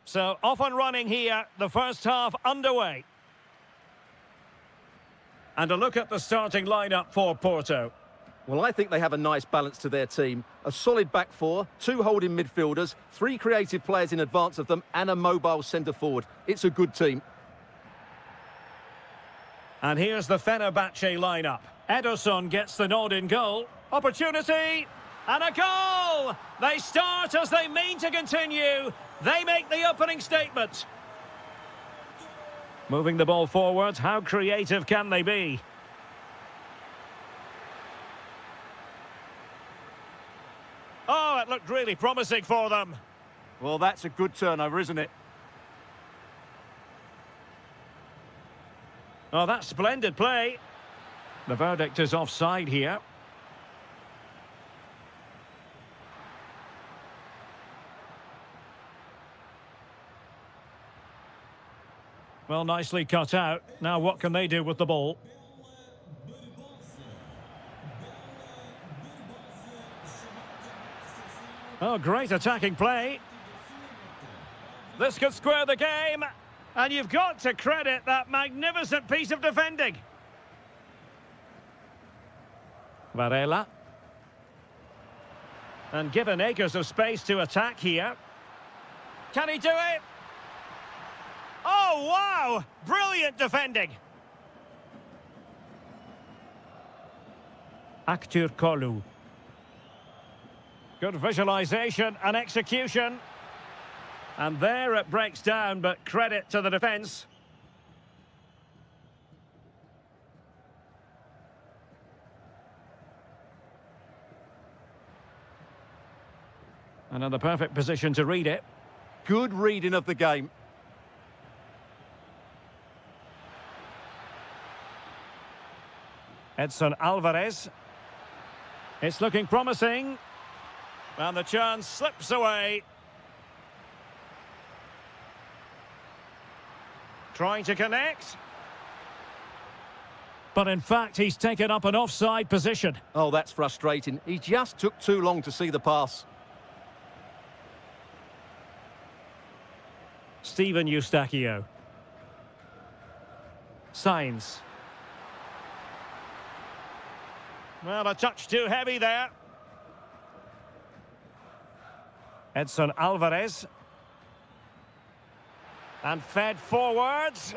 So off and running here, the first half underway. And a look at the starting lineup for Porto. Well, I think they have a nice balance to their team. A solid back four, 2 holding midfielders, 3 creative players in advance of them, and a mobile centre-forward. It's a good team. And here's the Fenerbahce lineup. Ederson gets the nod in goal. Opportunity! And a goal! They start as they mean to continue. They make the opening statement. Moving the ball forward, how creative can they be? Oh, it looked really promising for them. Well, that's a good turnover, isn't it? Oh, that's splendid play. The verdict is offside here. Well, nicely cut out. Now what can they do with the ball? Oh, great attacking play. This could square the game. And you've got to credit that magnificent piece of defending. Varela. And given acres of space to attack here. Can he do it? Oh, wow! Brilliant defending. Aktur Kolu. Good visualisation and execution. And there it breaks down, but credit to the defence. And in the perfect position to read it. Good reading of the game. Edson Alvarez. It's looking promising. And the chance slips away. Trying to connect. But in fact, he's taken up an offside position. Oh, that's frustrating. He just took too long to see the pass. Steven Eustáquio. Sainz. Well, a touch too heavy there. Edson Alvarez. And fed forwards.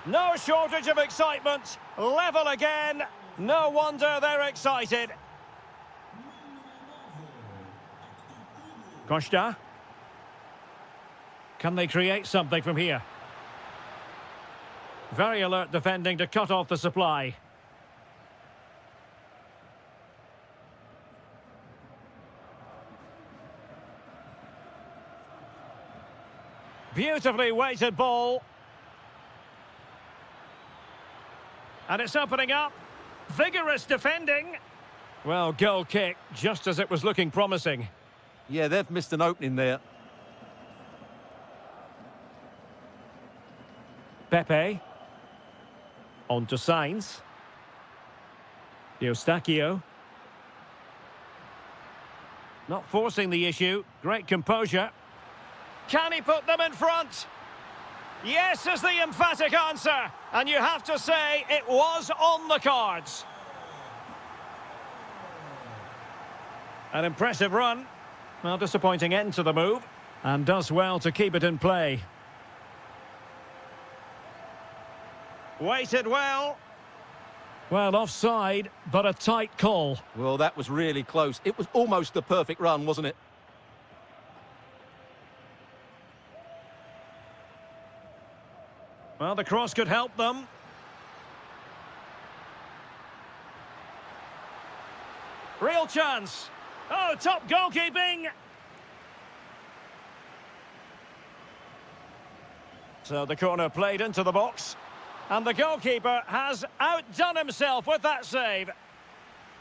No shortage of excitement. Level again. No wonder they're excited. Costa. Can they create something from here? Very alert defending to cut off the supply. Beautifully weighted ball. And it's opening up. Vigorous defending. Well, goal kick, just as it was looking promising. Yeah, they've missed an opening there. Pepe. On to Sainz. Eustáquio. Not forcing the issue. Great composure. Can he put them in front? Yes is the emphatic answer. And you have to say it was on the cards. An impressive run. Well, disappointing end to the move. And does well to keep it in play. Waited well. Well, offside, but a tight call. Well, that was really close. It was almost the perfect run, wasn't it? Well, the cross could help them. Real chance. Oh, top goalkeeping. So the corner played into the box. And the goalkeeper has outdone himself with that save.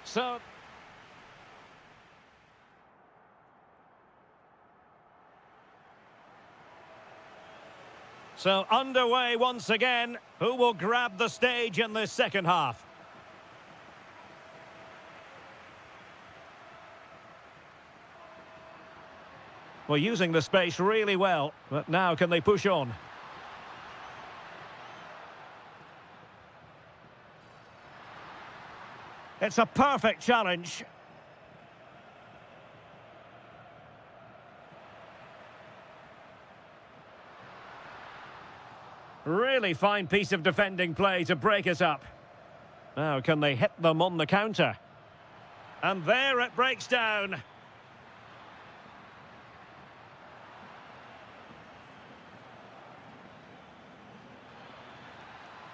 So underway once again. Who will grab the stage in this second half? Well, using the space really well, but now can they push on? It's a perfect challenge. Really fine piece of defending play to break it up. Now, can they hit them on the counter? And there it breaks down.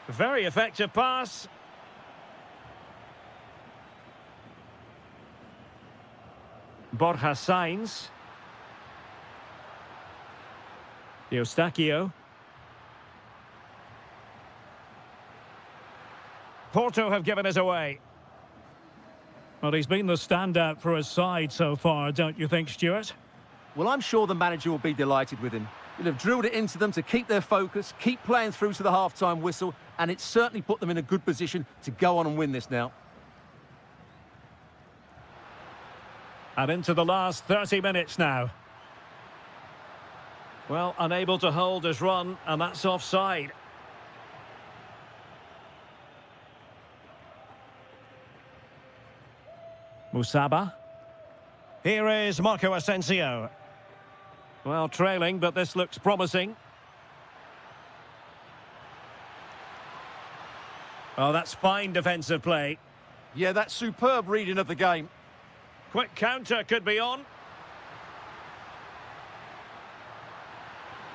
Very effective pass. Borja Sainz. Eustáquio. Porto have given it away. Well, he's been the standout for his side so far, don't you think, Stuart? Well, I'm sure the manager will be delighted with him. He'll have drilled it into them to keep their focus, keep playing through to the half-time whistle, and it's certainly put them in a good position to go on and win this now. And into the last 30 minutes now. Well, unable to hold his run, and that's offside. Musaba. Here is Marco Asensio. Well, trailing, but this looks promising. Oh, that's fine defensive play. Yeah, that's superb reading of the game. Quick counter could be on.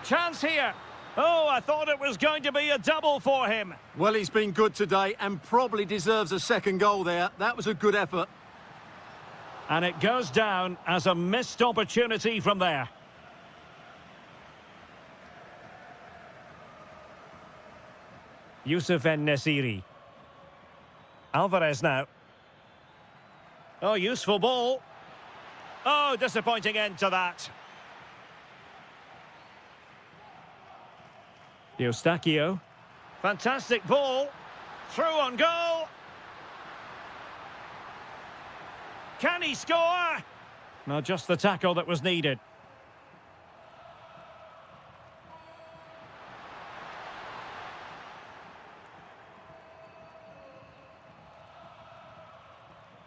Chance here. Oh, I thought it was going to be a double for him. Well, he's been good today and probably deserves a second goal there. That was a good effort. And it goes down as a missed opportunity from there. Youssef En-Nesyri. Alvarez now. Oh, useful ball. Oh, disappointing end to that. Eustáquio. Fantastic ball. Through on goal. Can he score? No, just the tackle that was needed.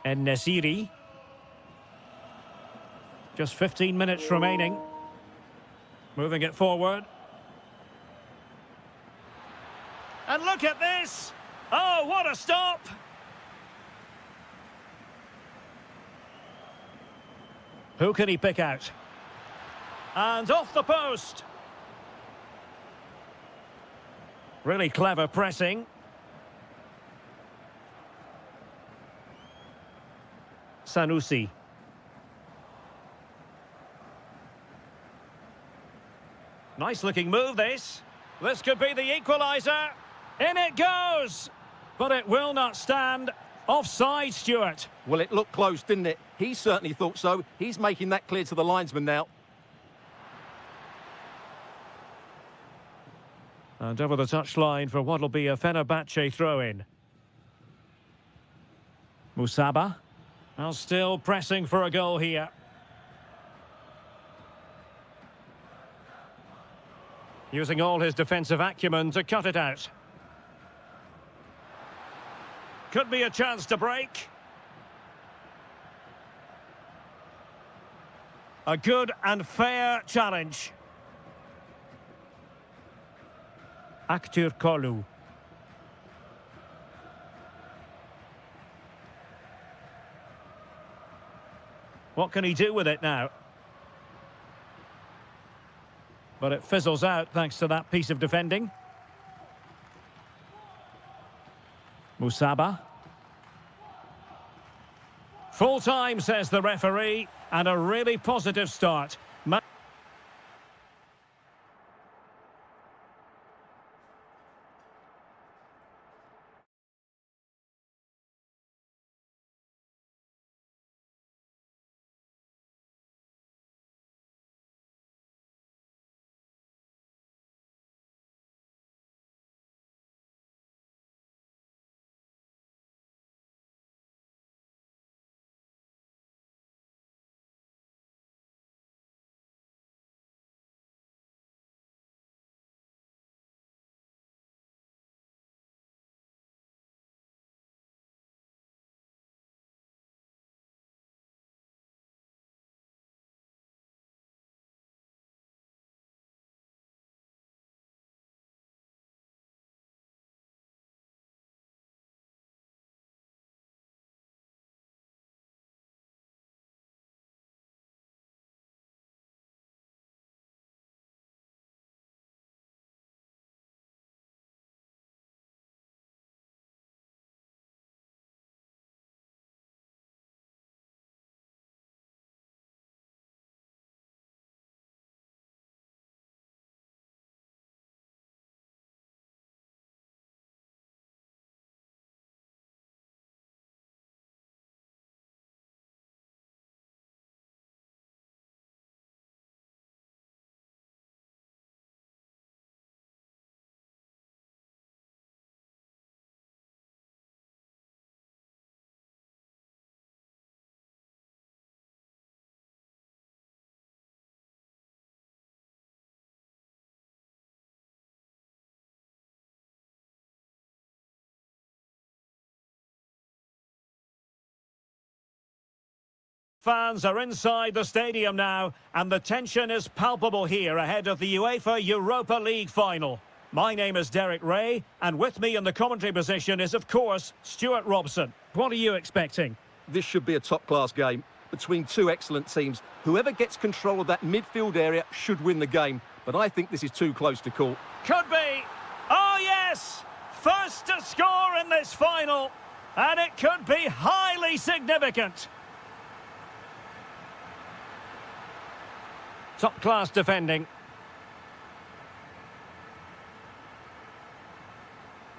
En-Nesyri. Just 15 minutes remaining. Moving it forward. And look at this! Oh, what a stop! Who can he pick out? And off the post! Really clever pressing. Sanusi. Nice looking move this. This could be the equaliser. In it goes! But it will not stand. Offside, Stuart. Well, it looked close, didn't it? He certainly thought so. He's making that clear to the linesman now. And over the touchline for what'll be a Fenerbahce throw-in. Musaba. Well, still pressing for a goal here. Using all his defensive acumen to cut it out. Could be a chance to break. A good and fair challenge. Aktür Kolu. What can he do with it now? But it fizzles out thanks to that piece of defending. Musaba. Full time, says the referee, and a really positive start. Fans are inside the stadium now, and the tension is palpable here ahead of the UEFA Europa League final. My name is Derek Ray, and with me in the commentary position is, of course, Stuart Robson. What are you expecting? This should be a top-class game between two excellent teams. Whoever gets control of that midfield area should win the game, but I think this is too close to call. Could be. Oh, yes! First to score in this final, and it could be highly significant. Top-class defending.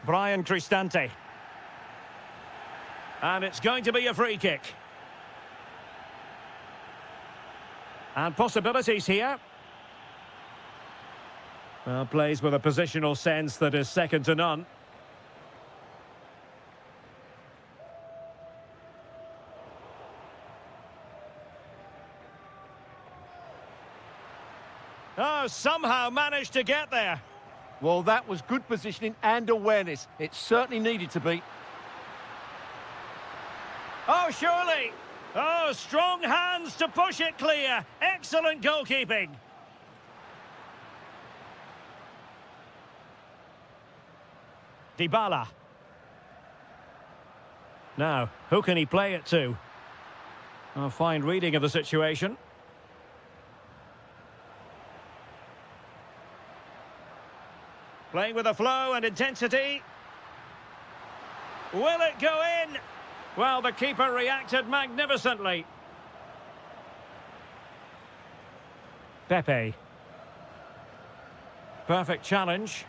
Brian Cristante. And it's going to be a free kick. And possibilities here. Well, plays with a positional sense that is second to none. Oh, somehow managed to get there. Well, that was good positioning and awareness. It certainly needed to be. Oh, surely. Oh, strong hands to push it clear. Excellent goalkeeping. Dybala. Now, who can he play it to? A fine reading of the situation. Playing with a flow and intensity. Will it go in? Well, the keeper reacted magnificently. Pepe. Perfect challenge.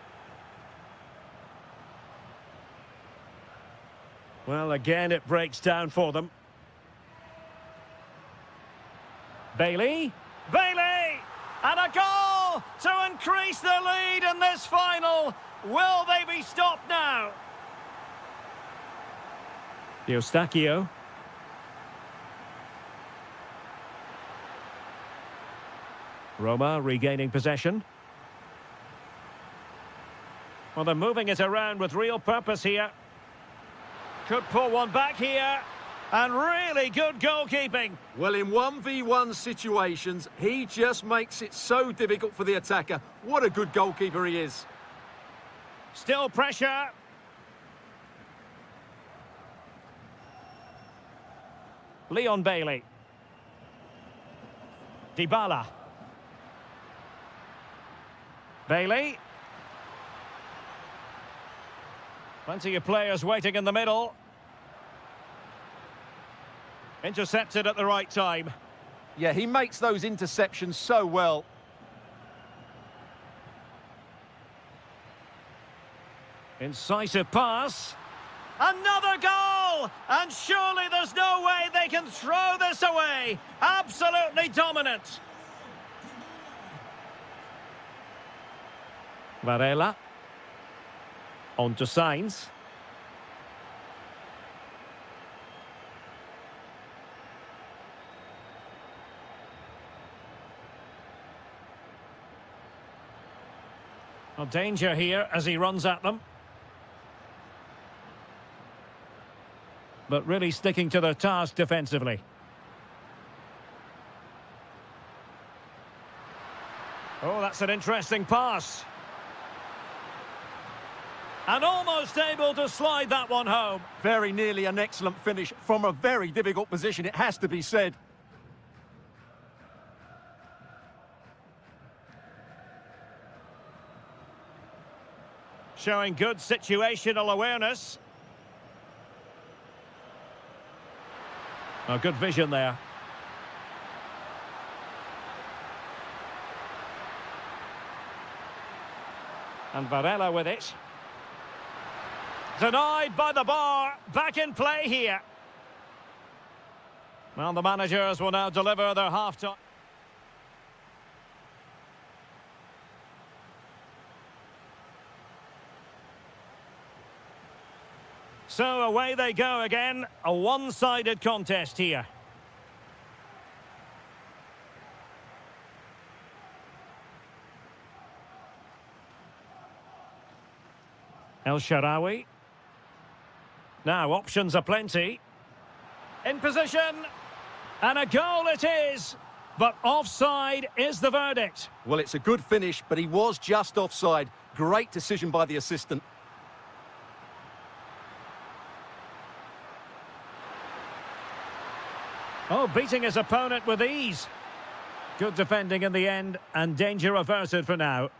Well, again, it breaks down for them. Bailey. Bailey! And a goal to increase the lead in this final. Will they be stopped now? Eustachio. Roma regaining possession. Well, they're moving it around with real purpose here. Could pull one back here. And really good goalkeeping. Well, in 1v1 situations, he just makes it so difficult for the attacker. What a good goalkeeper he is. Still pressure. Leon Bailey. Dybala. Bailey. Plenty of players waiting in the middle. Intercepted at the right time. Yeah, he makes those interceptions so well. Incisive pass. Another goal! And surely there's no way they can throw this away. Absolutely dominant. Varela. On to Sainz. Danger here as he runs at them. But really sticking to their task defensively. Oh, that's an interesting pass. And almost able to slide that one home. Very nearly an excellent finish from a very difficult position, it has to be said. Showing good situational awareness. Oh, good vision there. And Varela with it. Denied by the bar. Back in play here. Well, the managers will now deliver their half-time. So away they go again. A one-sided contest here. El Shaarawy. Now, options are plenty. In position. And a goal it is! But offside is the verdict. Well, it's a good finish, but he was just offside. Great decision by the assistant. Oh, beating his opponent with ease. Good defending in the end, and danger averted for now.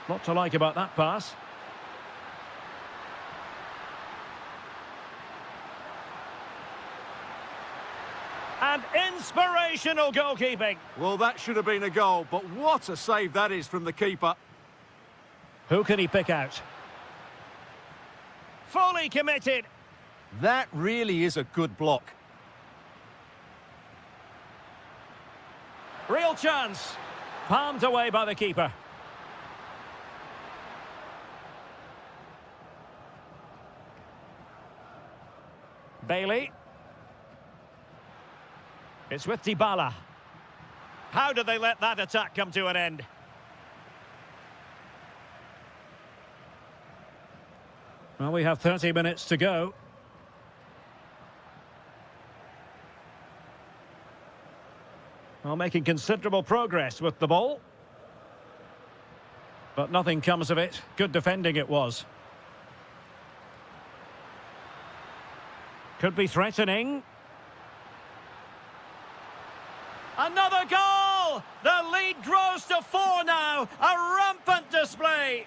Lot to like about that pass. And inspirational goalkeeping. Well, that should have been a goal, but what a save that is from the keeper. Who can he pick out? Fully committed. That really is a good block. Real chance. Palmed away by the keeper. Bailey. It's with Dybala. How did they let that attack come to an end? Well, we have 30 minutes to go. Well, making considerable progress with the ball. But nothing comes of it. Good defending it was. Could be threatening. Another goal! The lead grows to 4 now. A rampant display.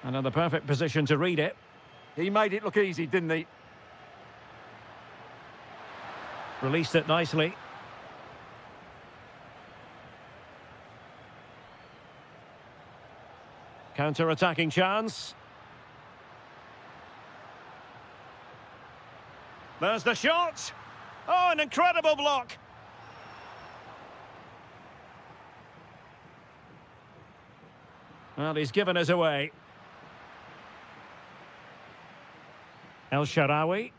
Another perfect position to read it. He made it look easy, didn't he? Released it nicely. Counter-attacking chance. There's the shot. Oh, an incredible block. Well, he's given us away. El Shaarawy.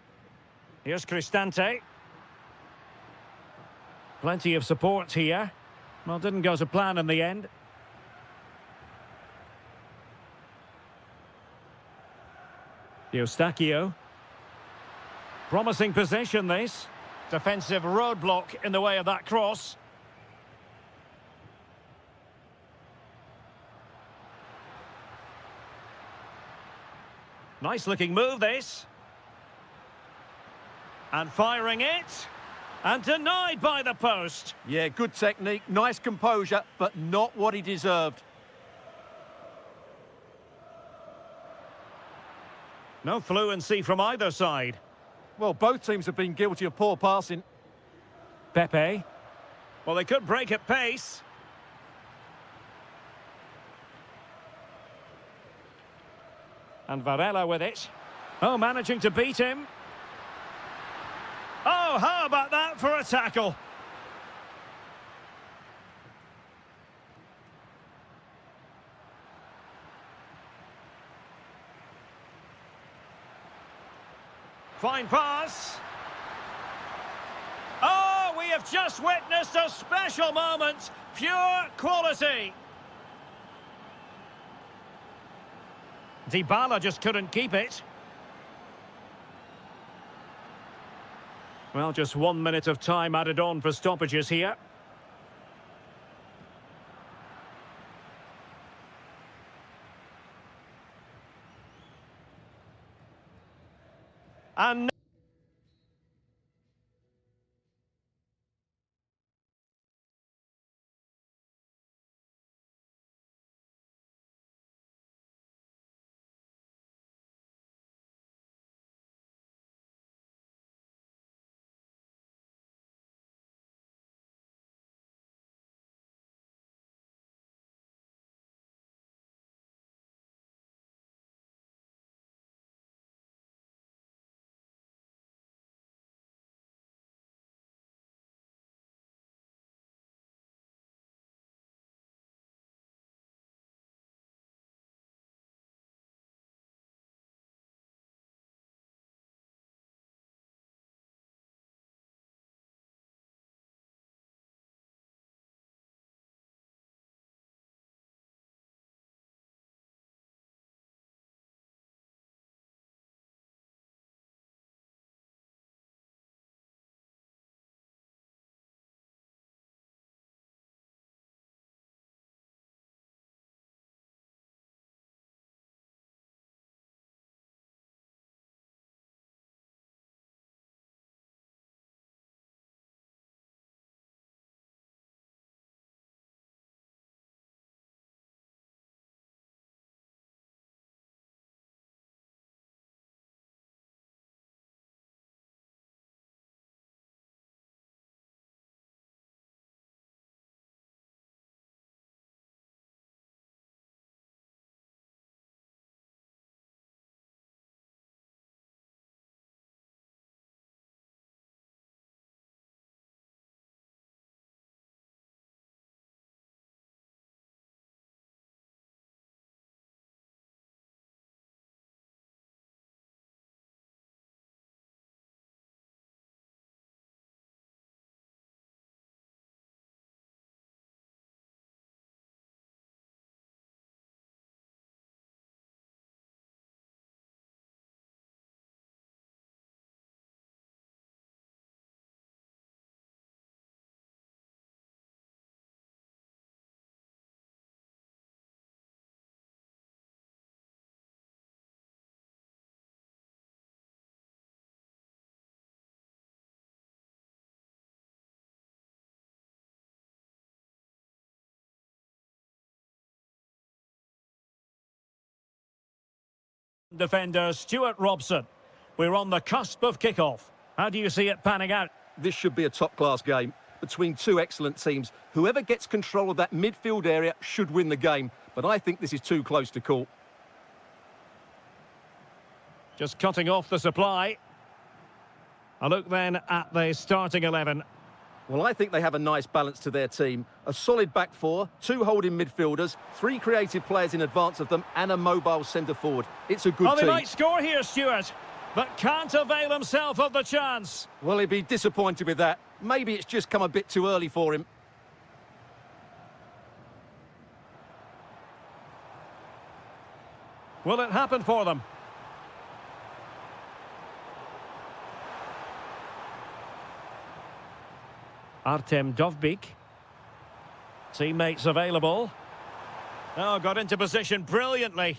Here's Cristante. Plenty of support here. Well, didn't go to plan in the end. Eustáquio. Promising possession, this. Defensive roadblock in the way of that cross. Nice looking move, this. And firing it. And denied by the post. Yeah, good technique, nice composure, but not what he deserved. No fluency from either side. Well, both teams have been guilty of poor passing. Pepe. Well, they could break at pace. And Varela with it. Oh, managing to beat him. Oh, how about that for a tackle? Fine pass. Oh, we have just witnessed a special moment. Pure quality. Dybala just couldn't keep it. Well, just 1 minute of time added on for stoppages here. And Defender Stuart Robson. We're on the cusp of kickoff. How do you see it panning out? This should be a top-class game between two excellent teams. Whoever gets control of that midfield area should win the game, but I think this is too close to call. Just cutting off the supply. A look then at the starting 11. Well, I think they have a nice balance to their team. A solid back four, two holding midfielders, three creative players in advance of them, and a mobile centre-forward. It's a good Oh, they team. might score here, Stuart, but can't avail himself of the chance. Well, he'd be disappointed with that. Maybe it's just come a bit too early for him. Will it happen for them? Artem Dovbyk. Teammates available. Oh, got into position brilliantly.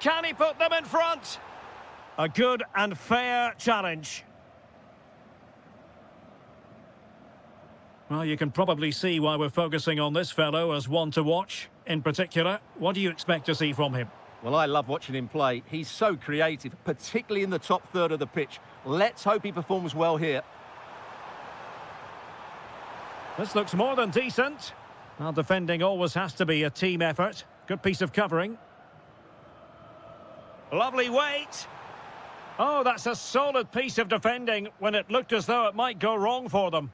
Can he put them in front? A good and fair challenge. Well, you can probably see why we're focusing on this fellow as one to watch. In particular, what do you expect to see from him? Well, I love watching him play. He's so creative, particularly in the top third of the pitch. Let's hope he performs well here. This looks more than decent. Well, defending always has to be a team effort. Good piece of covering. Lovely weight. Oh, that's a solid piece of defending when it looked as though it might go wrong for them.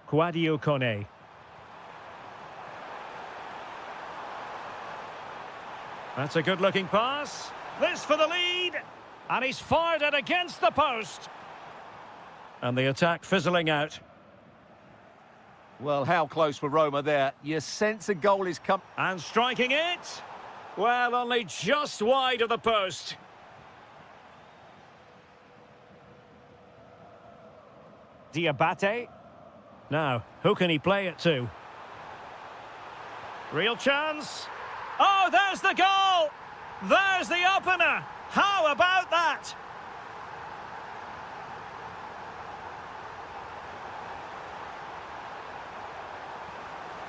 Quadio Kone. That's a good-looking pass. This for the lead. And he's fired it against the post. And the attack fizzling out. Well, how close were Roma there? You sense a goal is coming. And striking it. Well, only just wide of the post. Diabate. Now, who can he play it to? Real chance. Oh, there's the goal! There's the opener! How about that?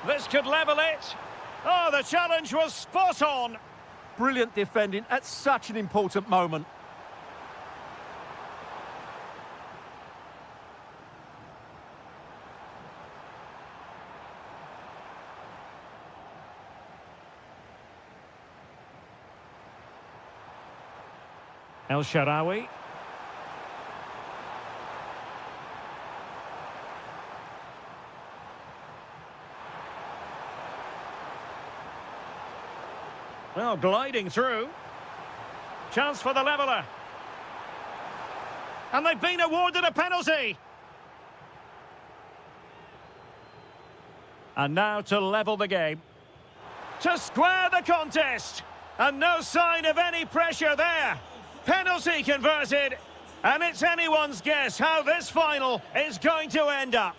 This could level it. Oh, the challenge was spot on. Brilliant defending at such an important moment. El Shaarawy. Well, gliding through. Chance for the leveller. And they've been awarded a penalty. And now to level the game. To square the contest. And no sign of any pressure there. Penalty converted. And it's anyone's guess how this final is going to end up.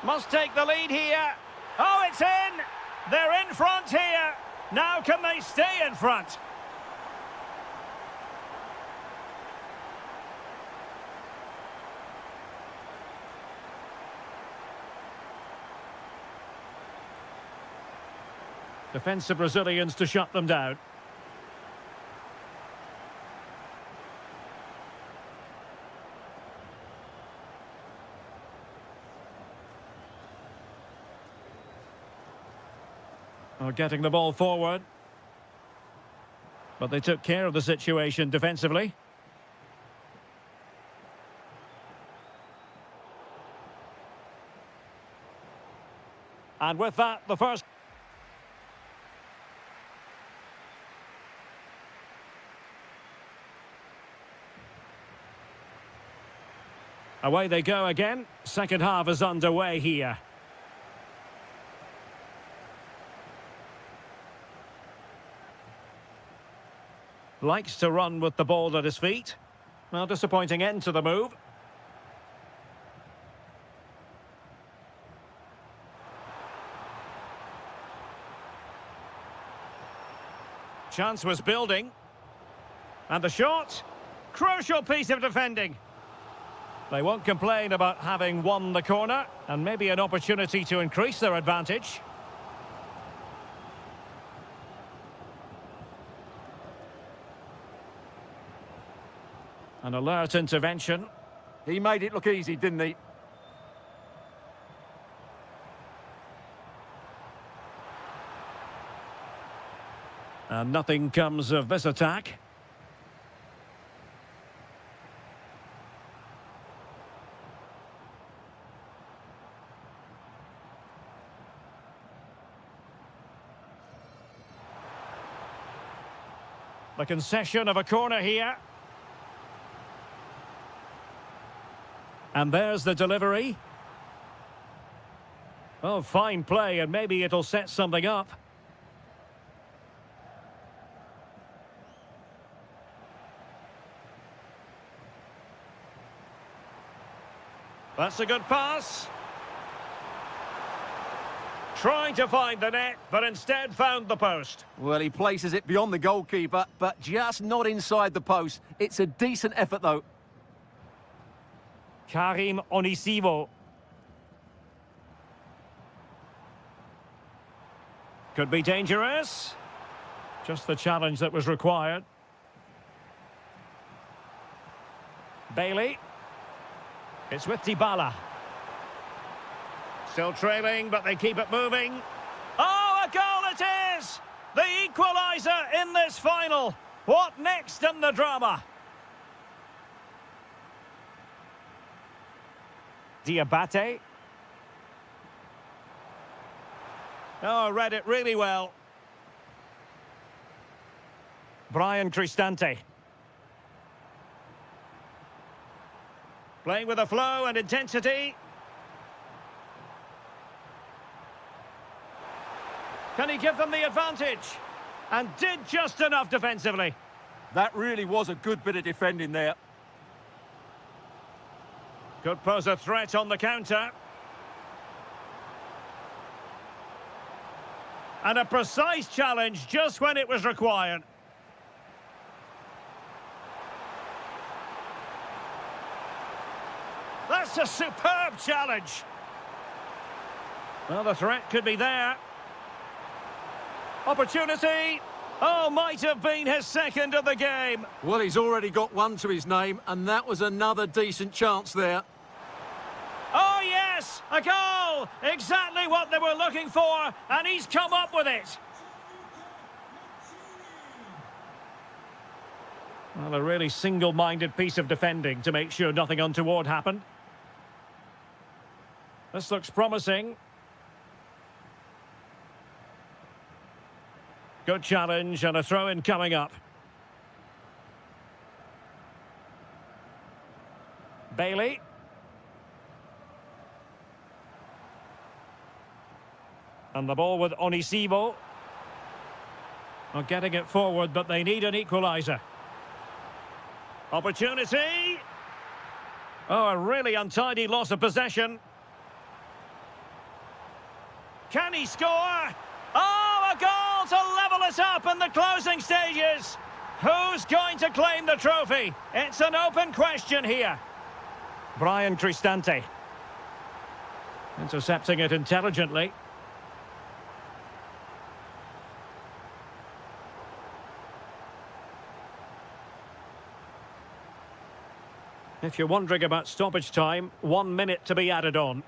Must take the lead here. Oh, it's in! They're in front here. Now can they stay in front? Defensive Brazilians to shut them down. Oh, getting the ball forward. But they took care of the situation defensively. And with that, the first... Away they go again. Second half is underway here. Likes to run with the ball at his feet. Well, disappointing end to the move. Chance was building. And the shot. Crucial piece of defending. They won't complain about having won the corner, and maybe an opportunity to increase their advantage. An alert intervention. He made it look easy, didn't he? And nothing comes of this attack. The concession of a corner here. And there's the delivery. Oh, fine play, and maybe it'll set something up. That's a good pass. Trying to find the net, but instead found the post. Well, he places it beyond the goalkeeper, but just not inside the post. It's a decent effort, though. Karim Onisivo. Could be dangerous. Just the challenge that was required. Bailey. It's with Dybala. Still trailing, but they keep it moving. Oh, a goal it is! The equaliser in this final. What next in the drama? Diabate. Oh, read it really well. Brian Cristante. Playing with a flow and intensity. Can he give them the advantage? And did just enough defensively. That really was a good bit of defending there. Could pose a threat on the counter. And a precise challenge just when it was required. That's a superb challenge. Well, the threat could be there. Opportunity. Oh, might have been his second of the game. Well, he's already got one to his name, and that was another decent chance there. Oh, yes, a goal! Exactly what they were looking for, and he's come up with it. Well, a really single-minded piece of defending to make sure nothing untoward happened. This looks promising. Good challenge and a throw-in coming up. Bailey. And the ball with Onisivo. Not getting it forward, but they need an equaliser. Opportunity. Oh, a really untidy loss of possession. Can he score? Oh, a goal to level it up in the closing stages. Who's going to claim the trophy? It's an open question here. Brian Cristante. Intercepting it intelligently. If you're wondering about stoppage time, 1 minute to be added on.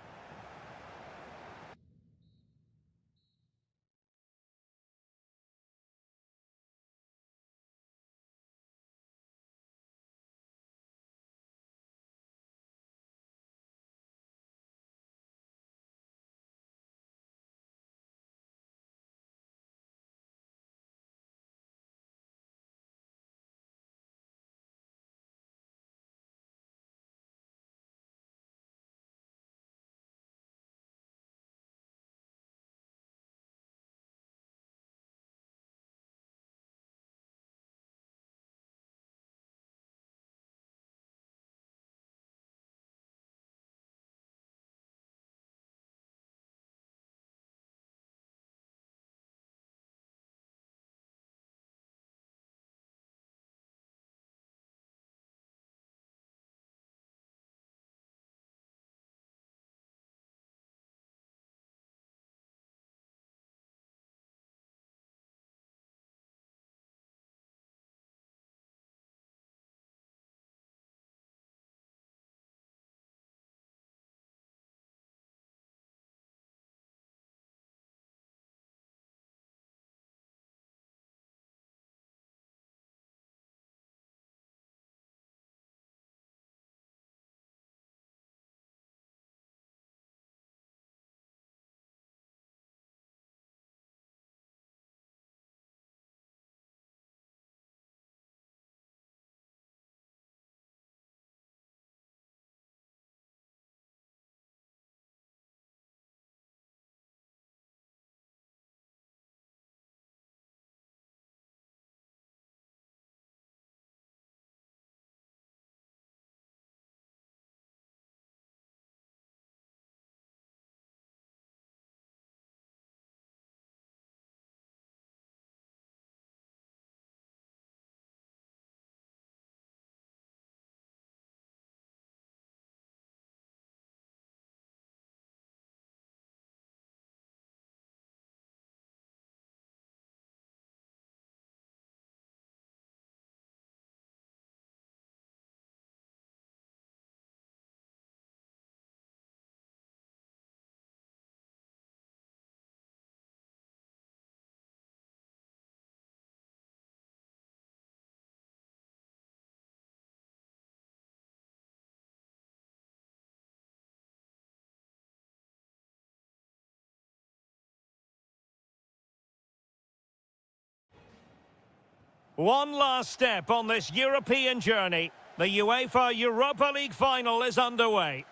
One last step on this European journey. The UEFA Europa League final is underway.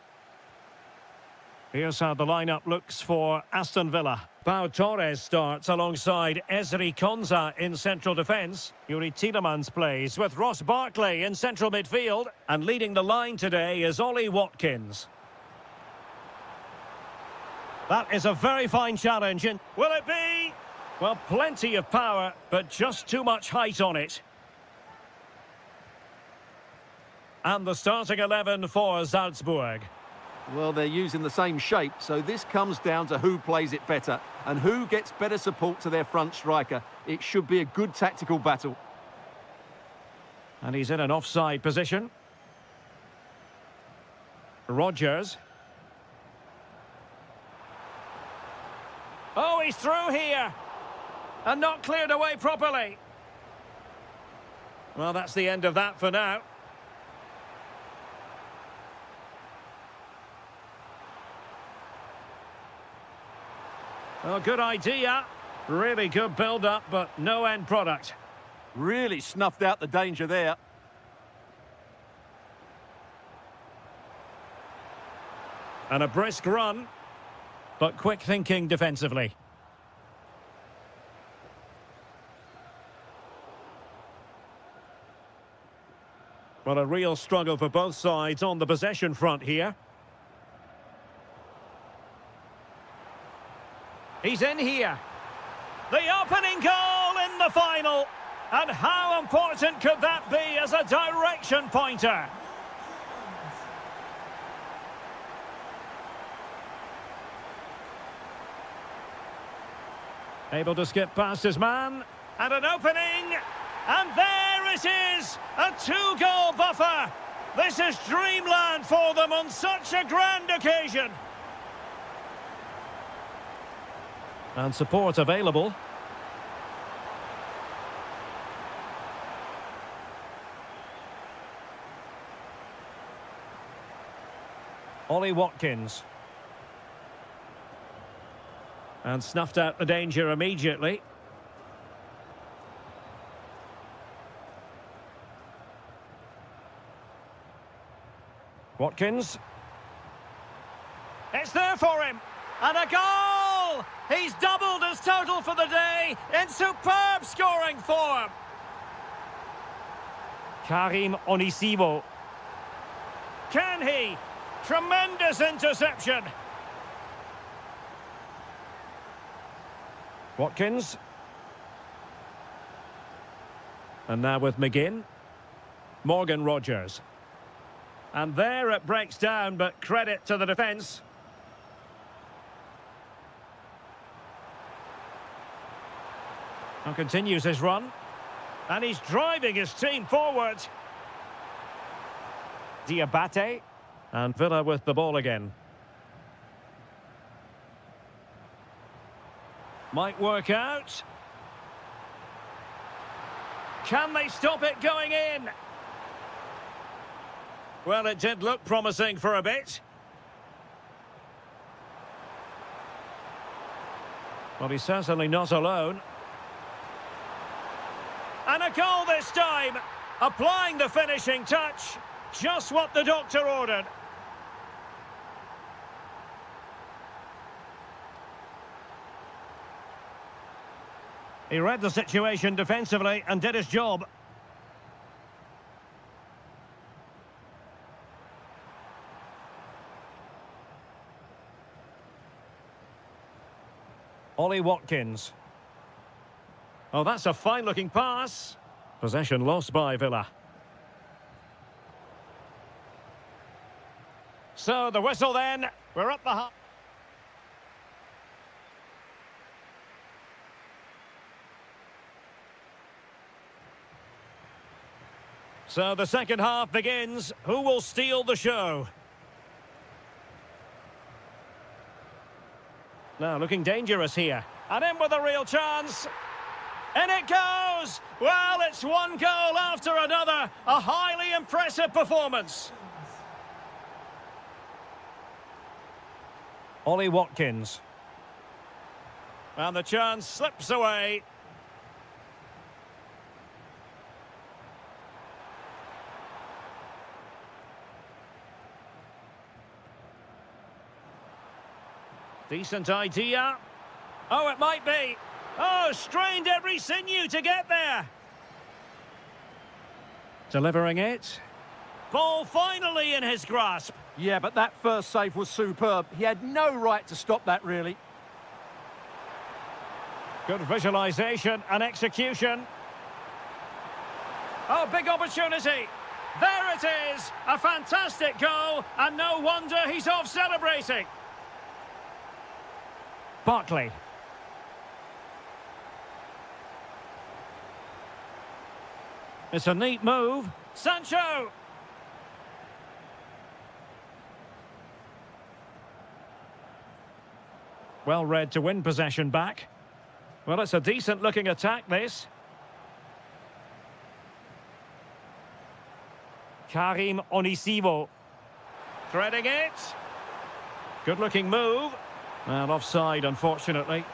Here's how the lineup looks for Aston Villa. Pau Torres starts alongside Ezri Konsa in central defence. Yuri Tielemans plays with Ross Barkley in central midfield. And leading the line today is Ollie Watkins. That is a very fine challenge. And will it be? Well, plenty of power, but just too much height on it. And the starting 11 for Salzburg. Well, they're using the same shape, so this comes down to who plays it better and who gets better support to their front striker. It should be a good tactical battle. And he's in an offside position. Rodgers. Oh, he's through here. And not cleared away properly. Well, that's the end of that for now. Oh, good idea. Really good build-up, but no end product. Really snuffed out the danger there. And a brisk run, but quick thinking defensively. Well, a real struggle for both sides on the possession front here. He's in here. The opening goal in the final. And how important could that be as a direction pointer? Able to skip past his man. And an opening. And there it is. A two-goal buffer. This is dreamland for them on such a grand occasion. And support available. Ollie Watkins. And snuffed out the danger immediately. Watkins. It's there for him. And a goal! He's doubled his total for the day in superb scoring form. Karim Onisivo. Can he? Tremendous interception. Watkins. And now with McGinn. Morgan Rodgers. And there it breaks down, but credit to the defence. And continues his run. And he's driving his team forward. Diabate. And Villa with the ball again. Might work out. Can they stop it going in? Well, it did look promising for a bit. Well, he's certainly not alone. And a goal this time. Applying the finishing touch. Just what the doctor ordered. He read the situation defensively and did his job. Ollie Watkins. Oh, that's a fine-looking pass. Possession lost by Villa. So, the whistle then. We're up the half. So, the second half begins. Who will steal the show? Now, looking dangerous here. And in with a real chance. And it goes! Well, it's one goal after another. A highly impressive performance. Ollie Watkins. And the chance slips away. Decent idea. Oh, it might be. Oh, strained every sinew to get there. Delivering it. Ball finally in his grasp. Yeah, but that first save was superb. He had no right to stop that, really. Good visualisation and execution. Oh, big opportunity. There it is. A fantastic goal, and no wonder he's off celebrating. Barkley. It's a neat move. Sancho. Well read to win possession back. Well, it's a decent-looking attack, this. Karim Onisivo. Threading it. Good-looking move. And offside, unfortunately.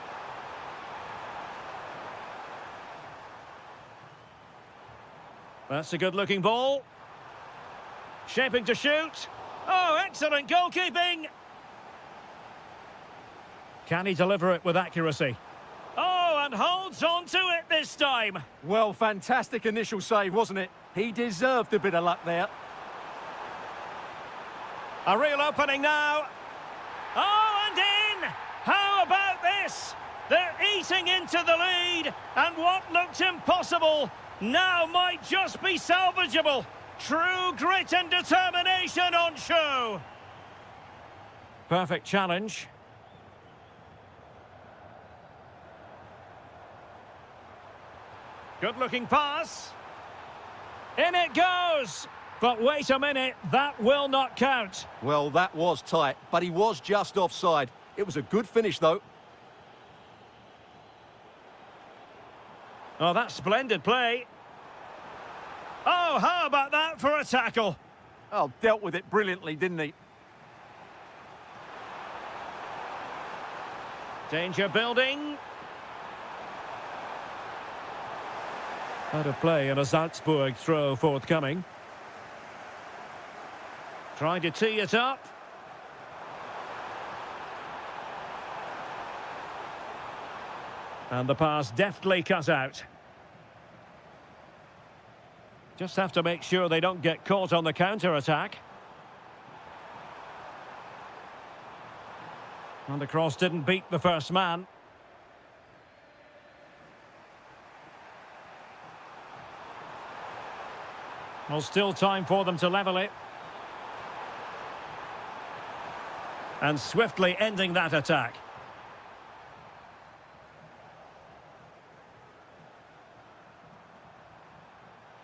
That's a good-looking ball. Shaping to shoot. Oh, excellent goalkeeping. Can he deliver it with accuracy? Oh, and holds on to it this time. Well, fantastic initial save, wasn't it? He deserved a bit of luck there. A real opening now. Oh, and in! How about this? They're eating into the lead, and what looked impossible now might just be salvageable. True grit and determination on show. Perfect challenge. Good-looking pass. In it goes. But wait a minute, that will not count. Well, that was tight, but he was just offside. It was a good finish, though. Oh, that's splendid play. Oh, how about that for a tackle? Oh, dealt with it brilliantly, didn't he? Danger building. Out of play and a Salzburg throw forthcoming. Trying to tee it up. And the pass deftly cut out. Just have to make sure they don't get caught on the counter-attack. And the cross didn't beat the first man. Well, still time for them to level it. And swiftly ending that attack.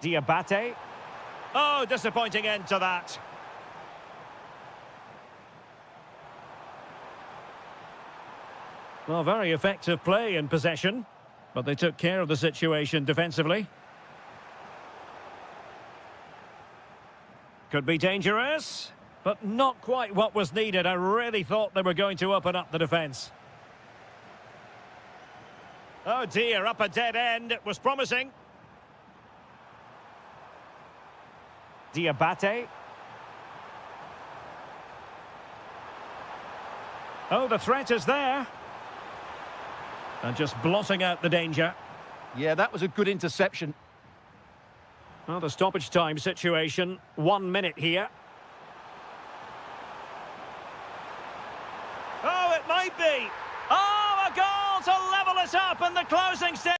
Diabate. Oh, disappointing end to that. Well, very effective play in possession, but they took care of the situation defensively. Could be dangerous, but not quite what was needed. I really thought they were going to open up the defence. Oh dear, up a dead end. It was promising. Diabate. Oh, the threat is there. And just blotting out the danger. Yeah, that was a good interception. Well, the stoppage time situation. 1 minute here. Oh, it might be. Oh, a goal to level it up in the closing stage.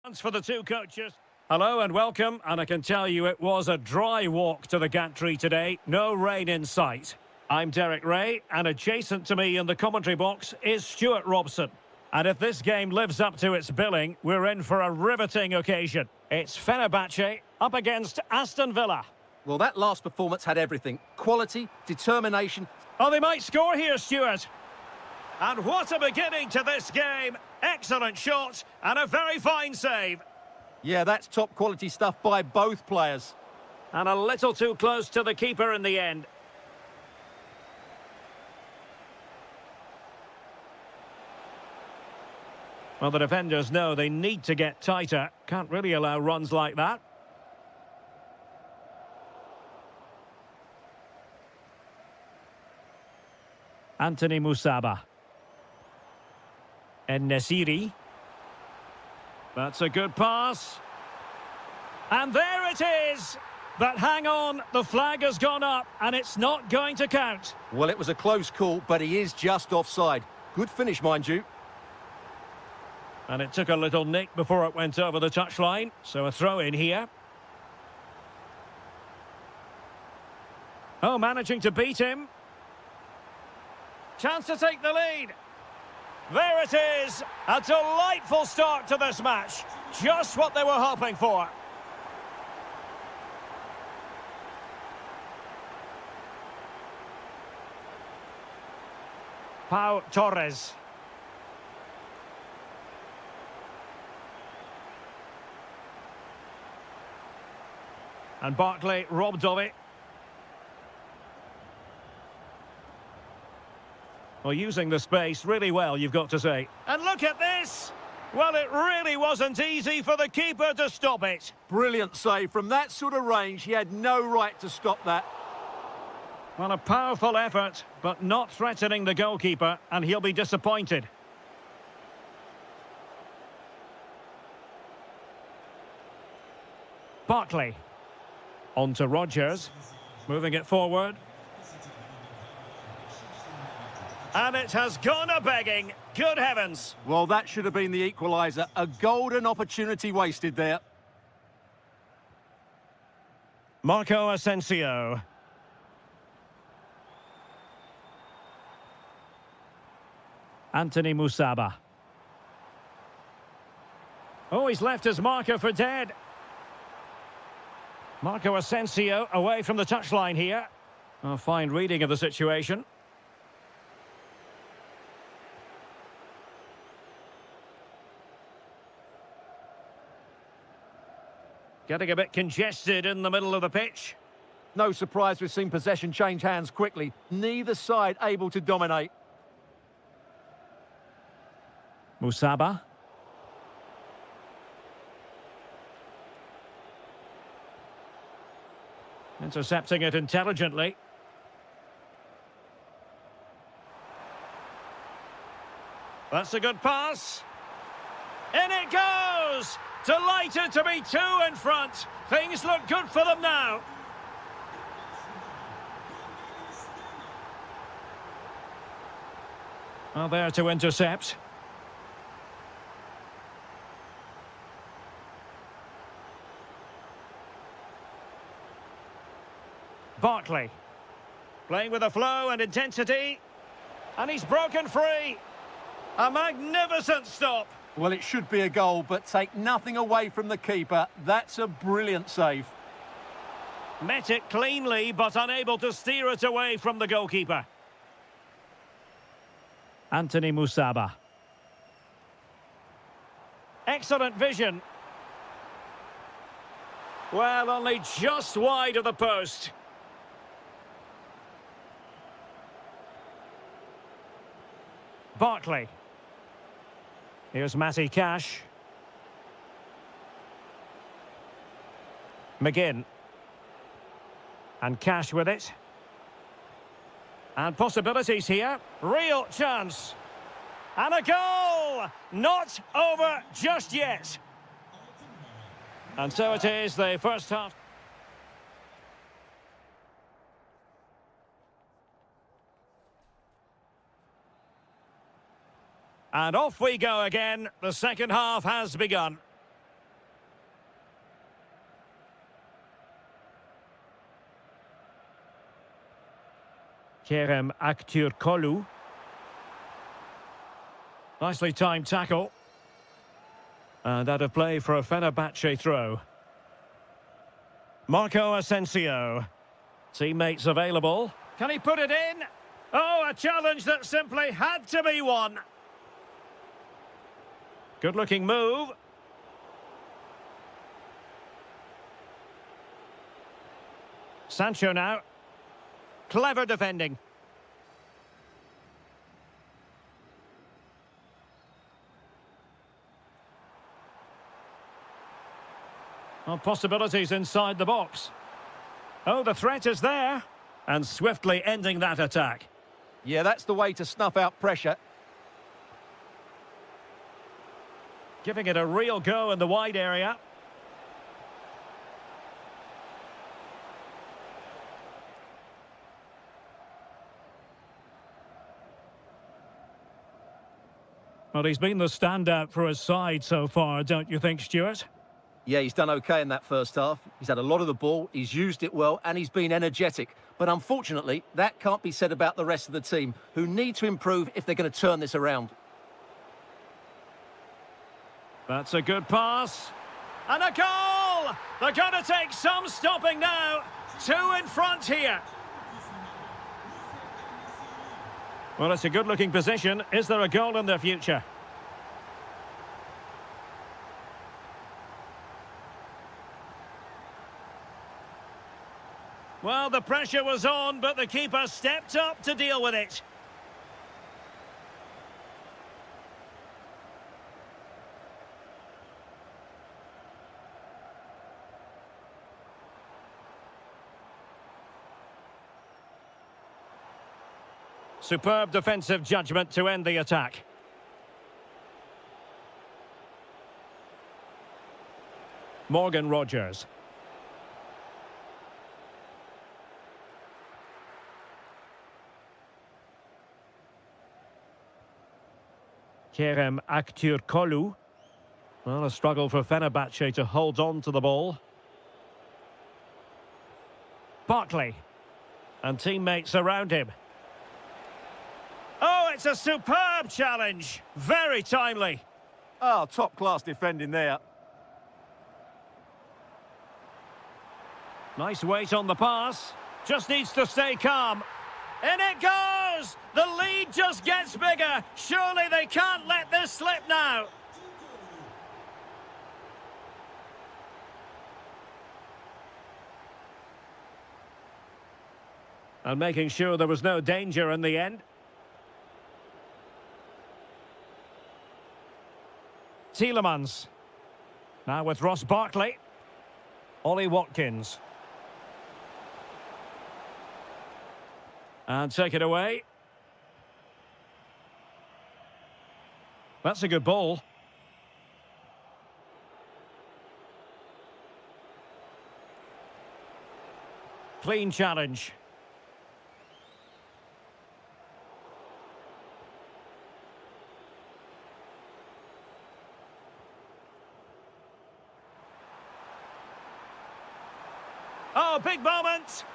For the two coaches. Hello and welcome, and I can tell you it was a dry walk to the gantry today, no rain in sight. I'm Derek Ray, and adjacent to me in the commentary box is Stuart Robson. And if this game lives up to its billing, we're in for a riveting occasion. It's Fenerbahce up against Aston Villa. Well, that last performance had everything. Quality, determination. Oh, they might score here, Stuart. And what a beginning to this game. Excellent shot and a very fine save. Yeah, that's top quality stuff by both players. And a little too close to the keeper in the end. Well, the defenders know they need to get tighter. Can't really allow runs like that. Anthony Musaba. En-Nesyri. That's a good pass. And there it is. But hang on, the flag has gone up and it's not going to count. Well, it was a close call, but he is just offside. Good finish, mind you. And it took a little nick before it went over the touchline. So a throw in here. Oh, managing to beat him. Chance to take the lead. There it is. A delightful start to this match. Just what they were hoping for. Pau Torres. And Barkley robbed of it. Well, using the space really well, you've got to say. And look at this! Well, it really wasn't easy for the keeper to stop it. Brilliant save. From that sort of range, he had no right to stop that. Well, a powerful effort, but not threatening the goalkeeper, and he'll be disappointed. Barkley. On to Rodgers. Moving it forward. And it has gone a-begging. Good heavens. Well, that should have been the equaliser. A golden opportunity wasted there. Marco Asensio. Anthony Musaba. Oh, he's left his marker for dead. Marco Asensio away from the touchline here. A fine reading of the situation. Getting a bit congested in the middle of the pitch. No surprise we've seen possession change hands quickly. Neither side able to dominate. Musaba. Intercepting it intelligently. That's a good pass. In it goes! Delighted to be two in front. Things look good for them now. Well, there to intercept. Barkley. Playing with a flow and intensity. And he's broken free. A magnificent stop. Well, it should be a goal, but take nothing away from the keeper. That's a brilliant save. Met it cleanly, but unable to steer it away from the goalkeeper. Anthony Musaba. Excellent vision. Well, only just wide of the post. Barkley. Here's Matty Cash. McGinn. And Cash with it. And possibilities here. Real chance. And a goal! Not over just yet. And so it is, the first half. And off we go again. The second half has begun. Kerem Aktürkoğlu. Nicely timed tackle. And out of play for a Fenerbahce throw. Marco Asensio. Teammates available. Can he put it in? Oh, a challenge that simply had to be won. Good-looking move. Sancho now. Clever defending. Well, possibilities inside the box. Oh, the threat is there. And swiftly ending that attack. Yeah, that's the way to snuff out pressure. Giving it a real go in the wide area. Well, he's been the standout for his side so far, don't you think, Stuart? Yeah, he's done okay in that first half. He's had a lot of the ball, he's used it well, and he's been energetic. But unfortunately, that can't be said about the rest of the team, who need to improve if they're going to turn this around. That's a good pass. And a goal! They're going to take some stopping now. 2 in front here. Well, it's a good-looking position. Is there a goal in their future? Well, the pressure was on, but the keeper stepped up to deal with it. Superb defensive judgment to end the attack. Morgan Rogers. Kerem Aktürkoğlu. Well, a struggle for Fenerbahce to hold on to the ball. Barkley. And teammates around him. Oh, it's a superb challenge. Very timely. Oh, top-class defending there. Nice weight on the pass. Just needs to stay calm. In it goes! The lead just gets bigger. Surely they can't let this slip now. And making sure there was no danger in the end. Tielemans. Now with Ross Barkley. Ollie Watkins. And take it away. That's a good ball. Clean challenge. Oh, big moment.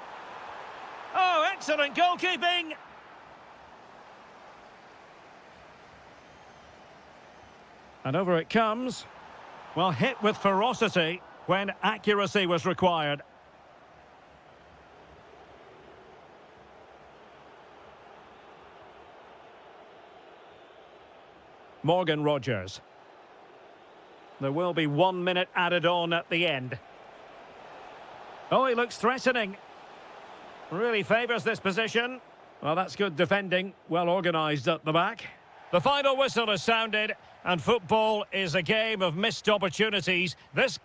Oh, excellent goalkeeping. And over it comes. Well, hit with ferocity when accuracy was required. Morgan Rogers. There will be 1 minute added on at the end. Oh, he looks threatening. Really favours this position. Well, that's good defending. Well organised at the back. The final whistle has sounded, and football is a game of missed opportunities. This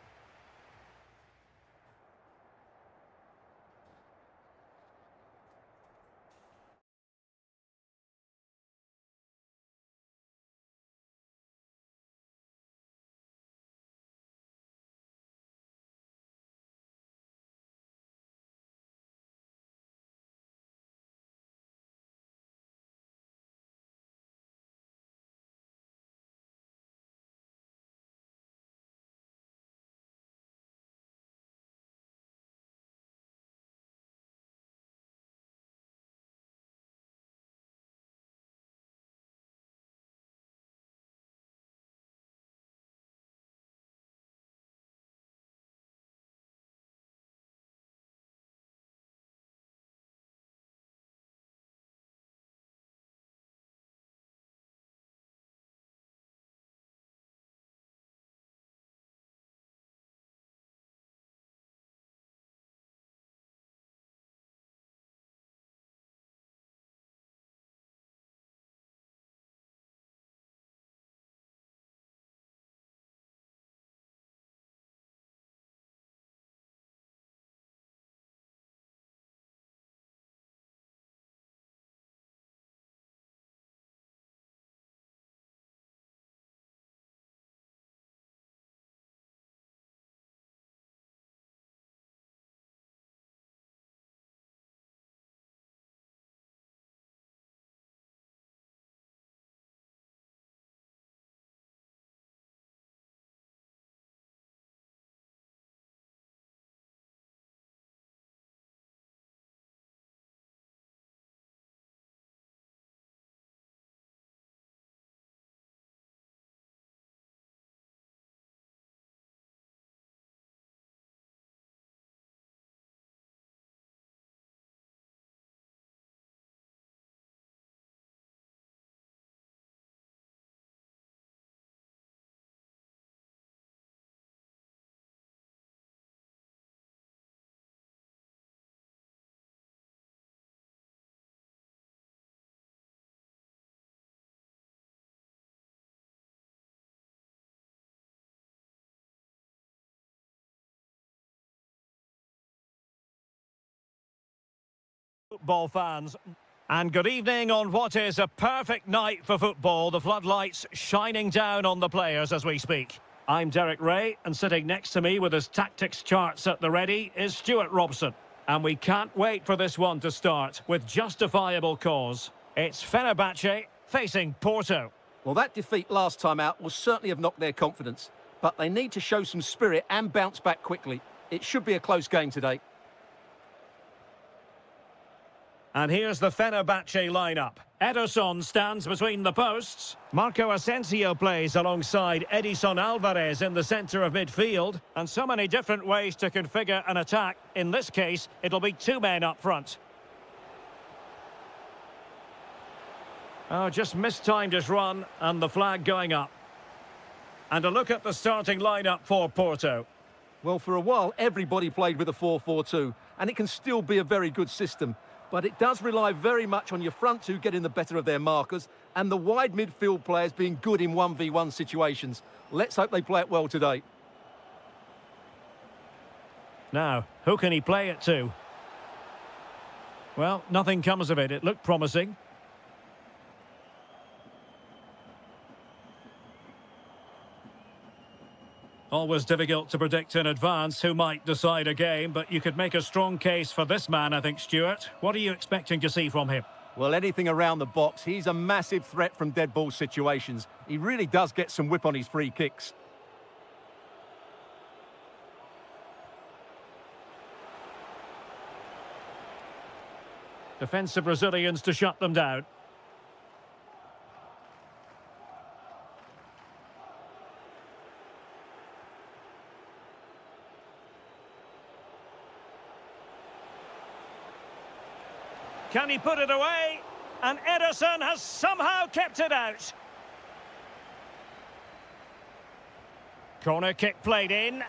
Football fans. And good evening on what is a perfect night for football. The floodlights shining down on the players as we speak. I'm Derek Ray, and sitting next to me with his tactics charts at the ready is Stuart Robson. And we can't wait for this one to start with justifiable cause. It's Fenerbahce facing Porto. Well, that defeat last time out will certainly have knocked their confidence, but they need to show some spirit and bounce back quickly. It should be a close game today. And here's the Fenerbahce lineup. Ederson stands between the posts. Marco Asensio plays alongside Edison Alvarez in the centre of midfield. And so many different ways to configure an attack. In this case, it'll be two men up front. Oh, just mistimed his run, and the flag going up. And a look at the starting lineup for Porto. Well, for a while, everybody played with a 4-4-2, and it can still be a very good system. But it does rely very much on your front two getting the better of their markers and the wide midfield players being good in 1v1 situations. Let's hope they play it well today. Now, who can he play it to? Well, nothing comes of it. It looked promising. Always difficult to predict in advance who might decide a game, but you could make a strong case for this man, I think, Stuart. What are you expecting to see from him? Well, anything around the box. He's a massive threat from dead ball situations. He really does get some whip on his free kicks. Defensive Brazilians to shut them down. Can he put it away? And Ederson has somehow kept it out. Corner kick played in.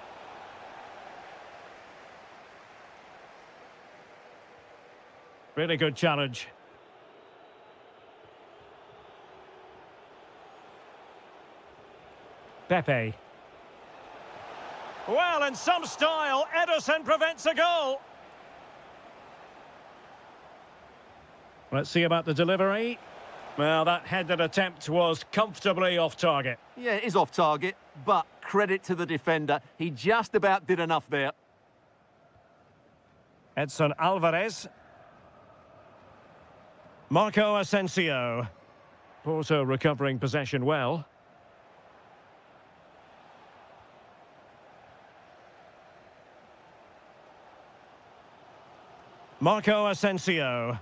Really good challenge. Pepe. Well, in some style, Ederson prevents a goal. Let's see about the delivery. Well, that headed attempt was comfortably off target. Yeah, it is off target, but credit to the defender. He just about did enough there. Edson Alvarez. Marco Asensio. Porto recovering possession well. Marco Asensio.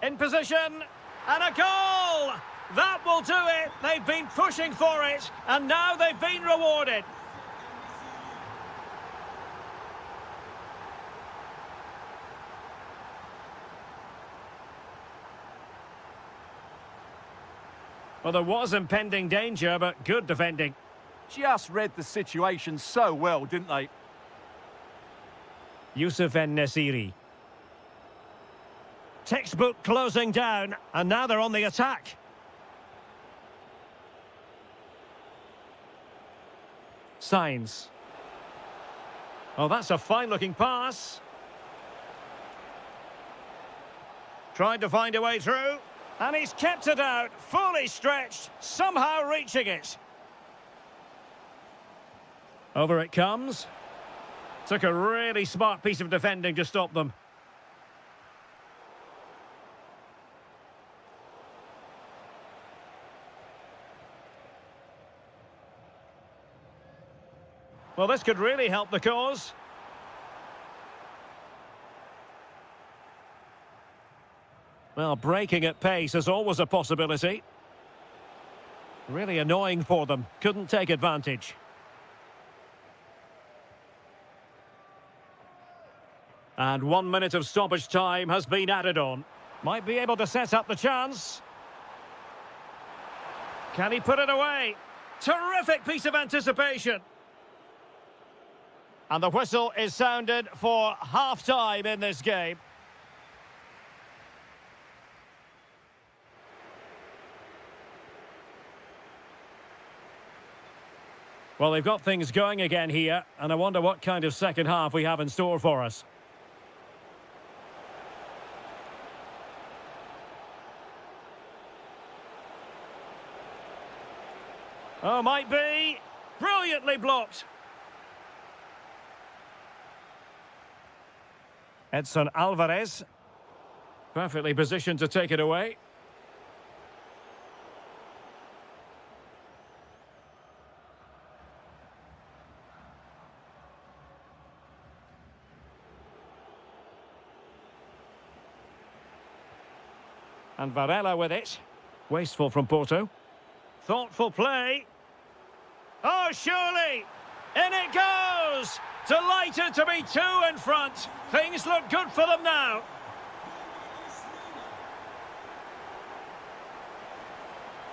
In position, and a goal! That will do it! They've been pushing for it, and now they've been rewarded. Well, there was impending danger, but good defending. Just read the situation so well, didn't they? Youssef En-Nesyri. Textbook closing down, and now they're on the attack. Signs. Oh, that's a fine-looking pass. Tried to find a way through, and he's kept it out, fully stretched, somehow reaching it. Over it comes. Took a really smart piece of defending to stop them. Well, this could really help the cause. Well, breaking at pace is always a possibility. Really annoying for them. Couldn't take advantage. And 1 minute of stoppage time has been added on. Might be able to set up the chance. Can he put it away? Terrific piece of anticipation. And the whistle is sounded for half-time in this game. Well, they've got things going again here, and I wonder what kind of second half we have in store for us. Oh, might be. Brilliantly blocked. Edson Alvarez. Perfectly positioned to take it away. And Varela with it. Wasteful from Porto. Thoughtful play. Oh, surely! In it goes! Delighted to be two in front. Things look good for them now.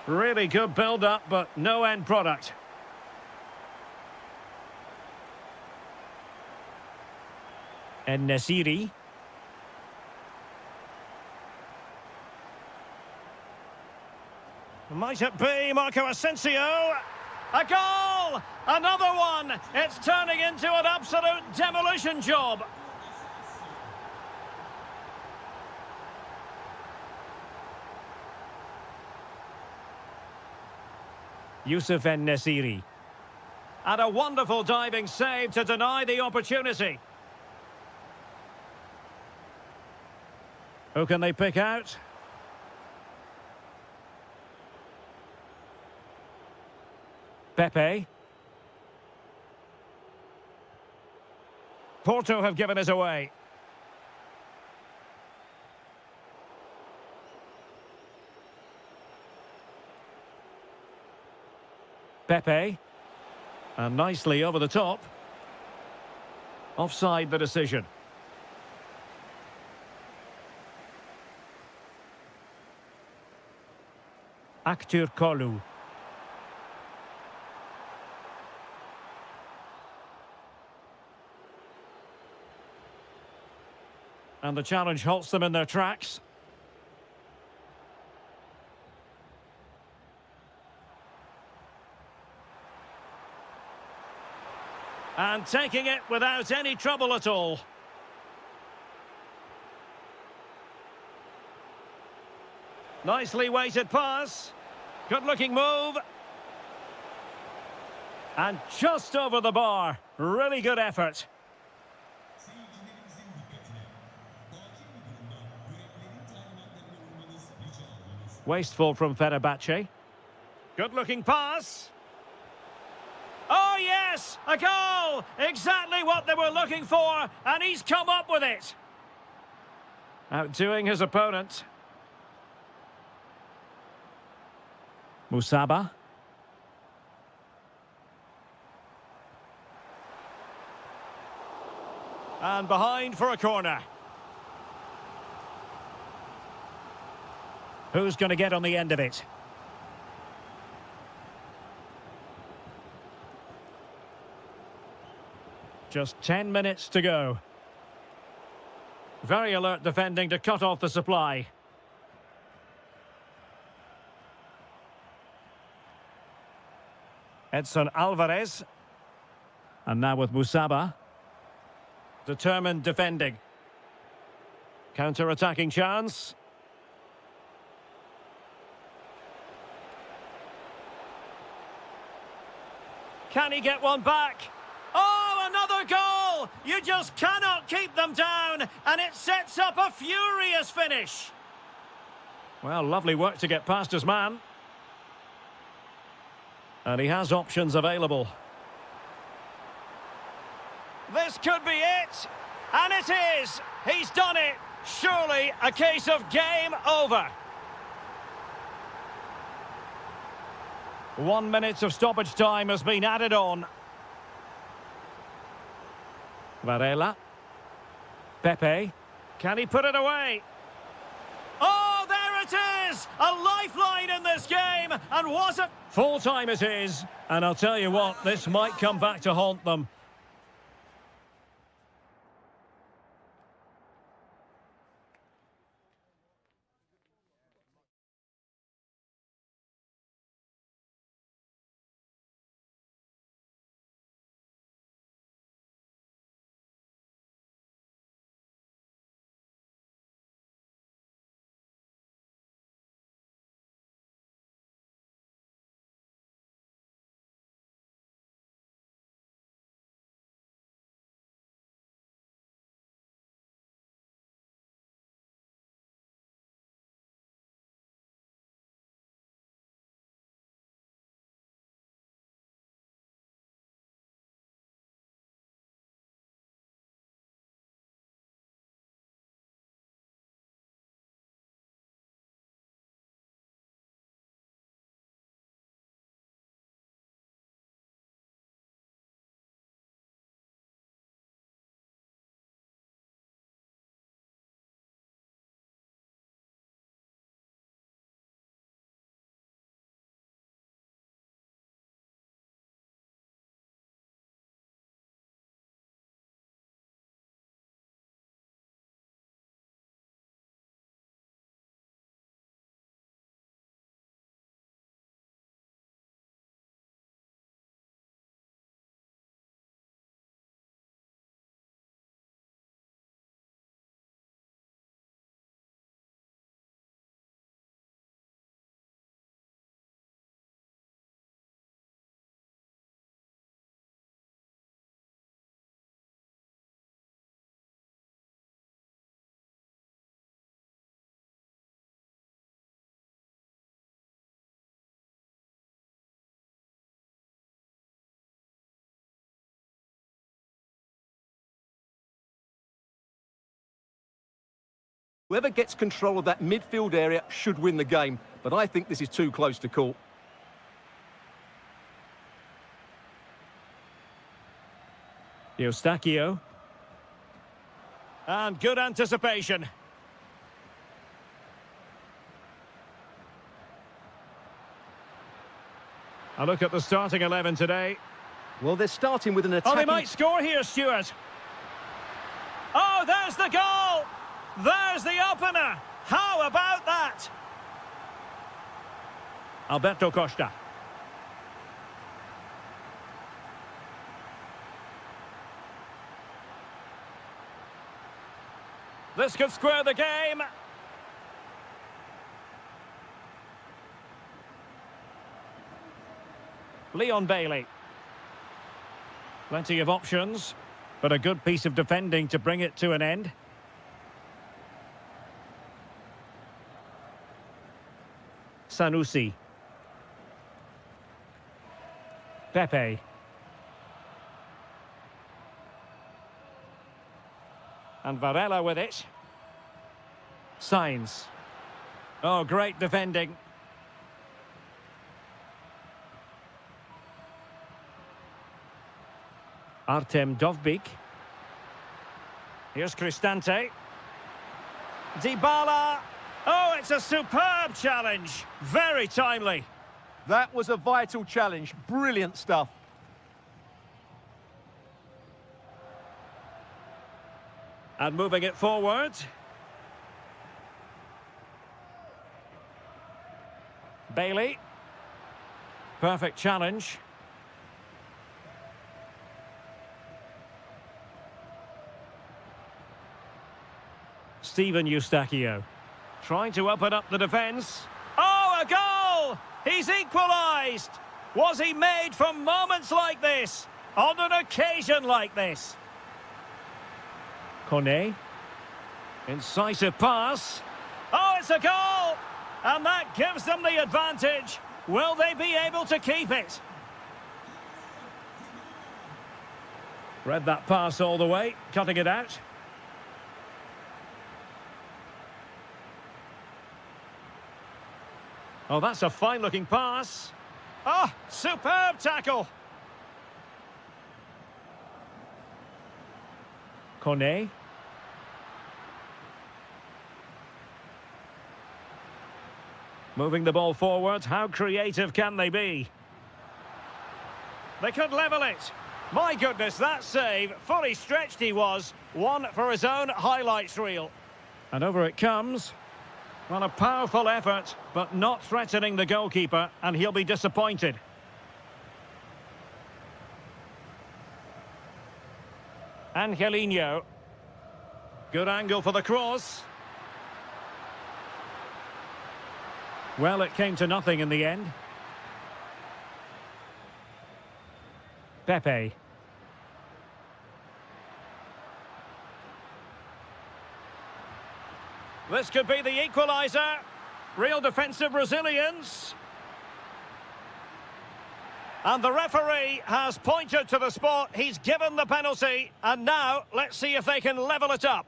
Really good build-up, but no end product. En-Nesyri. Might it be Marco Asensio? A goal! Another one! It's turning into an absolute demolition job. Youssef En-Nesyri. And a wonderful diving save to deny the opportunity. Who can they pick out? Pepe. Porto have given us away. Pepe. And nicely over the top. Offside the decision. Aktur Kolu. And the challenge halts them in their tracks. And taking it without any trouble at all. Nicely weighted pass. Good-looking move. And just over the bar. Really good effort. Wasteful from Fenerbahce. Good-looking pass. Oh, yes! A goal! Exactly what they were looking for, and he's come up with it. Outdoing his opponent. Musaba. And behind for a corner. Who's going to get on the end of it? Just 10 minutes to go. Very alert defending to cut off the supply. Edson Alvarez. And now with Musaba. Determined defending. Counter-attacking chance. Can he get one back? Oh, another goal! You just cannot keep them down, and it sets up a furious finish. Well, lovely work to get past his man. And he has options available. This could be it. And it is. He's done it. Surely a case of game over. 1 minute of stoppage time has been added on. Varela. Pepe. Can he put it away? Oh, there it is! A lifeline in this game, and was it? Full time it is, and I'll tell you what, this might come back to haunt them. Whoever gets control of that midfield area should win the game, but I think this is too close to call. Eustáquio. And good anticipation. A look at the starting 11 today. Well, they're starting with an Oh, attacking... they might score here, Stuart. Oh, there's the goal! There's the opener! How about that? Alberto Costa. This could square the game. Leon Bailey. Plenty of options, but a good piece of defending to bring it to an end. Sanusi. Pepe. And Varela with it. Sainz. Oh, great defending. Artem Dovbyk. Here's Cristante. Dybala. Oh, it's a superb challenge. Very timely. That was a vital challenge. Brilliant stuff. And moving it forward. Bailey. Perfect challenge. Steven Eustáquio. Trying to open up the defence. Oh, a goal! He's equalised! Was he made for moments like this? On an occasion like this? Kone. Incisive pass. Oh, it's a goal! And that gives them the advantage. Will they be able to keep it? Read that pass all the way, cutting it out. Oh, that's a fine-looking pass. Oh, superb tackle. Kone. Moving the ball forward. How creative can they be? They could level it. My goodness, that save. Fully stretched he was. One for his own highlights reel. And over it comes. Well, a powerful effort, but not threatening the goalkeeper, and he'll be disappointed. Angelino. Good angle for the cross. Well, it came to nothing in the end. Pepe. This could be the equaliser. Real defensive resilience. And the referee has pointed to the spot. He's given the penalty. And now, let's see if they can level it up.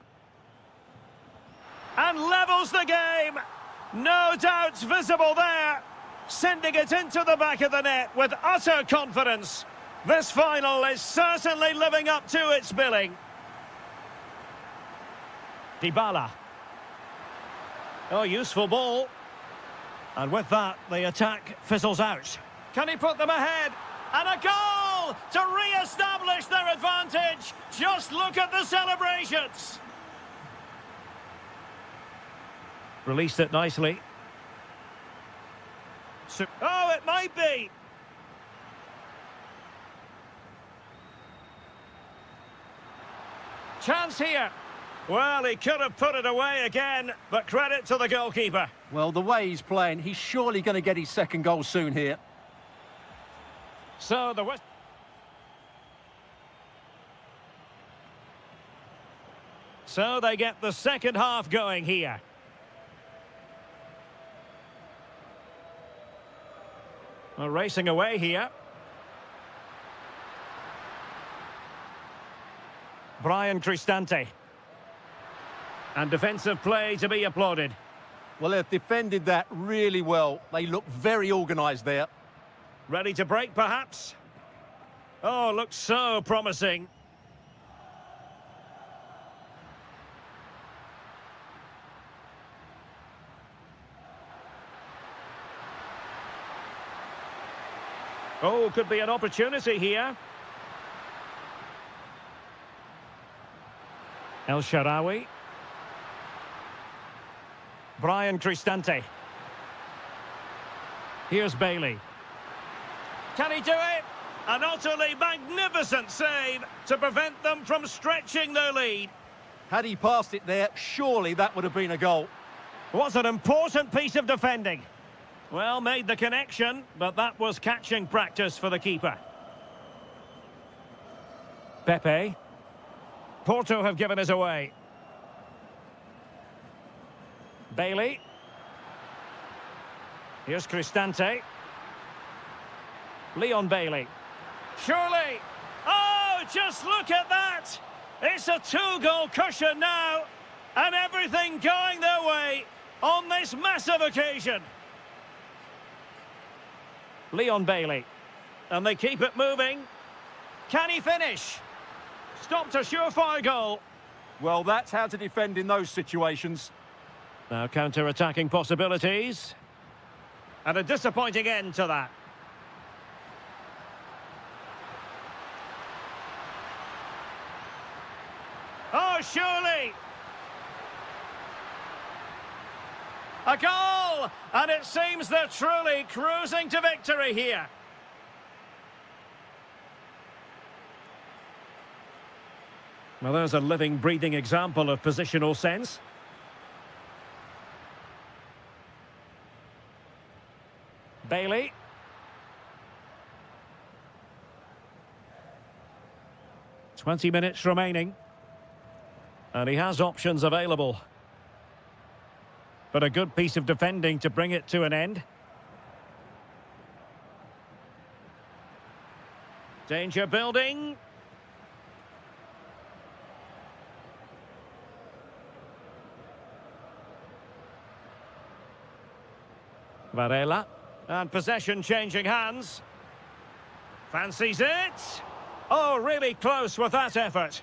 And levels the game. No doubts visible there. Sending it into the back of the net with utter confidence. This final is certainly living up to its billing. Dybala. Oh, useful ball. And with that, the attack fizzles out. Can he put them ahead? And a goal to re-establish their advantage. Just look at the celebrations. Released it nicely. Oh, it might be. Chance here. Well, he could have put it away again, but credit to the goalkeeper. Well, the way he's playing, he's surely going to get his second goal soon here. So they get the second half going here. Well, racing away here. Brian Cristante. And defensive play to be applauded. Well, they've defended that really well. They look very organised there. Ready to break, perhaps? Oh, looks so promising. Oh, could be an opportunity here. El Shaarawy. Brian Cristante. Here's Bailey. Can he do it? An utterly magnificent save to prevent them from stretching their lead. Had he passed it there, surely that would have been a goal. What an important piece of defending. Well, made the connection, but that was catching practice for the keeper. Pepe. Porto have given us away. Bailey. Here's Cristante. Leon Bailey. Surely. Oh, just look at that. It's a two-goal cushion now. And everything going their way on this massive occasion. Leon Bailey. And they keep it moving. Can he finish? Stopped a surefire goal. Well, that's how to defend in those situations. Now counter-attacking possibilities. And a disappointing end to that. Oh, surely! A goal! And it seems they're truly cruising to victory here. Well, there's a living, breathing example of positional sense. Bailey. "20 minutes remaining. And he has options available. But a good piece of defending to bring it to an end. Danger building. Varela. And possession changing hands. Fancies it. Oh, really close with that effort.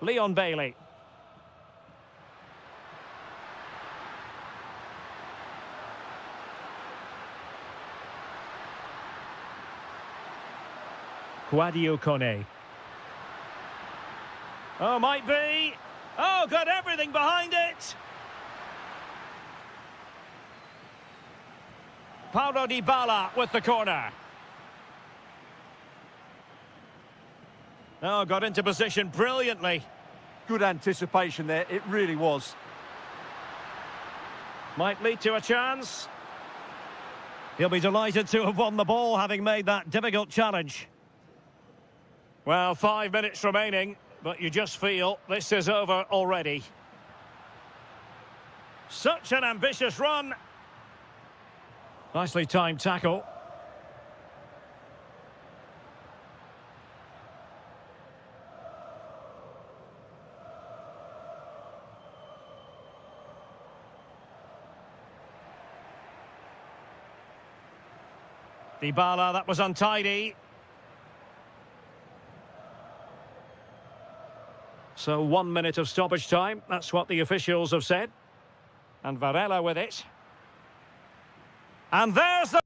Leon Bailey. Quadio Kone. Oh, might be. Oh, got everything behind it. Paulo Dybala with the corner. Oh, got into position brilliantly. Good anticipation there, it really was. Might lead to a chance. He'll be delighted to have won the ball, having made that difficult challenge. Well, 5 minutes remaining, but you just feel this is over already. Such an ambitious run. Nicely timed tackle. Dybala, that was untidy. So 1 minute of stoppage time, that's what the officials have said. And Varela with it. And there's the...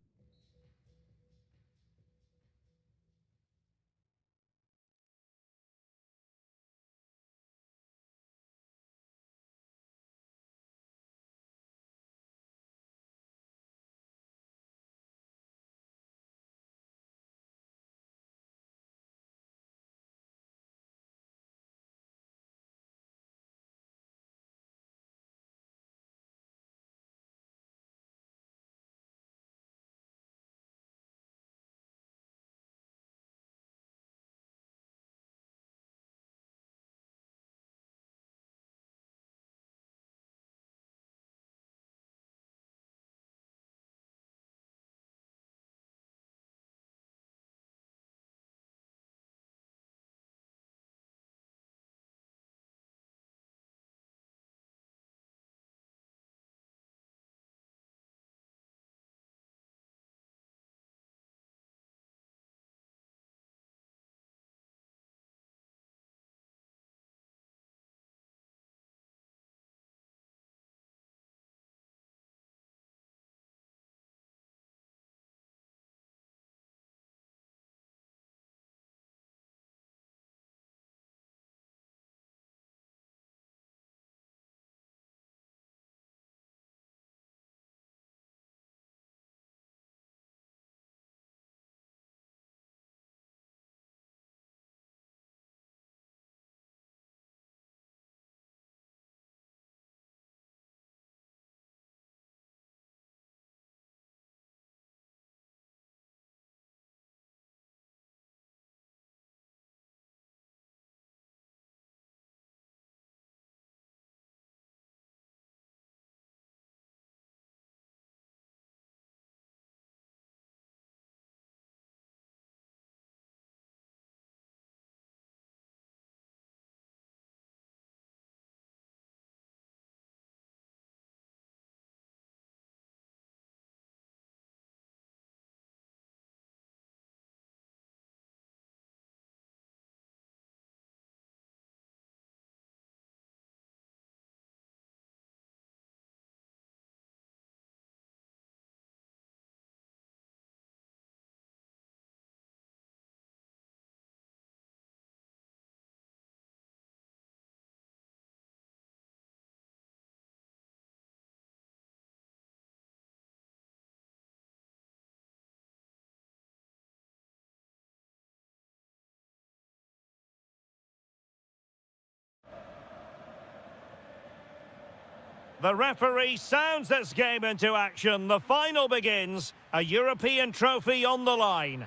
The referee sounds this game into action. The final begins. A European trophy on the line.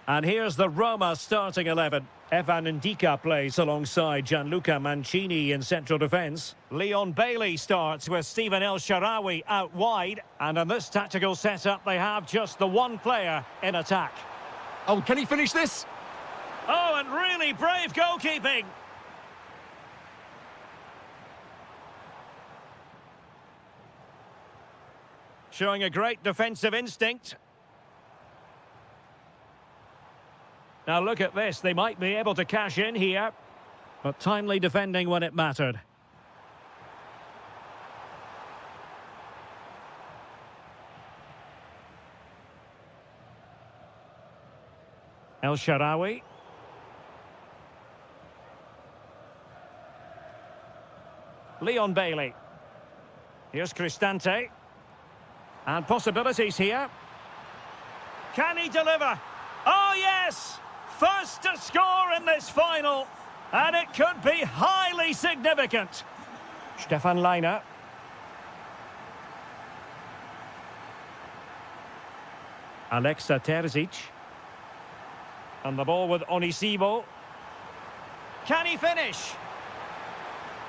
And here's the Roma starting 11. Evan Ndika plays alongside Gianluca Mancini in central defence. Leon Bailey starts with Stephen El Shaarawy out wide. And in this tactical setup, they have just the one player in attack. Oh, can he finish this? Oh, and really brave goalkeeping. Showing a great defensive instinct. Now look at this, they might be able to cash in here, but timely defending when it mattered. El Shaarawy. Leon Bailey. Here's Cristante. And possibilities here. Can he deliver? Oh, yes! First to score in this final. And it could be highly significant. Stefan Leiner. Alexa Terzic. And the ball with Onisivo. Can he finish?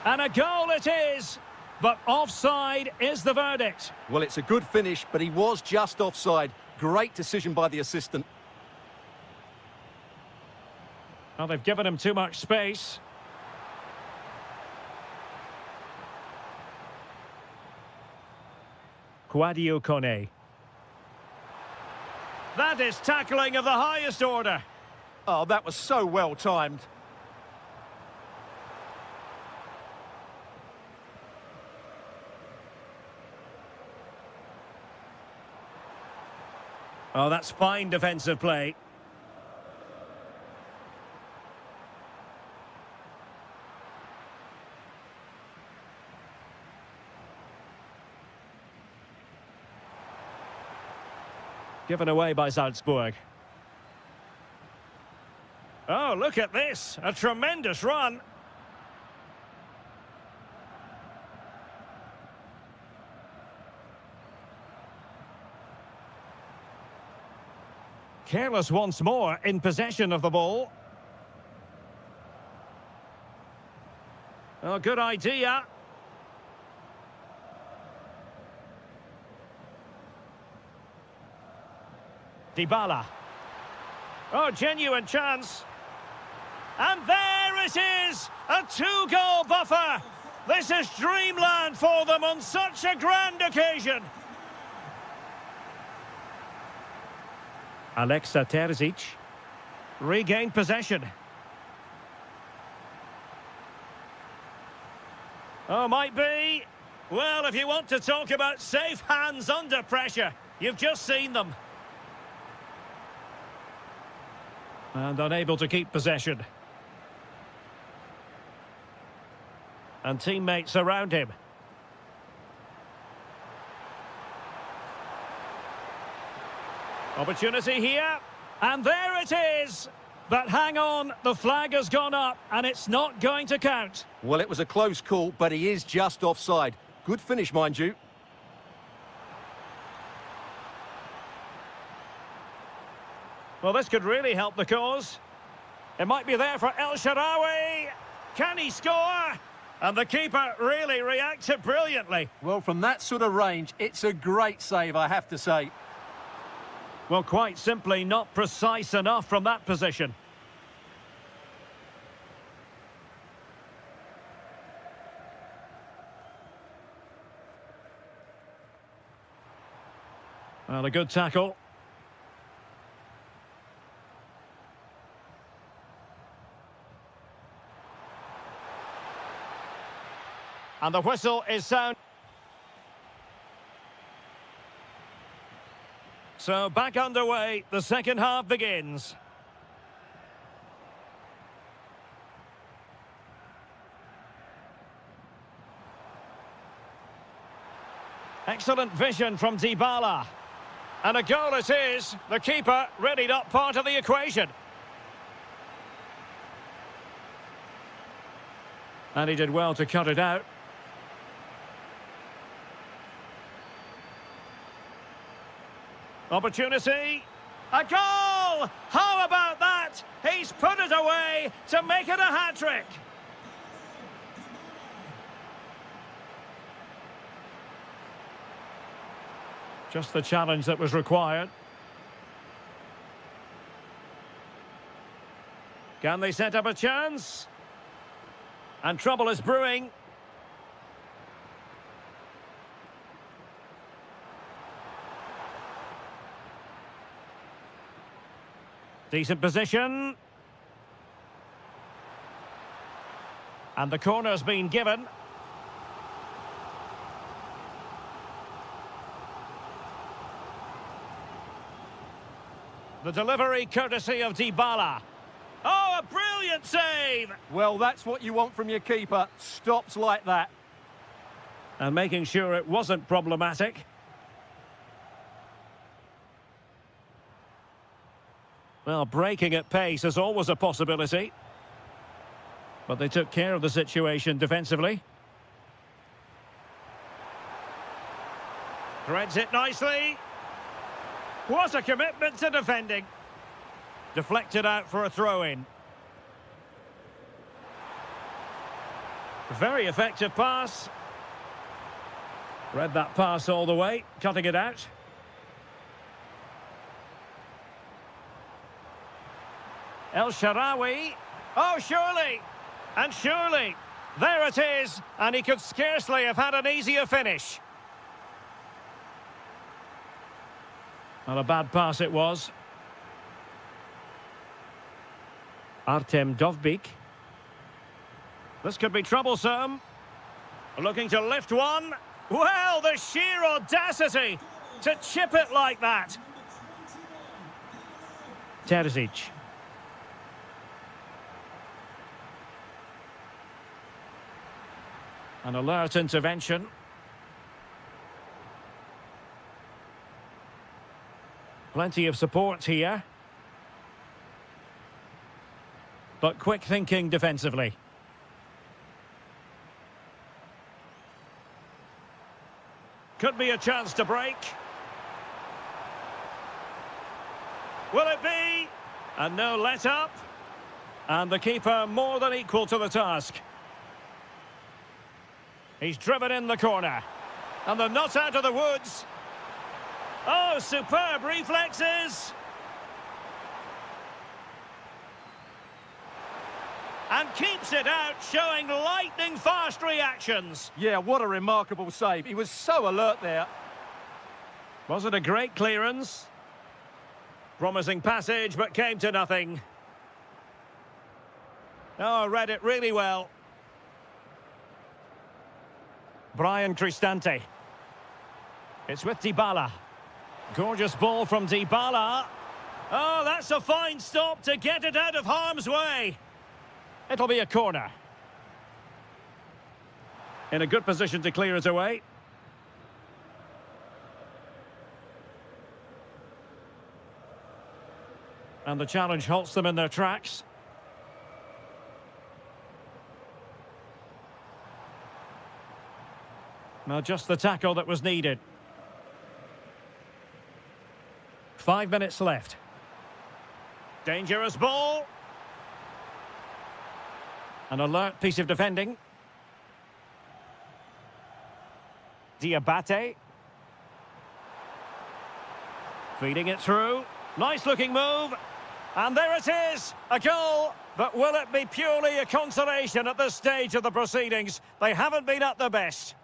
And a goal it is. But offside is the verdict. Well, it's a good finish, but he was just offside. Great decision by the assistant. Well, they've given him too much space. Quadio Kone. That is tackling of the highest order. Oh, that was so well timed. Oh, that's fine defensive play. Given away by Salzburg. Oh, look at this. A tremendous run. Careless once more in possession of the ball. Oh, good idea. Dybala. Oh, genuine chance. And there it is! A two-goal buffer! This is dreamland for them on such a grand occasion! Alexa Terzic regained possession. Oh, might be. Well, if you want to talk about safe hands under pressure, you've just seen them. And unable to keep possession. And teammates around him. Opportunity here, and there it is. But hang on, the flag has gone up, and it's not going to count. Well, it was a close call, but he is just offside. Good finish, mind you. Well, this could really help the cause. It might be there for El Shaarawy. Can he score? And the keeper really reacted brilliantly. Well, from that sort of range, it's a great save, I have to say. Well, quite simply not precise enough from that position. Well, a good tackle. And the whistle is sound. So back underway, the second half begins. Excellent vision from Dybala. And a goal it is. The keeper really not part of the equation. And he did well to cut it out. Opportunity. A goal! How about that? He's put it away to make it a hat-trick. Just the challenge that was required. Can they set up a chance? And trouble is brewing. Decent position. And the corner's been given. The delivery courtesy of Dybala. Oh, a brilliant save! Well, that's what you want from your keeper. Stops like that. And making sure it wasn't problematic. Well, breaking at pace is always a possibility. But they took care of the situation defensively. Threads it nicely. What a commitment to defending. Deflected out for a throw-in. Very effective pass. Read that pass all the way, cutting it out. El Shaarawy. Oh, surely. And surely. There it is. And he could scarcely have had an easier finish. Not a bad pass it was. Artem Dovbyk. This could be troublesome. Looking to lift one. Well, the sheer audacity to chip it like that. Terzic. An alert intervention. Plenty of support here. But quick thinking defensively. Could be a chance to break. Will it be? And no let up. And the keeper more than equal to the task. He's driven in the corner. And they're not out of the woods. Oh, superb reflexes. And keeps it out, showing lightning-fast reactions. Yeah, what a remarkable save. He was so alert there. Was it a great clearance? Promising passage, but came to nothing. Oh, read it really well. Brian Cristante. It's with Dybala. Gorgeous ball from Dybala. Oh, that's a fine stop to get it out of harm's way. It'll be a corner. In a good position to clear it away. And the challenge halts them in their tracks. Now just the tackle that was needed. 5 minutes left. Dangerous ball. An alert piece of defending. Diabate. Feeding it through. Nice looking move. And there it is. A goal. But will it be purely a consolation at this stage of the proceedings? They haven't been at their best.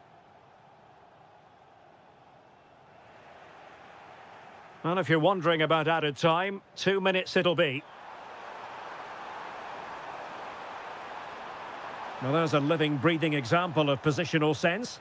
Well, if you're wondering about added time, 2 minutes it'll be. Well, there's a living, breathing example of positional sense.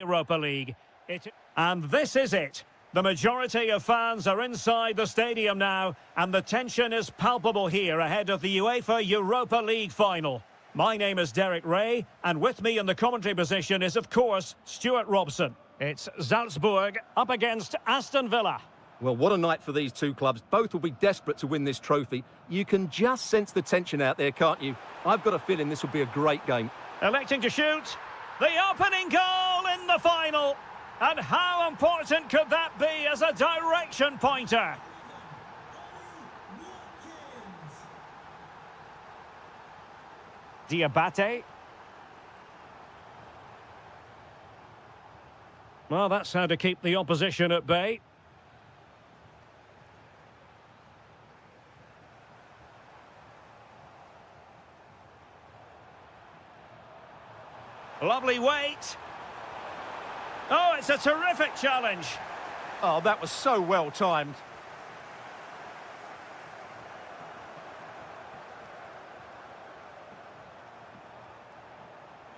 Europa League. And this is it. The majority of fans are inside the stadium now, and the tension is palpable here ahead of the UEFA Europa League final. My name is Derek Ray, and with me in the commentary position is, of course, Stuart Robson. It's Salzburg up against Aston Villa. Well, what a night for these two clubs. Both will be desperate to win this trophy. You can just sense the tension out there, can't you? I've got a feeling this will be a great game. Electing to shoot. The opening goal in the final. And how important could that be as a direction pointer? Diabate. Well, that's how to keep the opposition at bay. Lovely weight. Oh, it's a terrific challenge. Oh, that was so well timed.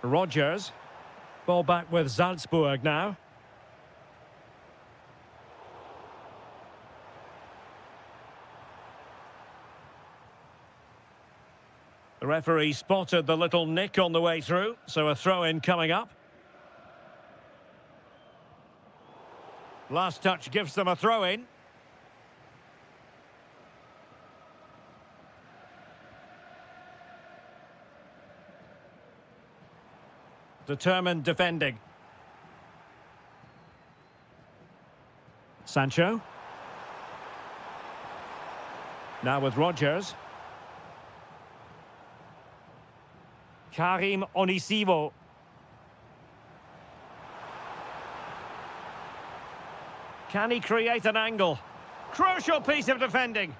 Rodgers. Ball back with Salzburg now. The referee spotted the little nick on the way through, so a throw-in coming up. Last touch gives them a throw-in. Determined defending. Sancho. Now with Rodgers. Karim Onisivo. Can he create an angle? Crucial piece of defending.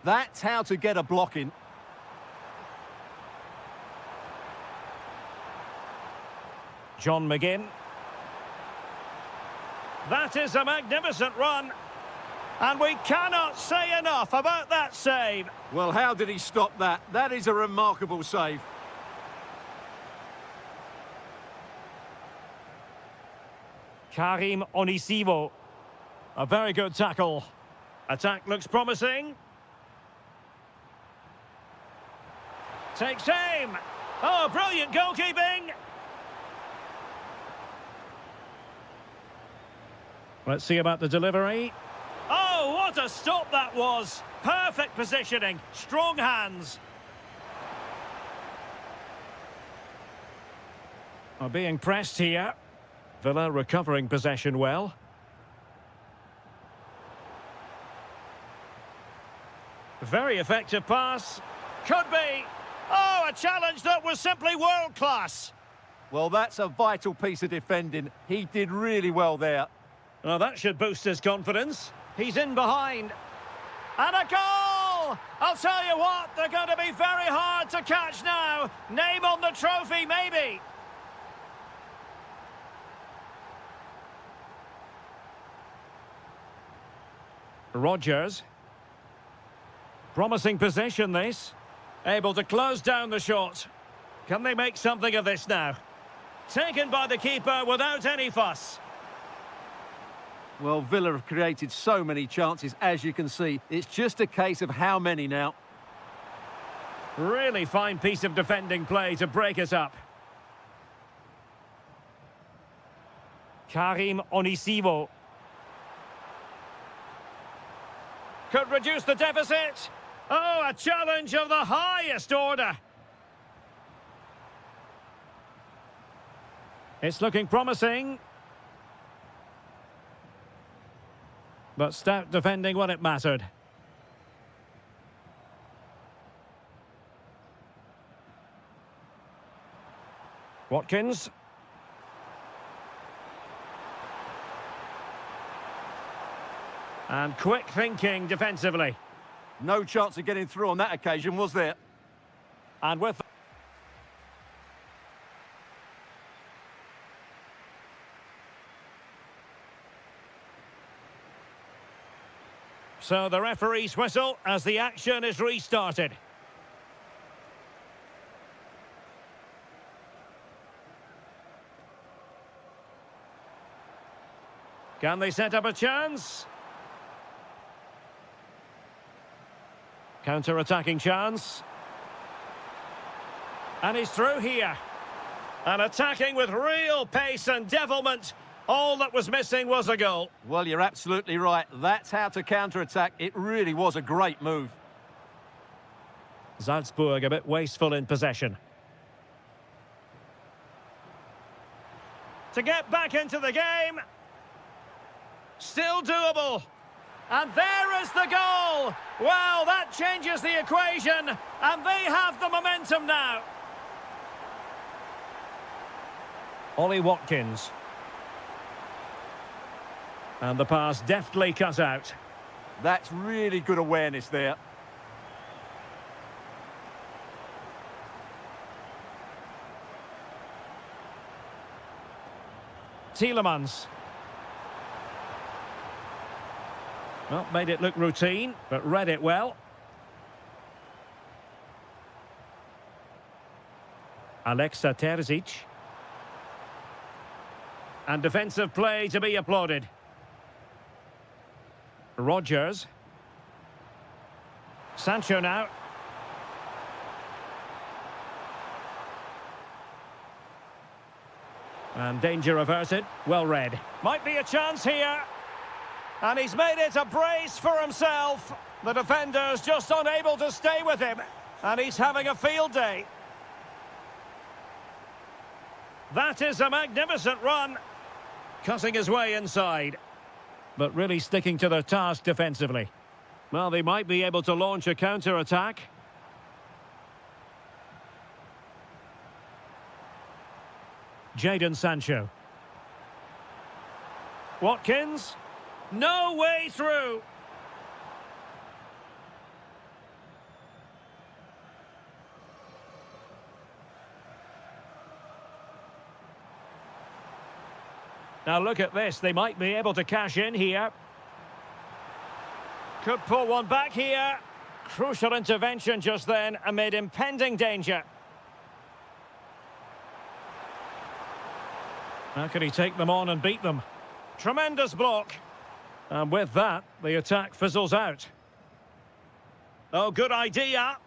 That's how to get a block in. John McGinn. That is a magnificent run. And we cannot say enough about that save. Well, how did he stop that? That is a remarkable save. Karim Onisivo. A very good tackle. Attack looks promising. Takes aim. Oh, brilliant goalkeeping. Let's see about the delivery. Oh, what a stop that was. Perfect positioning. Strong hands. Are being pressed here. Villa recovering possession well. Very effective pass. Could be. Oh, a challenge that was simply world-class. Well, that's a vital piece of defending. He did really well there. Oh, that should boost his confidence. He's in behind. And a goal! I'll tell you what, they're going to be very hard to catch now. Name on the trophy, maybe. Rodgers. Promising possession, this. Able to close down the shot. Can they make something of this now? Taken by the keeper without any fuss. Well, Villa have created so many chances, as you can see. It's just a case of how many now. Really fine piece of defending play to break it up. Karim Onisivo. Could reduce the deficit. Oh, a challenge of the highest order. It's looking promising. But stout defending when it mattered. Watkins. And quick thinking defensively. No chance of getting through on that occasion, was there? And with... So the referee's whistle as the action is restarted. Can they set up a chance? Counter-attacking chance. And he's through here. And attacking with real pace and devilment. All that was missing was a goal. Well, you're absolutely right. That's how to counter-attack. It really was a great move. Salzburg a bit wasteful in possession. To get back into the game. Still doable. And there is the goal. Well, that changes the equation. And they have the momentum now. Ollie Watkins. And the pass deftly cut out. That's really good awareness there. Tielemans. Well, made it look routine, but read it well. Alexa Terzic. And defensive play to be applauded. Rodgers. Sancho now. And danger averted. Well read. Might be a chance here. And he's made it a brace for himself. The defender's just unable to stay with him. And he's having a field day. That is a magnificent run. Cutting his way inside. But really sticking to their task defensively. Well, they might be able to launch a counter-attack. Jadon Sancho. Watkins. No way through. Now look at this. They might be able to cash in here. Could pull one back here. Crucial intervention just then amid impending danger. How can he take them on and beat them? Tremendous block. And with that, the attack fizzles out. Oh, good idea.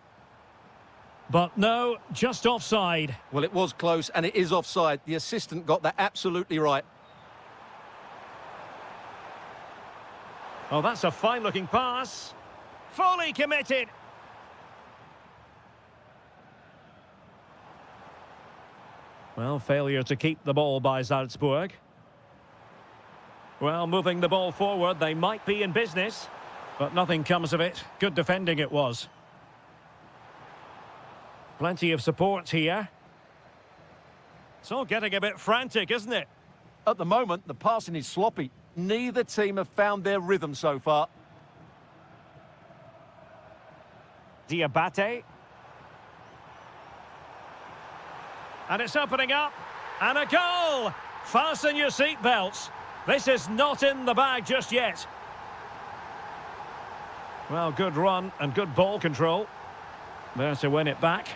But no, just offside. Well, it was close, and it is offside. The assistant got that absolutely right. Oh, that's a fine-looking pass. Fully committed. Well, failure to keep the ball by Salzburg. Well, moving the ball forward, they might be in business. But nothing comes of it. Good defending it was. Plenty of support here. It's all getting a bit frantic, isn't it? At the moment, the passing is sloppy. Neither team have found their rhythm so far. Diabate. And it's opening up. And a goal! Fasten your seatbelts. This is not in the bag just yet. Well, good run and good ball control. There to win it back.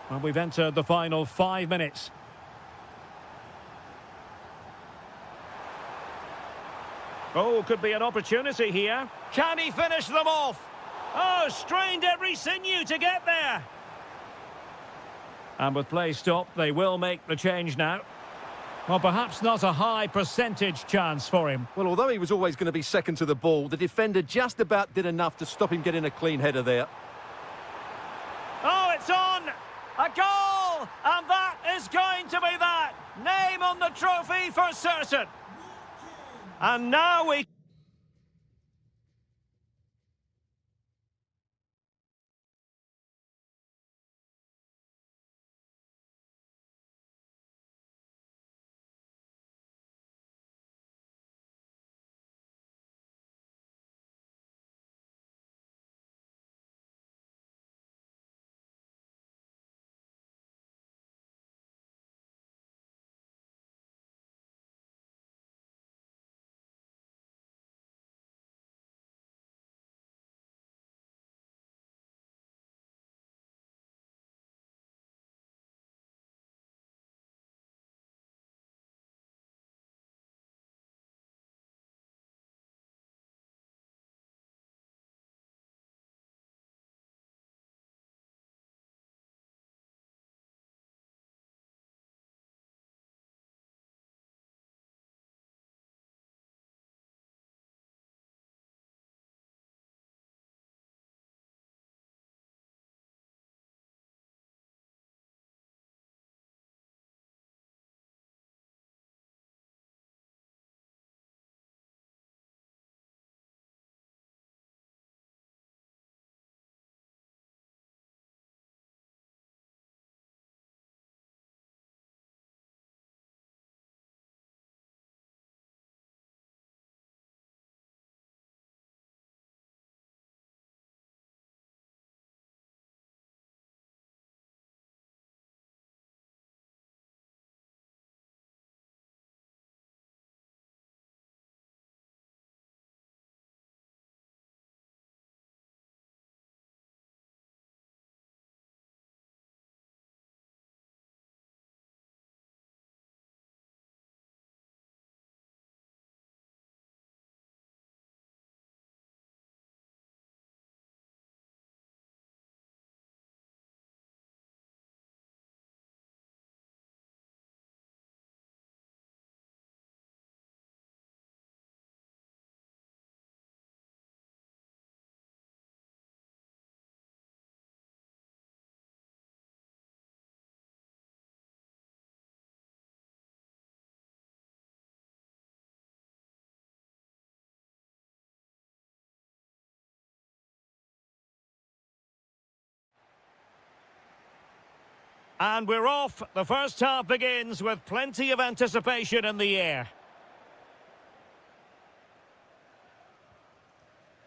Well, we've entered the final 5 minutes. Oh, could be an opportunity here. Can he finish them off? Oh, strained every sinew to get there. And with play stopped, they will make the change now. Well, perhaps not a high percentage chance for him. Well, although he was always going to be second to the ball, the defender just about did enough to stop him getting a clean header there. Oh, it's on! A goal! And that is going to be that! Name on the trophy for certain. And now we... And we're off. The first half begins with plenty of anticipation in the air.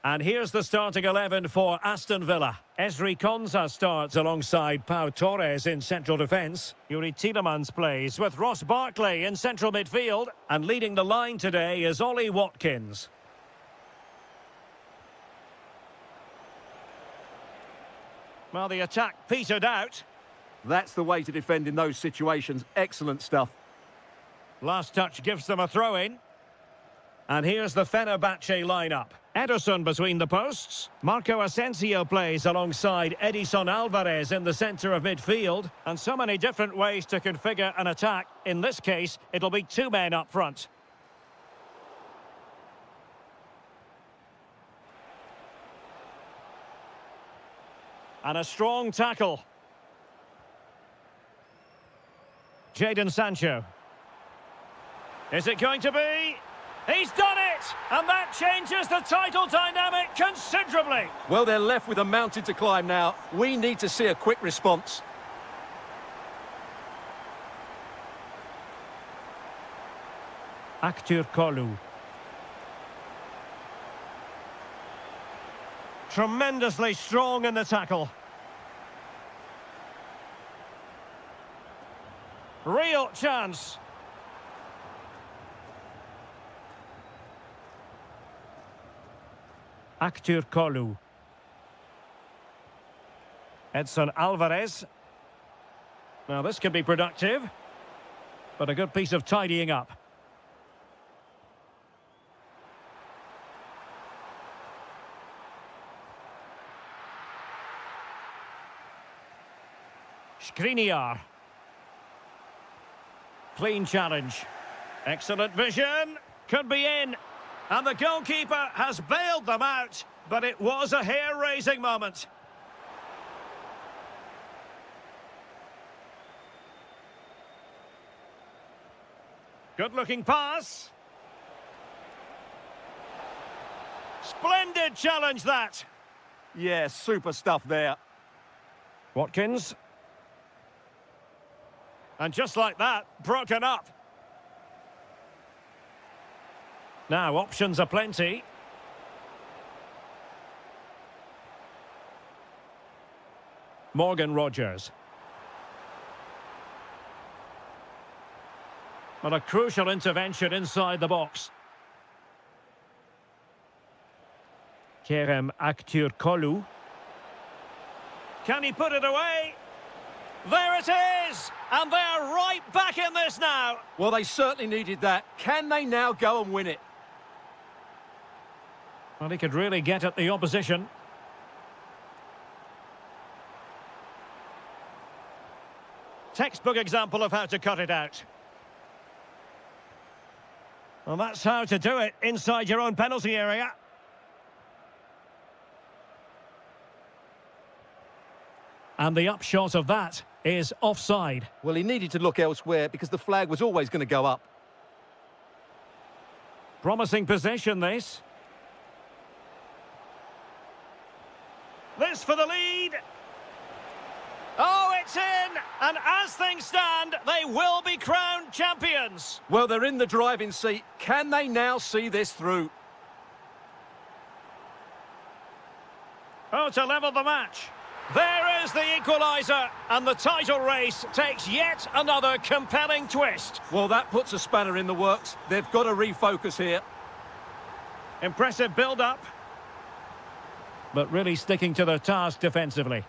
And here's the starting 11 for Aston Villa. Esri Konsa starts alongside Pau Torres in central defence. Yuri Tielemans plays with Ross Barkley in central midfield. And leading the line today is Ollie Watkins. Well, the attack petered out. That's the way to defend in those situations. Excellent stuff. Last touch gives them a throw-in. And here's the Fenerbahce lineup. Ederson between the posts. Marco Asensio plays alongside Edison Alvarez in the centre of midfield. And so many different ways to configure an attack. In this case, it'll be two men up front. And a strong tackle. Jadon Sancho. Is it going to be? He's done it! And that changes the title dynamic considerably. Well, they're left with a mountain to climb now. We need to see a quick response. Aktür Kolu. Tremendously strong in the tackle. Real chance. Aktür Kolu. Edson Alvarez. Now this could be productive, but a good piece of tidying up. Skriniar. Clean challenge. Excellent vision. Could be in. And the goalkeeper has bailed them out, but it was a hair-raising moment. Good-looking pass. Splendid challenge, that. Yeah, super stuff there. Watkins. And just like that, broken up. Now, options are plenty. Morgan Rogers. But a crucial intervention inside the box. Kerem Aktürkoğlu. Can he put it away? There it is! And they're right back in this now. Well, they certainly needed that. Can they now go and win it? Well, he could really get at the opposition. Textbook example of how to cut it out. Well, that's how to do it inside your own penalty area. And the upshot of that is offside. Well, he needed to look elsewhere because the flag was always going to go up. Promising possession, this. This for the lead. Oh, it's in! And as things stand, they will be crowned champions. Well, they're in the driving seat. Can they now see this through? Oh, to level the match. There is the equaliser, and the title race takes yet another compelling twist. Well, that puts a spanner in the works. They've got to refocus here. Impressive build-up, but really sticking to their task defensively.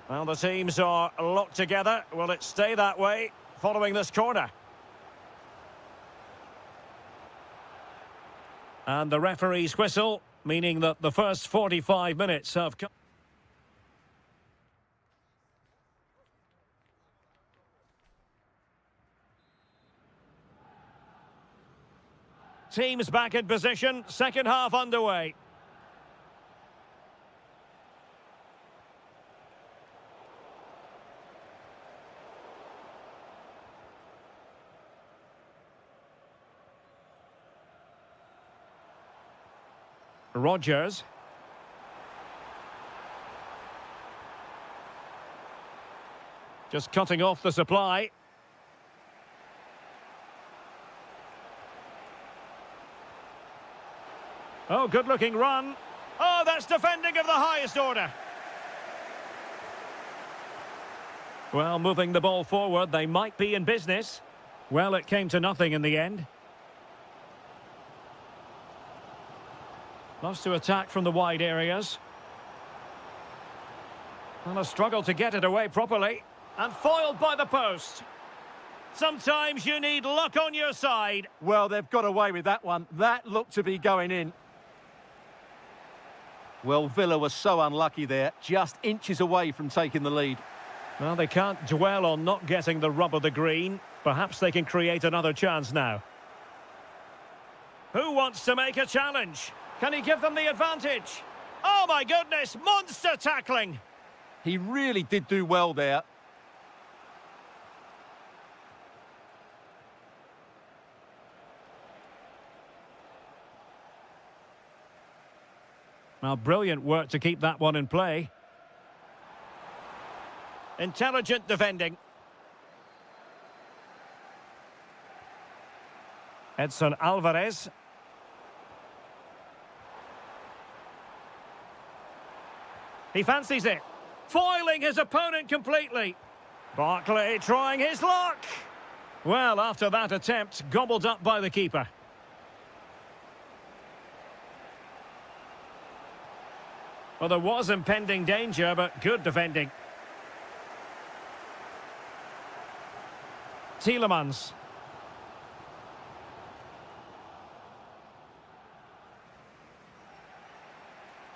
Well, the teams are locked together. Will it stay that way following this corner? And the referee's whistle, meaning that the first 45 minutes have come. Teams back in position, second half underway. Rodgers. Just cutting off the supply. Oh, good-looking run. Oh, that's defending of the highest order. Well, moving the ball forward, they might be in business. Well, it came to nothing in the end. Loves to attack from the wide areas. And a struggle to get it away properly. And foiled by the post. Sometimes you need luck on your side. Well, they've got away with that one. That looked to be going in. Well, Villa was so unlucky there, just inches away from taking the lead. Well, they can't dwell on not getting the rub of the green. Perhaps they can create another chance now. Who wants to make a challenge? Can he give them the advantage? Oh, my goodness, monster tackling! He really did do well there. Well, brilliant work to keep that one in play. Intelligent defending. Edson Alvarez. He fancies it. Foiling his opponent completely. Barkley trying his luck. Well, after that attempt, gobbled up by the keeper. Well, there was impending danger, but good defending. Tielemans.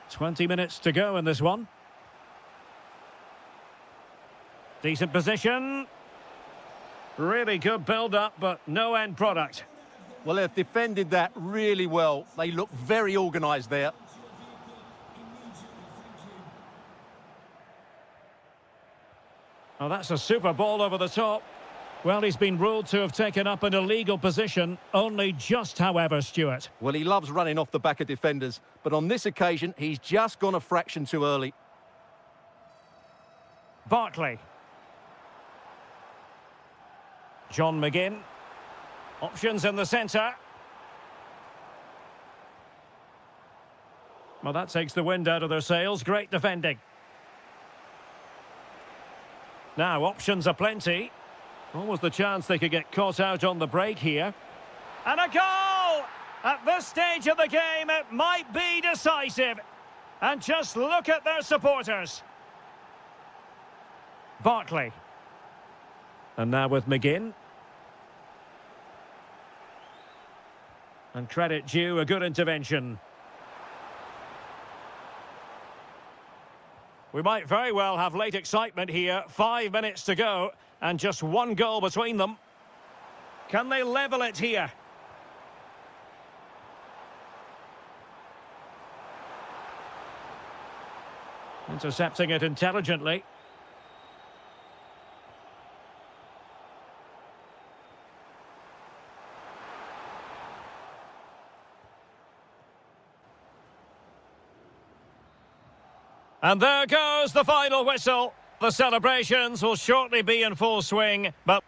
"20 minutes to go in this one. Decent position. Really good build-up, but no end product. Well, they've defended that really well. They look very organised there. Oh, that's a super ball over the top. Well, he's been ruled to have taken up an illegal position. Only just, however, Stuart. Well, he loves running off the back of defenders, but on this occasion, he's just gone a fraction too early. Barkley. John McGinn. Options in the centre. Well, that takes the wind out of their sails. Great defending. Now, options are plenty. Almost the chance they could get caught out on the break here. And a goal! At this stage of the game, it might be decisive. And just look at their supporters. Barkley. And now with McGinn. And credit due, a good intervention. We might very well have late excitement here. 5 minutes to go, and just one goal between them. Can they level it here? Intercepting it intelligently. And there goes the final whistle. The celebrations will shortly be in full swing, but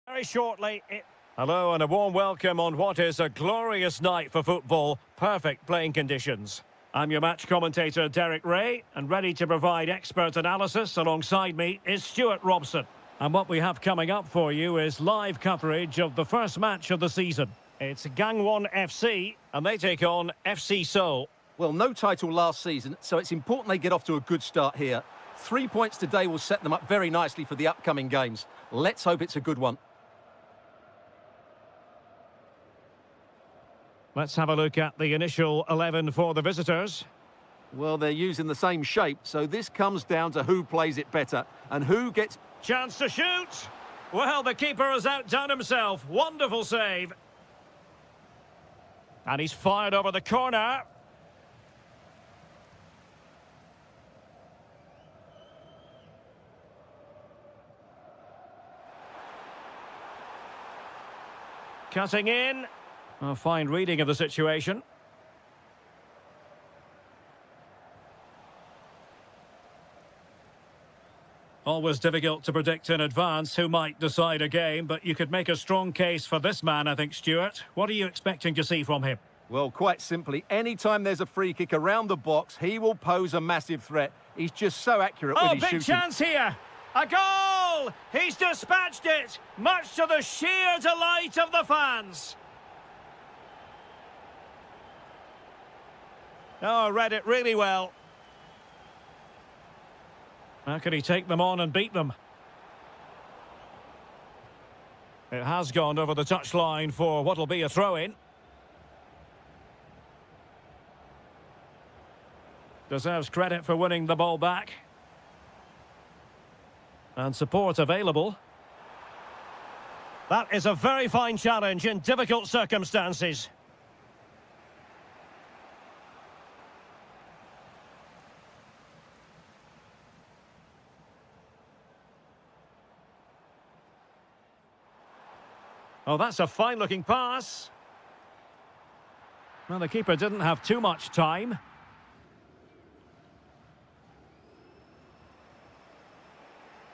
Very shortly. Hello and a warm welcome on what is a glorious night for football. Perfect playing conditions. I'm your match commentator, Derek Ray, and ready to provide expert analysis alongside me is Stuart Robson. And what we have coming up for you is live coverage of the first match of the season. It's Gangwon FC, and they take on FC Seoul. Well, no title last season, so it's important they get off to a good start here. 3 points today will set them up very nicely for the upcoming games. Let's hope it's a good one. Let's have a look at the initial 11 for the visitors. Well, they're using the same shape, so this comes down to who plays it better and who gets... Chance to shoot! Well, the keeper has outdone himself. Wonderful save. And he's fired over the corner. Cutting in. A fine reading of the situation. Always difficult to predict in advance who might decide a game, but you could make a strong case for this man, I think, Stuart. What are you expecting to see from him? Well, quite simply, anytime there's a free kick around the box, he will pose a massive threat. He's just so accurate with his shooting. Oh, big chance here! A goal! He's dispatched it, much to the sheer delight of the fans. Oh, read it really well. How can he take them on and beat them? It has gone over the touchline for what'll be a throw-in. Deserves credit for winning the ball back. And support available. That is a very fine challenge in difficult circumstances. Oh, that's a fine-looking pass. Well, the keeper didn't have too much time.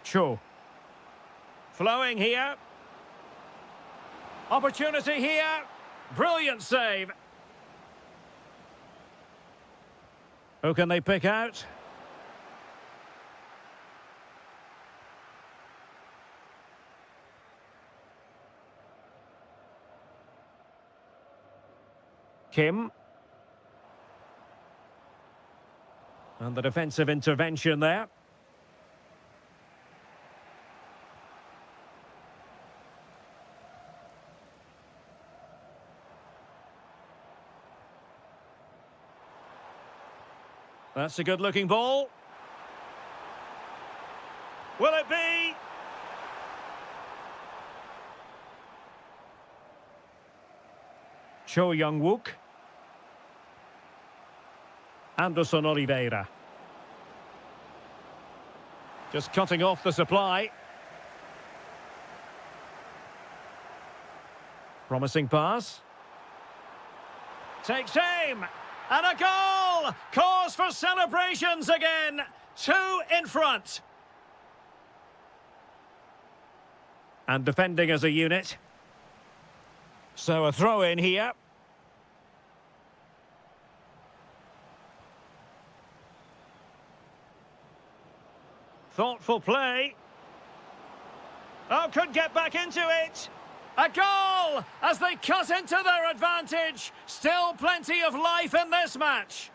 Cho. Flowing here. Opportunity here. Brilliant save. Who can they pick out? Kim. And the defensive intervention there. That's a good-looking ball. Will it be? Cho Young-wook. Anderson Oliveira. Just cutting off the supply. Promising pass. Takes aim. And a goal! Cause for celebrations again. 2 in front. And defending as a unit. So a throw in here. Thoughtful play. Oh, could get back into it. A goal as they cut into their advantage. Still plenty of life in this match.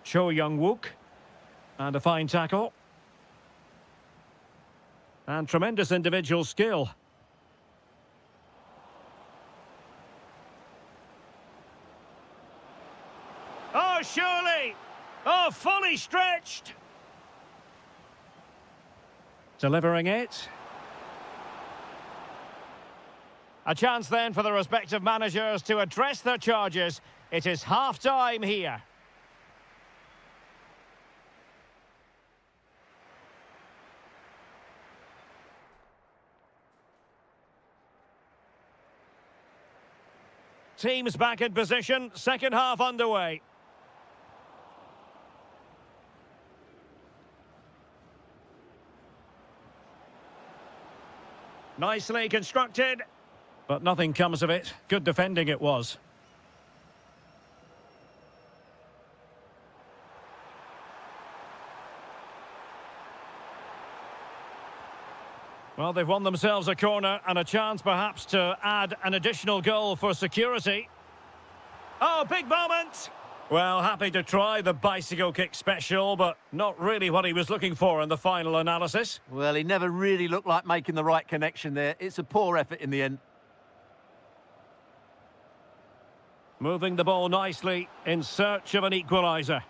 Cho Young-wook. And a fine tackle. And tremendous individual skill. Oh, surely! Oh, fully stretched! Delivering it. A chance then for the respective managers to address their charges. It is half-time here. Teams back in position, second half underway. Nicely constructed, but nothing comes of it. Good defending it was. Well, they've won themselves a corner and a chance perhaps to add an additional goal for security. Oh, big moment! Well, happy to try the bicycle kick special, but not really what he was looking for in the final analysis. Well, he never really looked like making the right connection there. It's a poor effort in the end. Moving the ball nicely in search of an equaliser.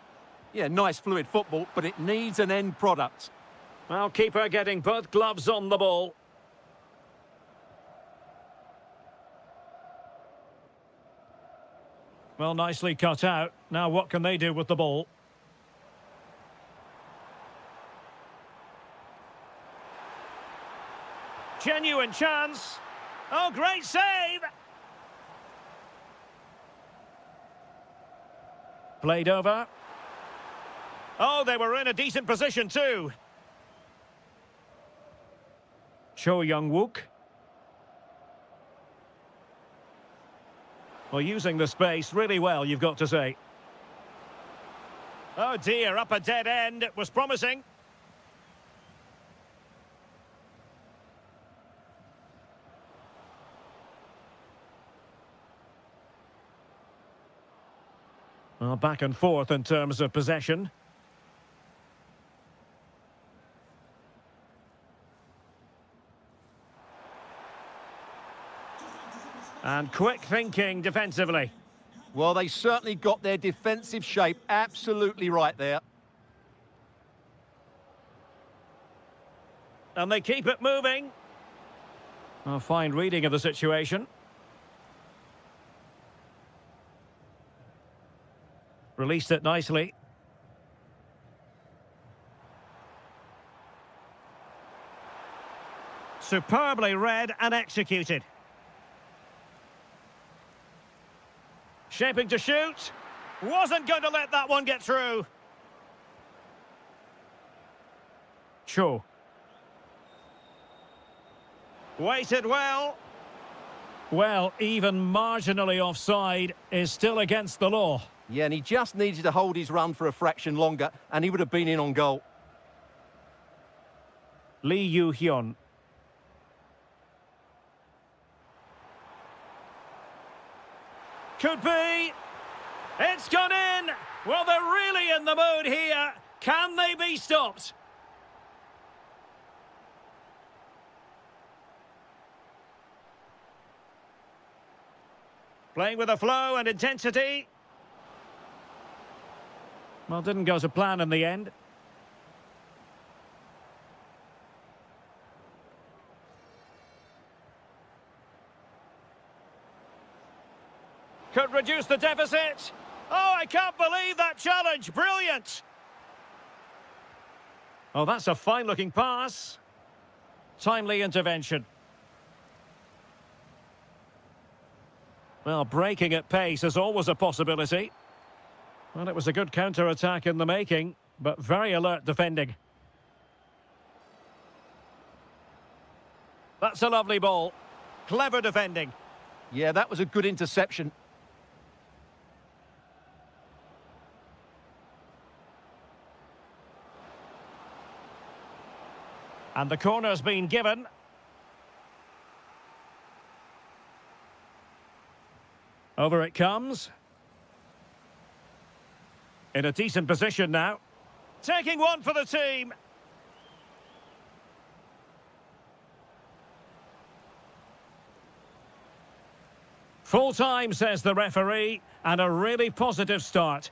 Yeah, nice fluid football, but it needs an end product. Well, keeper getting both gloves on the ball. Well, nicely cut out. Now what can they do with the ball? Genuine chance. Oh, great save! Played over. Oh, they were in a decent position too. Cho Young-wook. Well, using the space really well, you've got to say. Oh dear, up a dead end. It was promising. Well, back and forth in terms of possession. And quick thinking defensively. Well, they certainly got their defensive shape absolutely right there. And they keep it moving. A fine reading of the situation. Released it nicely. Superbly read and executed. Shaping to shoot. Wasn't going to let that one get through. Cho. Waited well. Well, even marginally offside is still against the law. Yeah, and he just needed to hold his run for a fraction longer, and he would have been in on goal. Lee Yu-hyun. Could be. It's gone in. Well, they're really in the mood here. Can they be stopped? Playing with a flow and intensity. Well, didn't go to plan in the end. Could reduce the deficit. Oh, I can't believe that challenge. Brilliant. Oh, that's a fine-looking pass. Timely intervention. Well, breaking at pace is always a possibility. Well, it was a good counter-attack in the making, but very alert defending. That's a lovely ball. Clever defending. Yeah, that was a good interception. And the corner's been given. Over it comes. In a decent position now. Taking one for the team. Full time, says the referee, and a really positive start.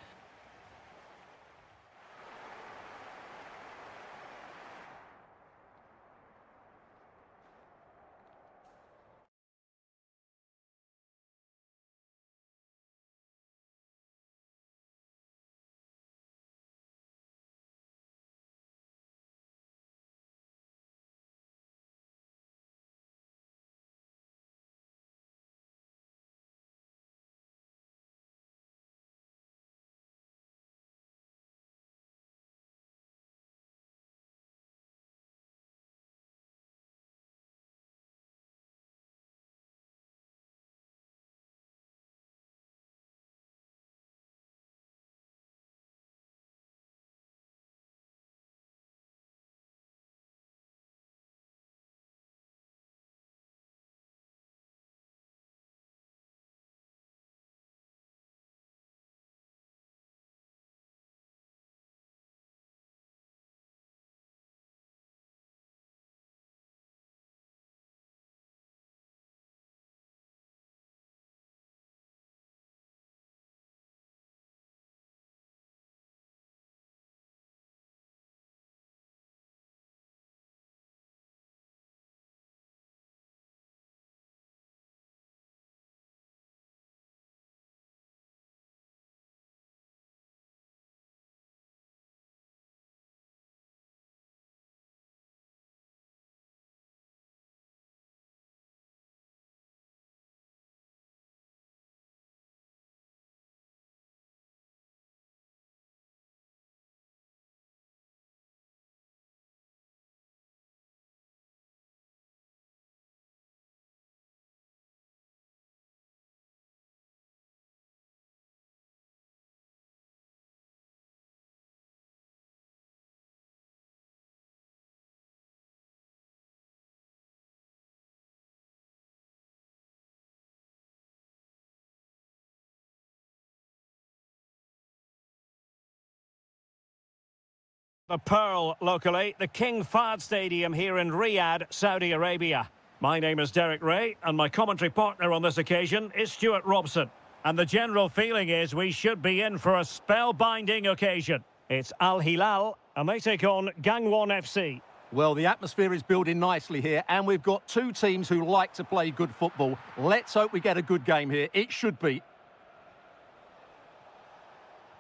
The Pearl locally, the King Fahd Stadium here in Riyadh, Saudi Arabia. My name is Derek Ray, and my commentary partner on this occasion is Stuart Robson. And the general feeling is we should be in for a spellbinding occasion. It's Al Hilal, and they take on Gangwon FC. Well, the atmosphere is building nicely here, and we've got two teams who like to play good football. Let's hope we get a good game here. It should be.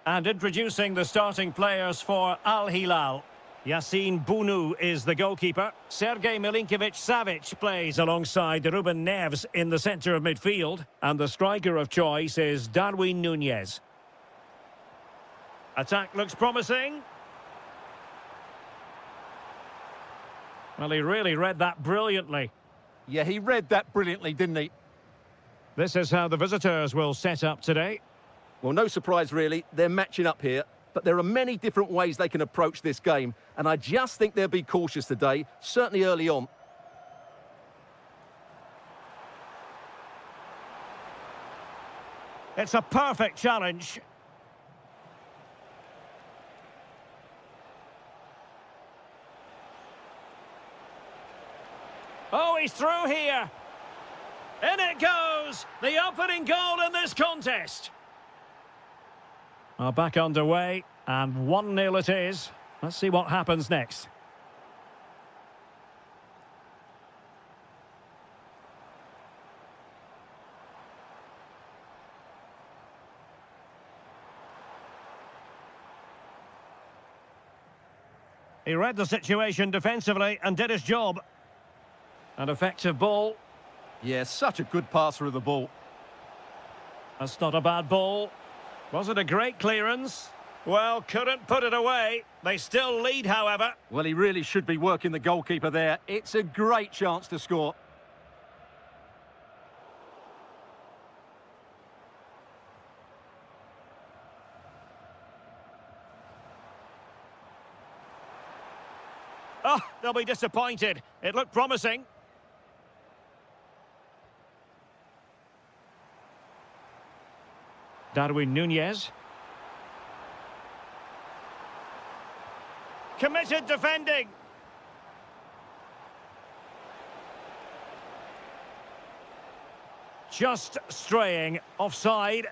And introducing the starting players for Al Hilal. Yassine Bounou is the goalkeeper. Sergei Milinkovic-Savic plays alongside Ruben Neves in the centre of midfield. And the striker of choice is Darwin Núñez. Attack looks promising. Well, he really read that brilliantly. Yeah, he read that brilliantly, didn't he? This is how the visitors will set up today. Well, no surprise, really. They're matching up here. But there are many different ways they can approach this game. And I just think they'll be cautious today, certainly early on. It's a perfect challenge. Oh, he's through here. In it goes. The opening goal in this contest. Well, back underway, and 1-0 it is. Let's see what happens next. He read the situation defensively and did his job. An effective ball. Yeah, such a good passer of the ball. That's not a bad ball. Was it a great clearance? Well, couldn't put it away. They still lead, however. Well, he really should be working the goalkeeper there. It's a great chance to score. Oh, they'll be disappointed. It looked promising. Darwin Núñez. Committed defending. Just straying offside.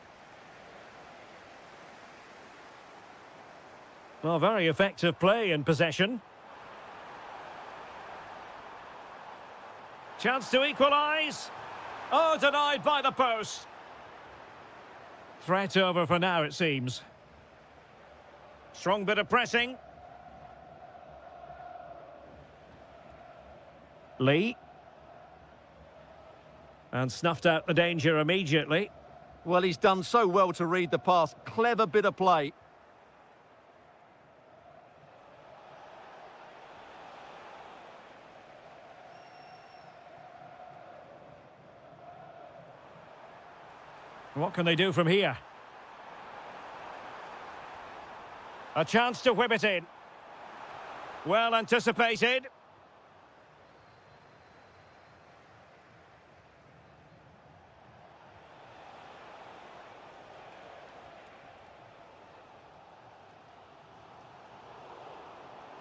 Well, very effective play in possession. Chance to equalise. Oh, denied by the post. Threat over for now, it seems. Strong bit of pressing. Lee. And snuffed out the danger immediately. Well, he's done so well to read the pass. Clever bit of play. What can they do from here? A chance to whip it in. Well anticipated.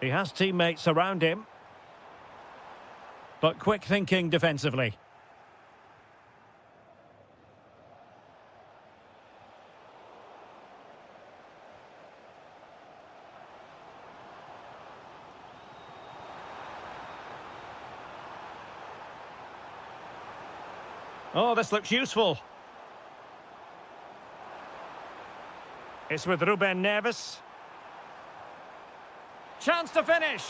He has teammates around him. But quick thinking defensively. Oh, this looks useful. It's with Ruben Neves. Chance to finish.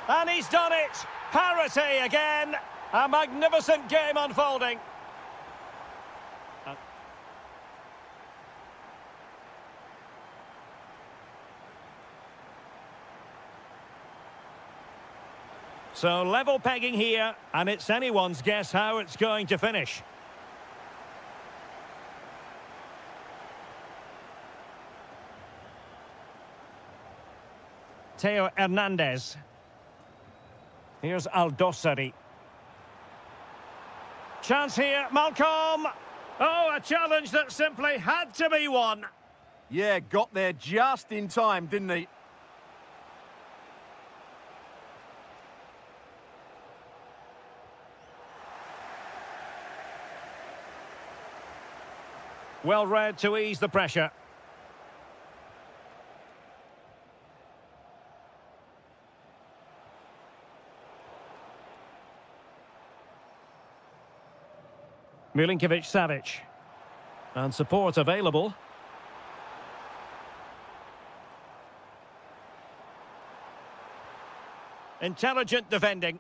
And he's done it. Parity again. A magnificent game unfolding. So level pegging here, and it's anyone's guess how it's going to finish. Theo Hernandez. Here's Aldosari. Chance here, Malcolm. Oh, a challenge that simply had to be won. Yeah, got there just in time, didn't he? Well read to ease the pressure. Milinkovic-Savic. And support available. Intelligent defending.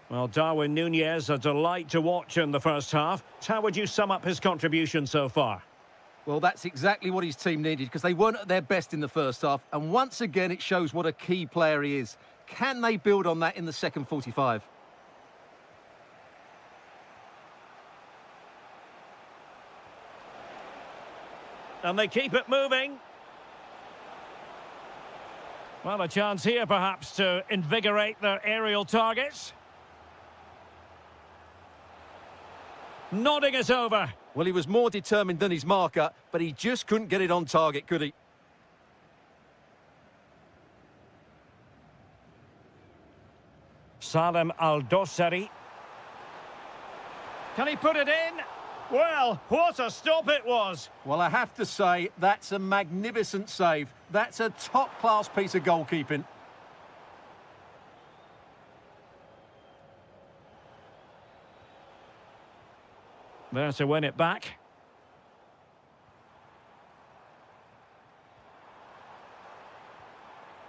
Well, Darwin Núñez, a delight to watch in the first half. How would you sum up his contribution so far? Well, that's exactly what his team needed, because they weren't at their best in the first half. And once again, it shows what a key player he is. Can they build on that in the second 45? And they keep it moving. Well, a chance here, perhaps, to invigorate their aerial targets. Nodding it over. Well, he was more determined than his marker, but he just couldn't get it on target, could he? Salem Al-Dossari. Can he put it in? Well, what a stop it was. Well, I have to say, that's a magnificent save. That's a top-class piece of goalkeeping. There to win it back.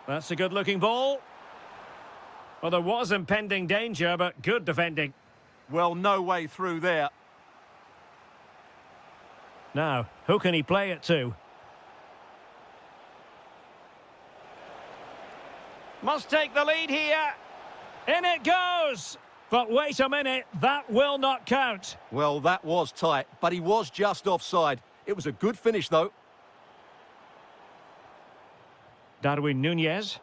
That's a good-looking ball. Well, there was impending danger, but good defending. Well, no way through there. Now, who can he play it to? Must take the lead here. In it goes. But wait a minute, that will not count. Well, that was tight, but he was just offside. It was a good finish, though. Darwin Núñez.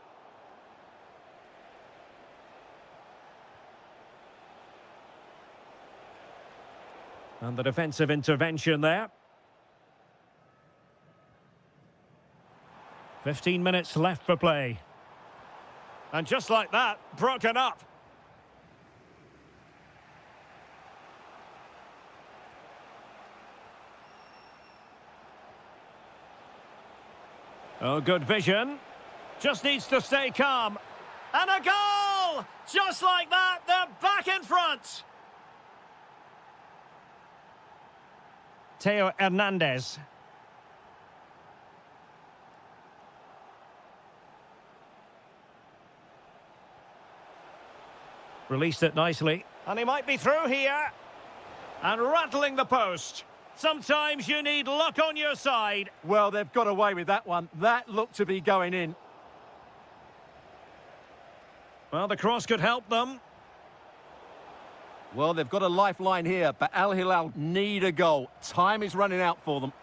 And the defensive intervention there. 15 minutes left for play. And just like that, broken up. Oh, good vision. Just needs to stay calm. And a goal! Just like that, they're back in front. Theo Hernandez. Released it nicely. And he might be through here. And rattling the post. Sometimes you need luck on your side. Well, they've got away with that one. That looked to be going in. Well, the cross could help them. Well, they've got a lifeline here, but Al Hilal need a goal. Time is running out for them.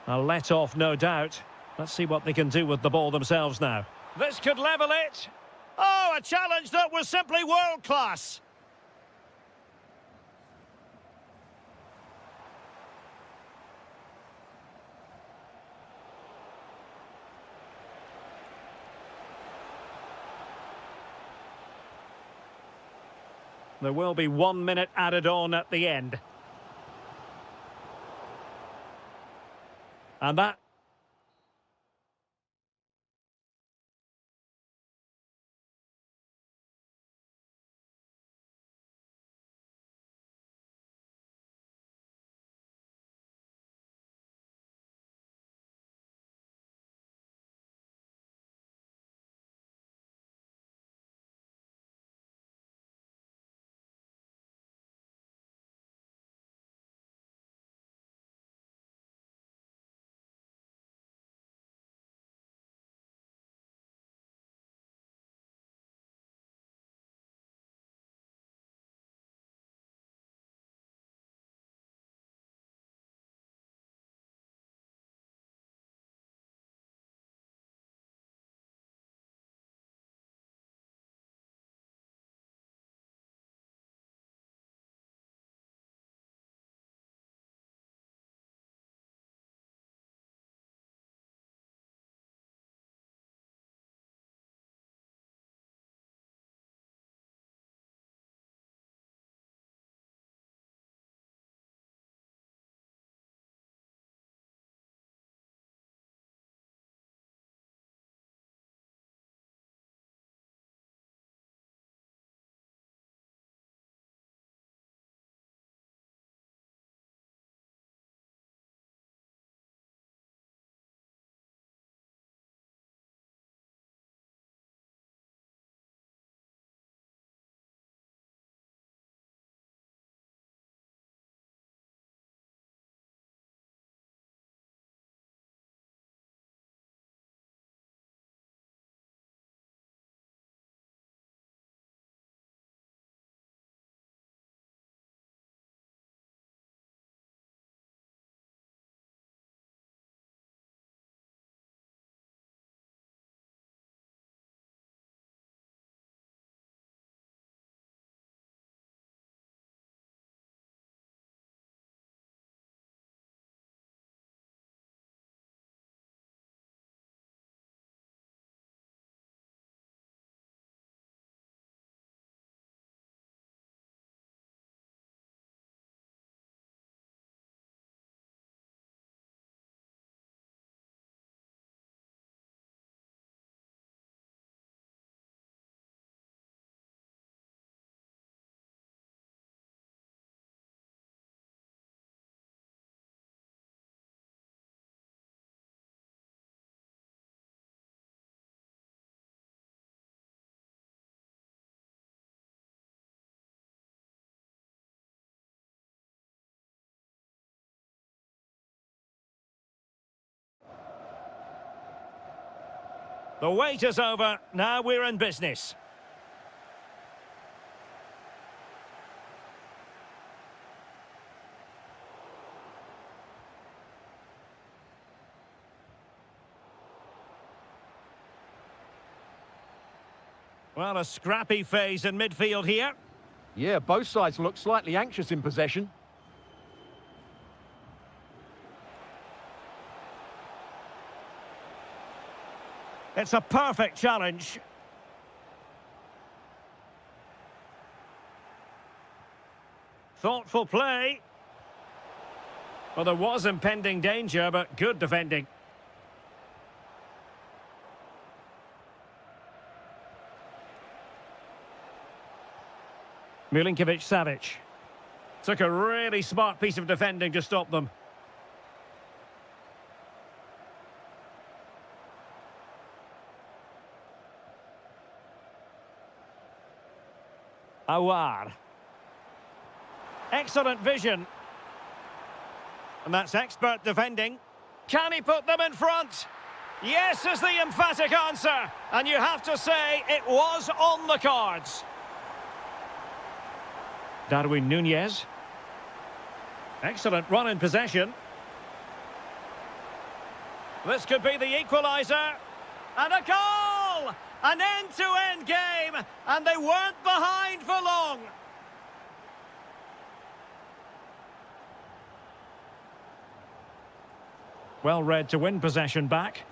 A let-off, no doubt. Let's see what they can do with the ball themselves now. This could level it. Oh, a challenge that was simply world-class. There will be 1 minute added on at the end. And that The wait is over. Now we're in business. Well, a scrappy phase in midfield here. Yeah, both sides look slightly anxious in possession. It's a perfect challenge. Thoughtful play. Well, there was impending danger, but good defending. Milinkovic-Savic. Took a really smart piece of defending to stop them. Awar. Excellent vision. And that's expert defending. Can he put them in front? Yes is the emphatic answer. And you have to say it was on the cards. Darwin Núñez. Excellent run in possession. This could be the equaliser. And a goal! An end-to-end game, and they weren't behind for long. Well read to win possession back.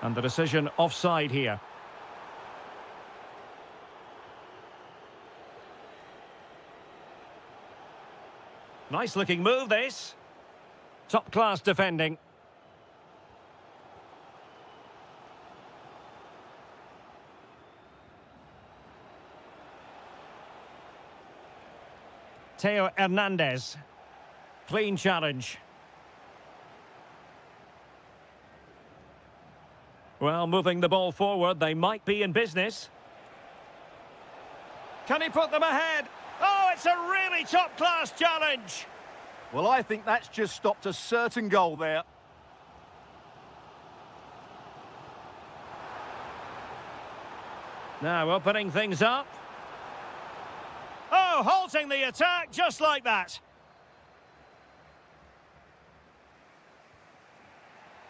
And the decision offside here. Nice looking move, this. Top class defending. Theo Hernandez. Clean challenge. Well, moving the ball forward, they might be in business. Can he put them ahead? Oh, it's a really top-class challenge. Well, I think that's just stopped a certain goal there. Now opening things up. Oh, halting the attack just like that.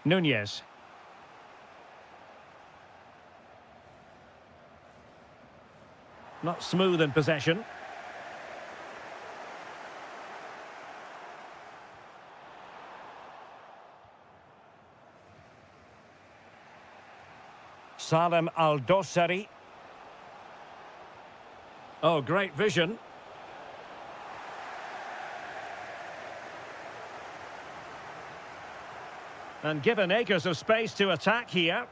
Núñez. Not smooth in possession. Salem Al-Dossari. Oh, great vision. And given acres of space to attack here.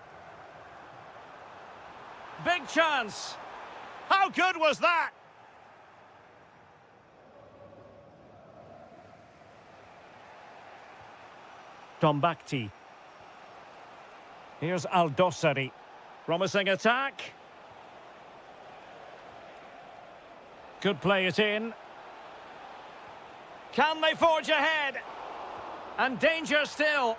Big chance. How good was that? Tombakti. Here's Al-Dossari. Promising attack. Could play it in. Can they forge ahead? And danger still.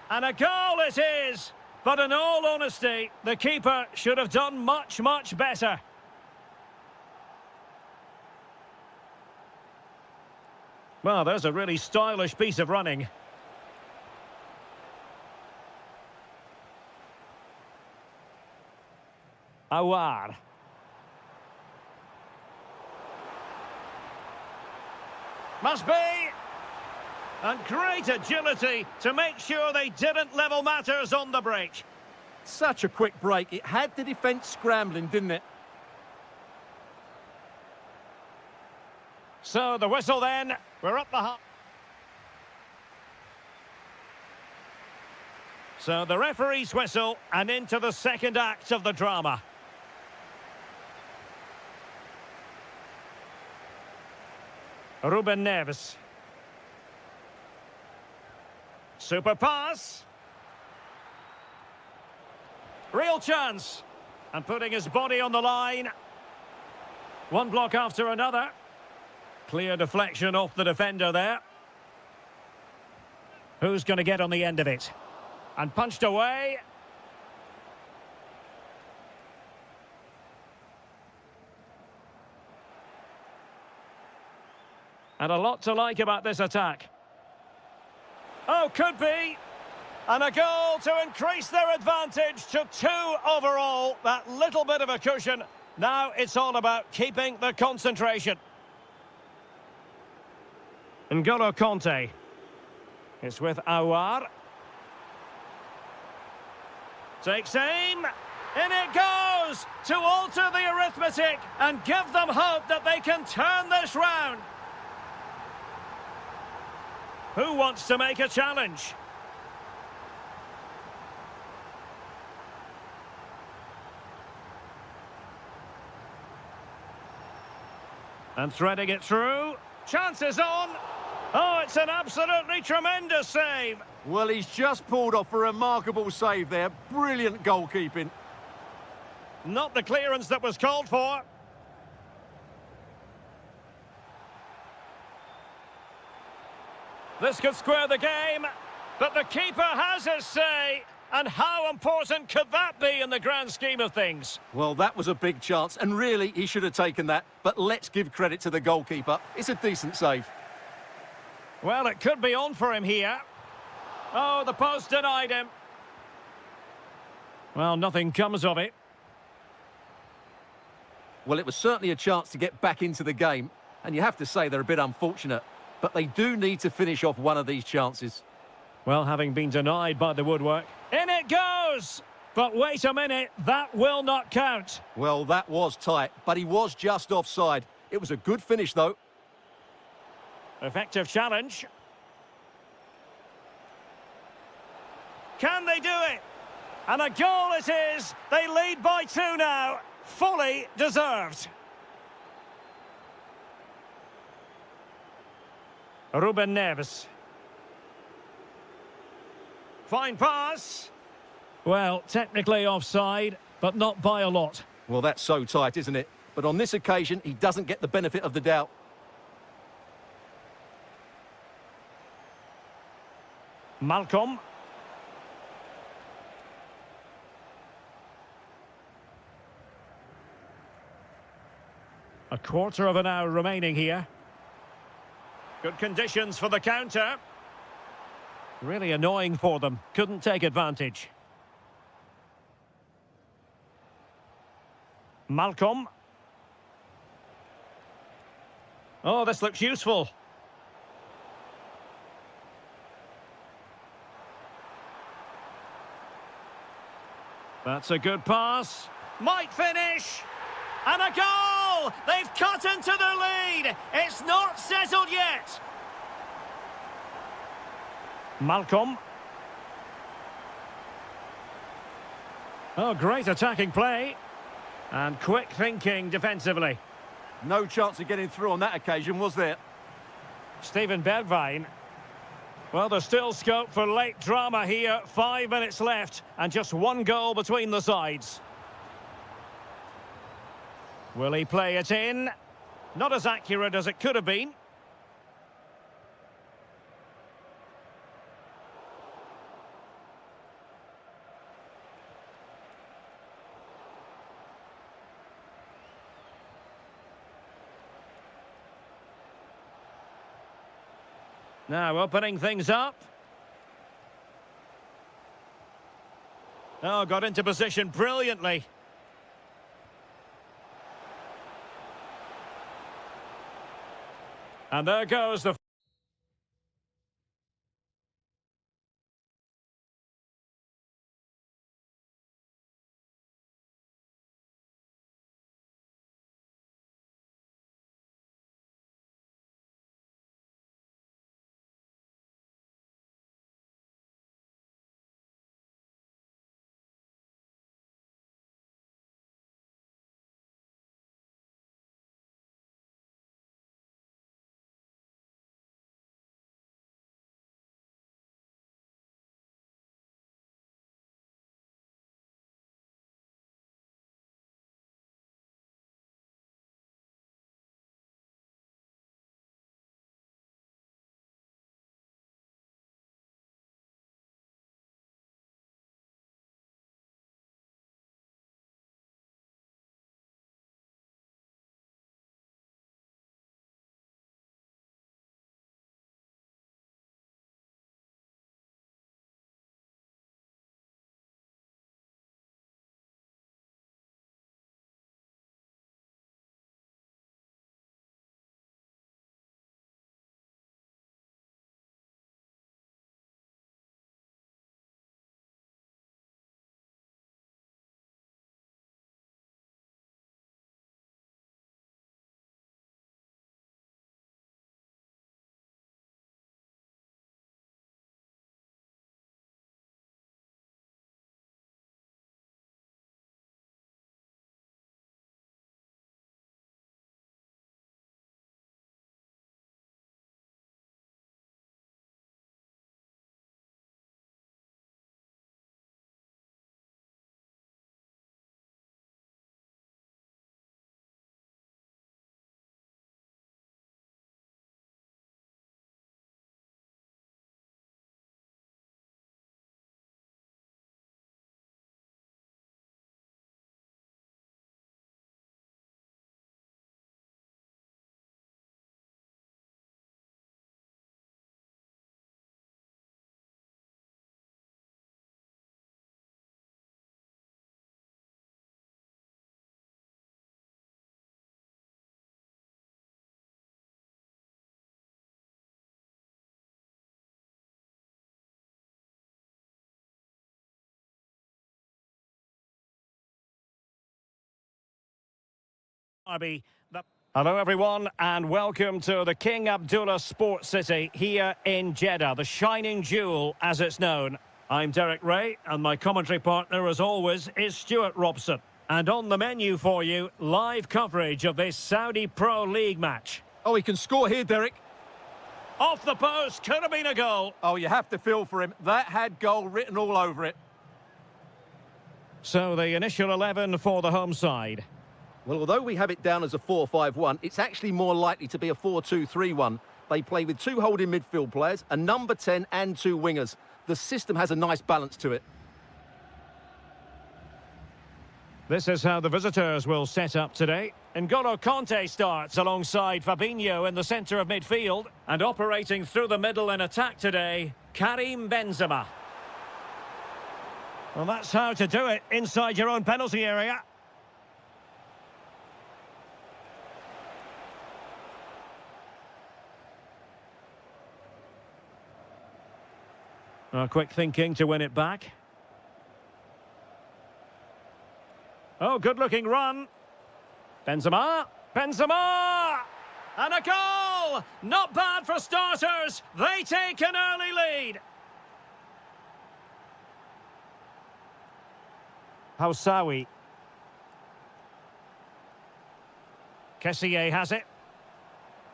And a goal it is. But in all honesty, the keeper should have done much, much better. Well, there's a really stylish piece of running. Awar. Must be. And great agility to make sure they didn't level matters on the break. Such a quick break. It had the defence scrambling, didn't it? So the whistle then. We're up the half. So the referee's whistle and into the second act of the drama. Ruben Neves. Super pass. Real chance. And putting his body on the line. One block after another. Clear deflection off the defender there. Who's going to get on the end of it? And punched away. And a lot to like about this attack. Oh, could be. And a goal to increase their advantage to 2 overall. That little bit of a cushion. Now it's all about keeping the concentration. N'Golo Conte. It's with Aouar. Takes aim. In it goes to alter the arithmetic and give them hope that they can turn this round. Who wants to make a challenge? And threading it through. Chances on. Oh, it's an absolutely tremendous save. Well, he's just pulled off a remarkable save there. Brilliant goalkeeping. Not the clearance that was called for. This could square the game, but the keeper has his say. And how important could that be in the grand scheme of things? Well, that was a big chance, and really, he should have taken that. But let's give credit to the goalkeeper. It's a decent save. Well, it could be on for him here. Oh, the post denied him. Well, nothing comes of it. Well, it was certainly a chance to get back into the game, and you have to say they're a bit unfortunate. But they do need to finish off one of these chances. Well, having been denied by the woodwork. In it goes! But wait a minute, that will not count. Well, that was tight, but he was just offside. It was a good finish, though. Effective challenge. Can they do it? And a goal it is. They lead by 2 now. Fully deserved. Ruben Neves. Fine pass. Well, technically offside, but not by a lot. Well, that's so tight, isn't it? But on this occasion, he doesn't get the benefit of the doubt. Malcolm. A quarter of an hour remaining here. Good conditions for the counter. Really annoying for them. Couldn't take advantage. Malcolm. Oh, this looks useful. That's a good pass. Might finish. And a goal! They've cut into the lead. It's not settled yet. Malcolm. Oh, great attacking play. And quick thinking defensively. No chance of getting through on that occasion, was there? Steven Bergwijn. Well, there's still scope for late drama here. 5 minutes left and just 1 goal between the sides. Will he play it in? Not as accurate as it could have been. Now opening things up. Oh, got into position brilliantly. And there goes the Hello everyone and welcome to the King Abdullah Sports City here in Jeddah, the shining jewel as it's known. I'm Derek Ray and my commentary partner as always is Stuart Robson. And on the menu for you, live coverage of this Saudi Pro League match. Oh, he can score here, Derek. Off the post, could have been a goal. Oh, you have to feel for him. That had goal written all over it. So the initial 11 for the home side. Well, although we have it down as a 4-5-1, it's actually more likely to be a 4-2-3-1. They play with two holding midfield players, a number 10 and two wingers. The system has a nice balance to it. This is how the visitors will set up today. N'Golo Kanté starts alongside Fabinho in the centre of midfield. And operating through the middle in attack today, Karim Benzema. Well, that's how to do it inside your own penalty area. Quick thinking to win it back. Oh, good-looking run. Benzema. Benzema! And a goal! Not bad for starters. They take an early lead. Housawi. Kessié has it.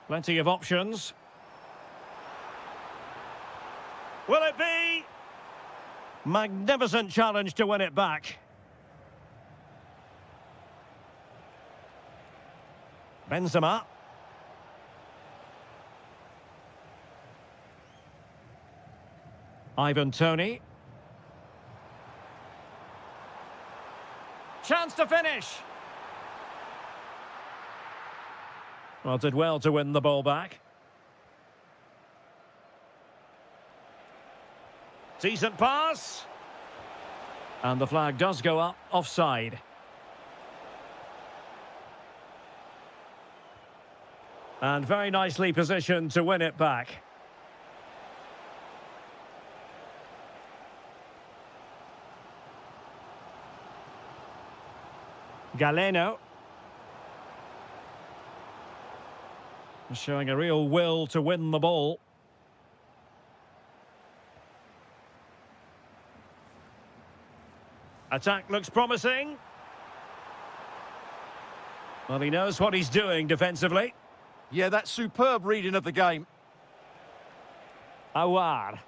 Plenty of options. Will it be? Magnificent challenge to win it back. Benzema. Ivan Toney. Chance to finish. Well, did well to win the ball back. Decent pass. And the flag does go up offside. And very nicely positioned to win it back. Galeno. Showing a real will to win the ball. Attack looks promising. Well, he knows what he's doing defensively. Yeah, that's superb reading of the game. Awar.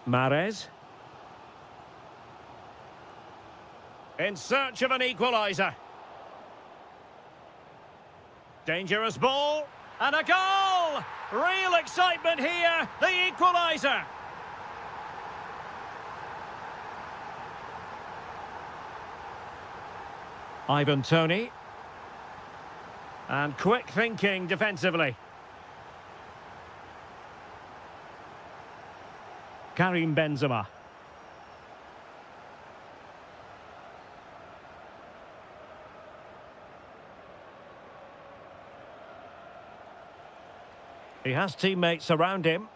Mahrez. In search of an equaliser. Dangerous ball. And a goal! Real excitement here. The equaliser. Ivan Toney. And quick thinking defensively. Karim Benzema. He has teammates around him.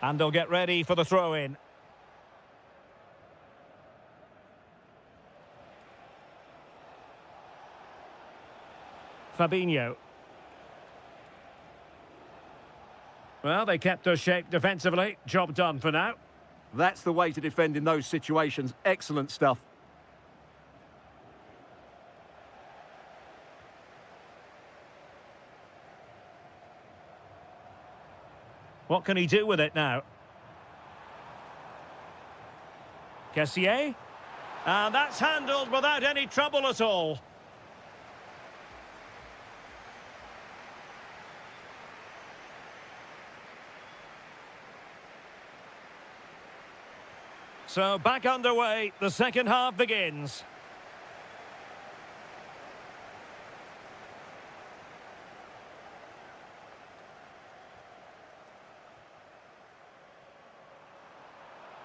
And they'll get ready for the throw-in. Fabinho. Well, they kept us shape defensively. Job done for now. That's the way to defend in those situations. Excellent stuff. What can he do with it now? Kessié. And that's handled without any trouble at all. So back underway, the second half begins.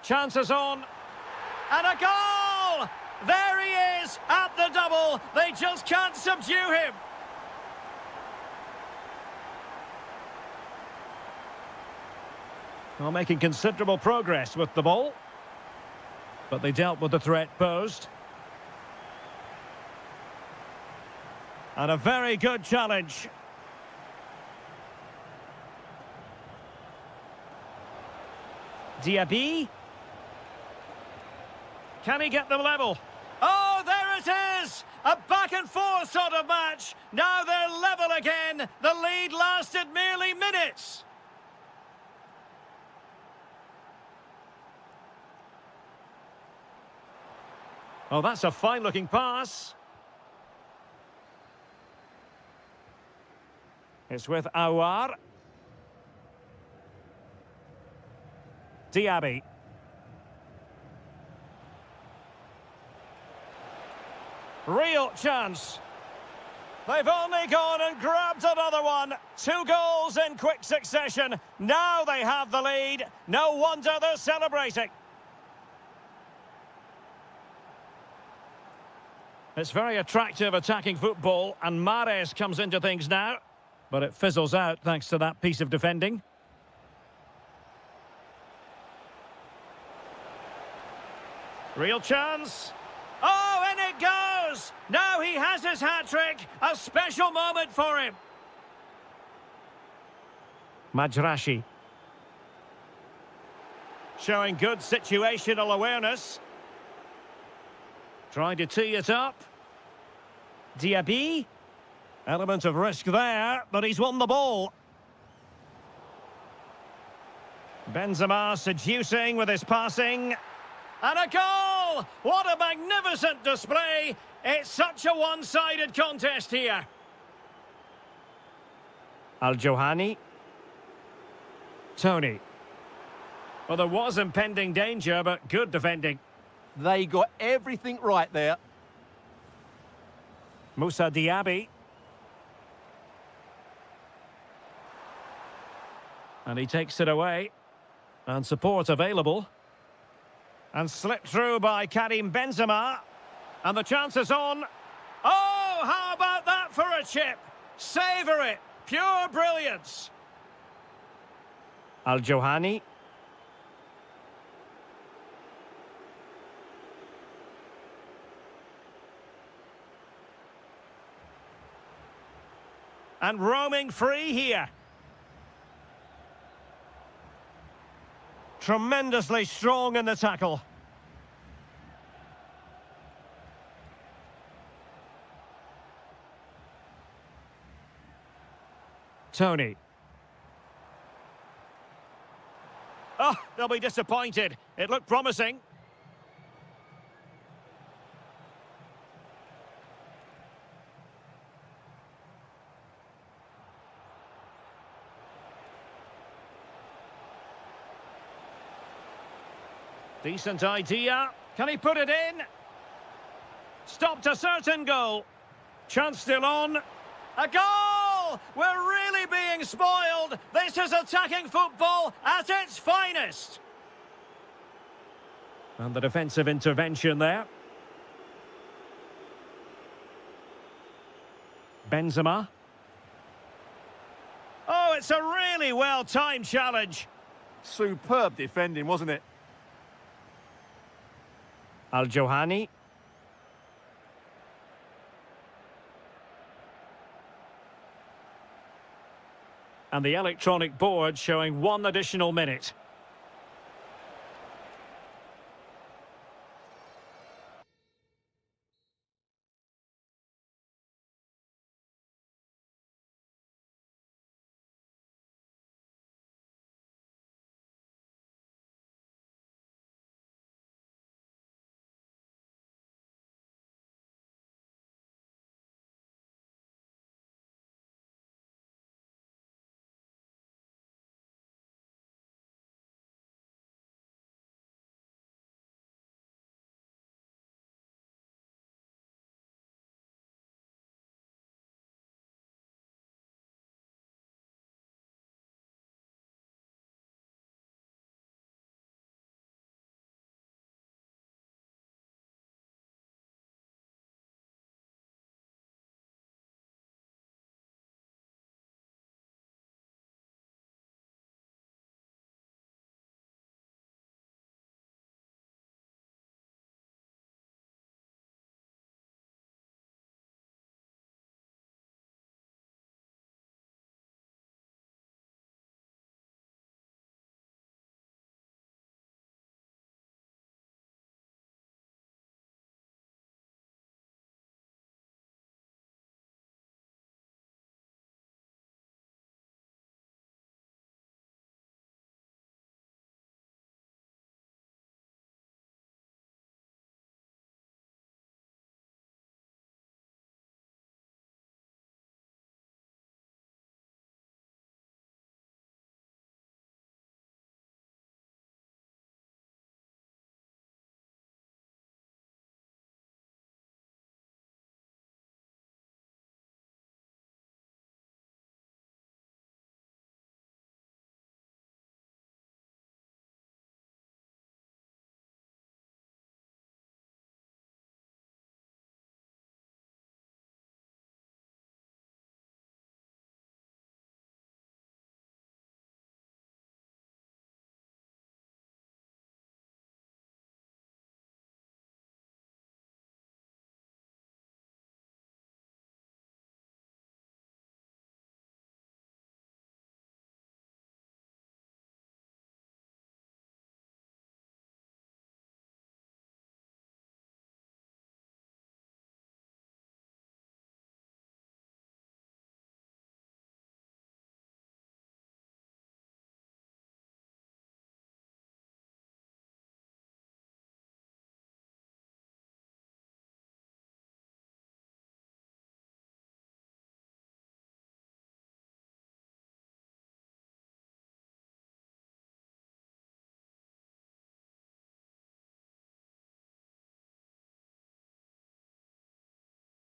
Chances on. And a goal! There he is at the double. They just can't subdue him. Well, making considerable progress with the ball. But they dealt with the threat posed. And a very good challenge. Diaby. Can he get them level? Oh, there it is! A back and forth sort of match. Now they're level again. The lead lasted merely minutes. Oh, that's a fine-looking pass. It's with Aouar. Diaby. Real chance. They've only gone and grabbed another one. 2 goals in quick succession. Now they have the lead. No wonder they're celebrating. It's very attractive attacking football, and Mahrez comes into things now. But it fizzles out thanks to that piece of defending. Real chance. Oh, in it goes! Now he has his hat-trick. A special moment for him. Majrashi. Showing good situational awareness. Trying to tee it up. Diaby. Element of risk there, but he's won the ball. Benzema seducing with his passing. And a goal! What a magnificent display! It's such a one-sided contest here. Al-Johani. Tony. Well, there was impending danger, but good defending. They got everything right there. Moussa Diaby. And he takes it away. And support available. And slipped through by Karim Benzema. And the chance is on. Oh, how about that for a chip? Savour it. Pure brilliance. Al-Johani. And roaming free here. Tremendously strong in the tackle. Tony. Oh, they'll be disappointed. It looked promising. Decent idea. Can he put it in? Stopped a certain goal. Chance still on. A goal! We're really being spoiled. This is attacking football at its finest. And the defensive intervention there. Benzema. Oh, it's a really well-timed challenge. Superb defending, wasn't it? Al-Johani. And the electronic board showing 1 additional minute.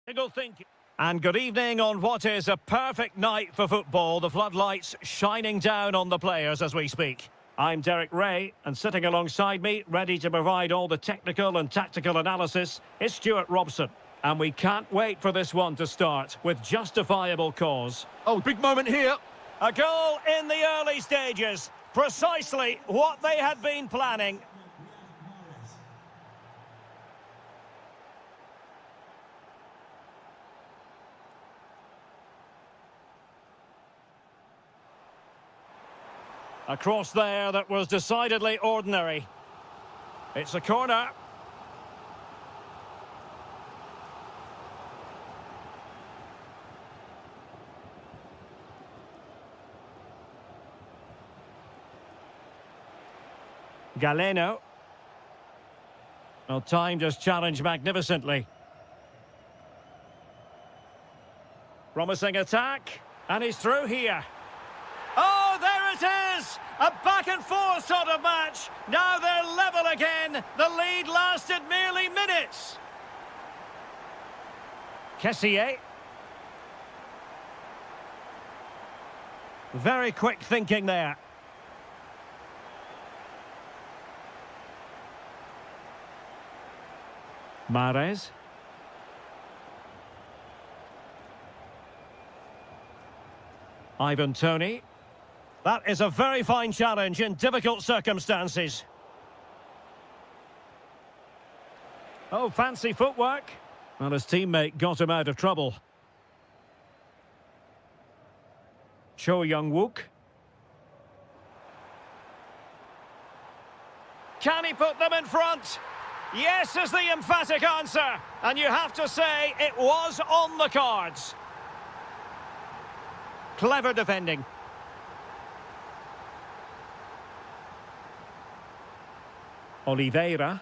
Single thinking. And good evening on what is a perfect night for football. The floodlights shining down on the players as we speak. I'm Derek Ray, and sitting alongside me, ready to provide all the technical and tactical analysis, is Stuart Robson. And we can't wait for this one to start with justifiable cause. Oh, big moment here. A goal in the early stages. Precisely what they had been planning. A cross there that was decidedly ordinary. It's a corner. Galeno. Well, timed his challenge magnificently. Promising attack. And he's through here. Oh, there it is! A back-and-forth sort of match. Now they're level again. The lead lasted merely minutes. Kessier. Very quick thinking there. Mahrez. Ivan Toney. That is a very fine challenge in difficult circumstances. Oh, fancy footwork. Well, his teammate got him out of trouble. Cho Young-wook. Can he put them in front? Yes is the emphatic answer. And you have to say it was on the cards. Clever defending. Oliveira.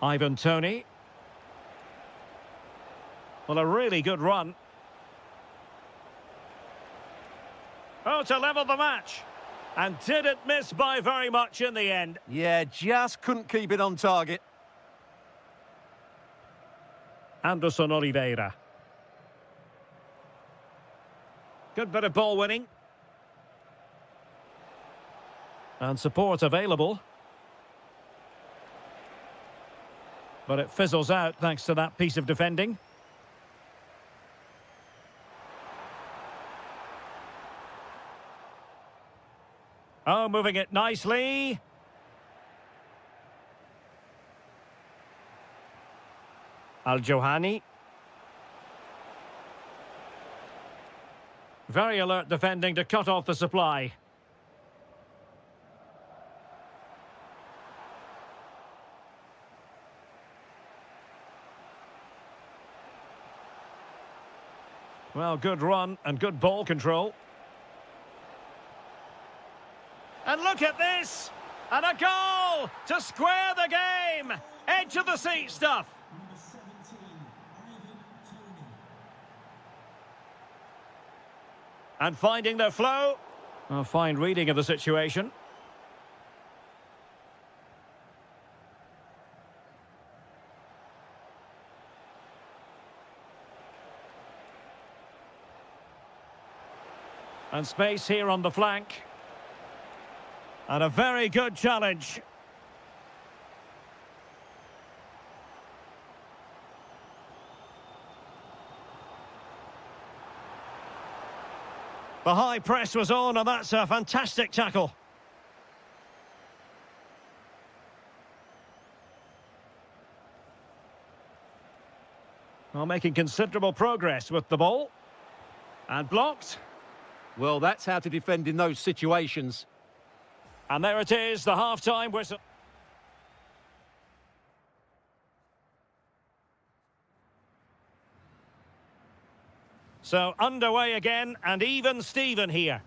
Ivan Toney. Well, a really good run. Oh, to level the match. And did it miss by very much in the end? Yeah, just couldn't keep it on target. Anderson Oliveira. Good bit of ball winning. And support available. But it fizzles out thanks to that piece of defending. Oh, moving it nicely. Al-Johani. Very alert defending to cut off the supply. Well, good run and good ball control. And look at this! And a goal to square the game! Edge of the seat stuff. And finding their flow. A fine reading of the situation. And space here on the flank. And a very good challenge. The high press was on, and that's a fantastic tackle. Well, making considerable progress with the ball. And blocked. Well, that's how to defend in those situations. And there it is, the half-time whistle. So underway again, and even Steven here.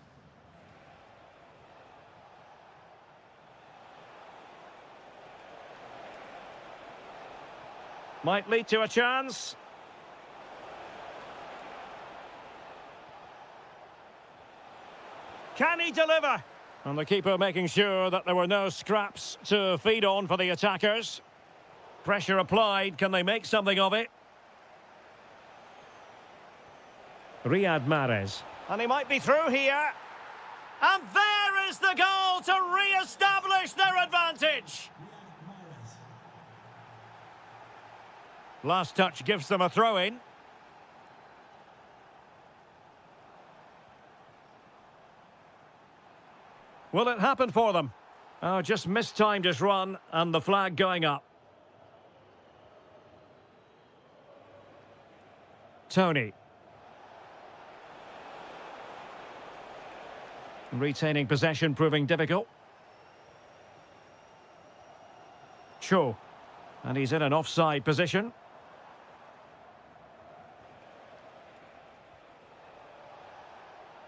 Might lead to a chance. Can he deliver? And the keeper making sure that there were no scraps to feed on for the attackers. Pressure applied. Can they make something of it? Riyad Mahrez. And he might be through here. And there is the goal to re-establish their advantage. Last touch gives them a throw-in. Will it happen for them? Oh, just mistimed his run and the flag going up. Tony. Retaining possession proving difficult. Cho. And he's in an offside position.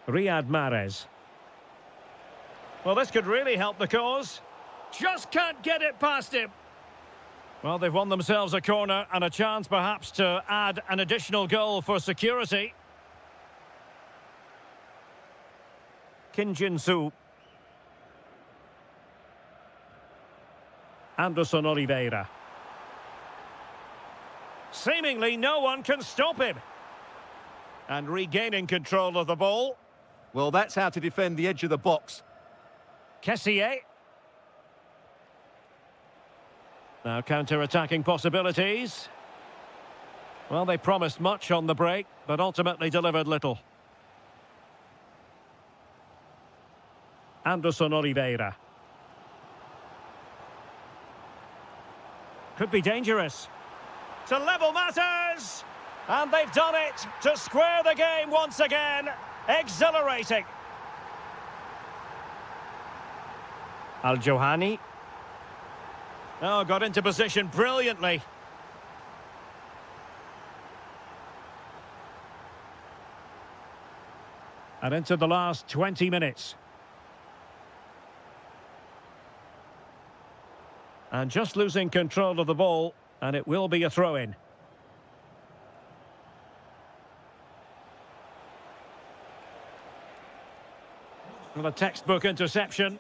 Riyad Mahrez. Well, this could really help the cause. Just can't get it past him. Well, they've won themselves a corner and a chance perhaps to add an additional goal for security. Kim Jin-soo. Anderson Oliveira. Seemingly no one can stop him. And regaining control of the ball. Well, that's how to defend the edge of the box. Kessié. Now counter-attacking possibilities. Well, they promised much on the break, but ultimately delivered little. Anderson Oliveira. Could be dangerous. To level matters! And they've done it to square the game once again. Exhilarating. Al-Johani. Oh, got into position brilliantly. And into the last 20 minutes. And just losing control of the ball, and it will be a throw-in. Well, a textbook interception.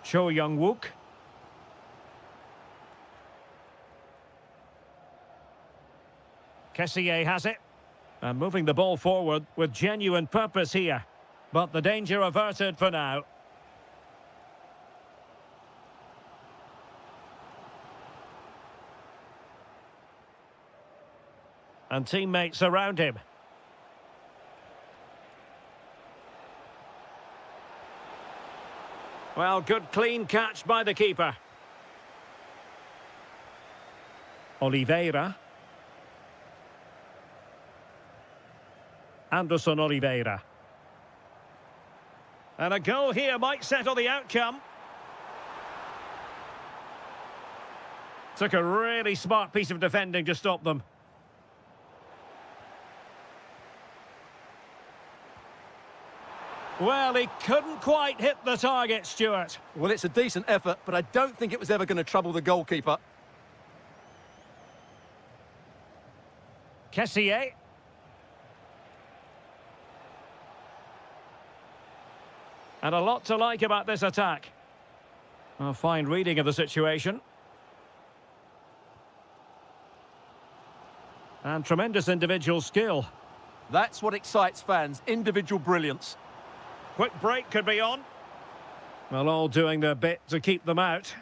Cho Young-wook. Kessié has it. And moving the ball forward with genuine purpose here. But the danger averted for now. And teammates around him. Well, good clean catch by the keeper. Oliveira. Anderson Oliveira. And a goal here might settle the outcome. Took a really smart piece of defending to stop them. Well, he couldn't quite hit the target, Stuart. Well, it's a decent effort, but I don't think it was ever going to trouble the goalkeeper. Kessié. And a lot to like about this attack. A fine reading of the situation. And tremendous individual skill. That's what excites fans, individual brilliance. Quick break could be on. Well, all doing their bit to keep them out.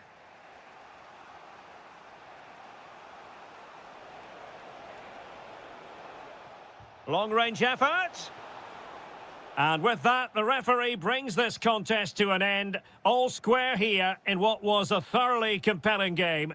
Long-range effort. And with that, the referee brings this contest to an end. All square here in what was a thoroughly compelling game.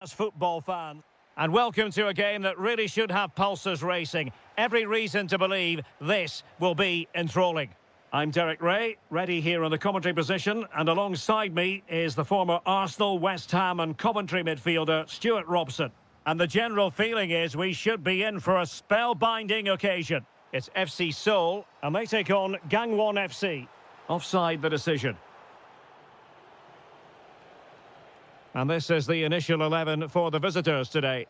As football fan. And welcome to a game that really should have pulses racing. Every reason to believe this will be enthralling. I'm Derek Ray, ready here on the commentary position, and alongside me is the former Arsenal, West Ham and Coventry midfielder Stuart Robson. And the general feeling is we should be in for a spellbinding occasion. It's FC Seoul, and they take on Gangwon FC. Offside the decision. And this is the initial 11 for the visitors today.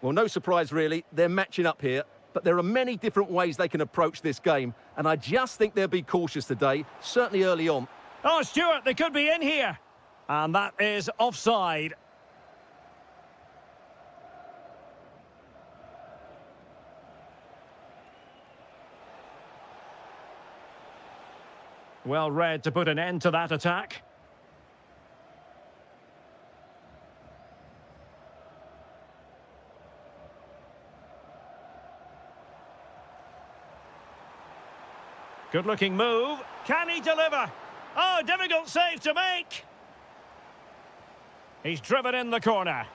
Well, no surprise really, they're matching up here, but there are many different ways they can approach this game, and I just think they'll be cautious today, certainly early on. Oh, Stuart, they could be in here. And that is offside. Well read to put an end to that attack. Good-looking move. Can he deliver? Oh, difficult save to make. He's driven in the corner.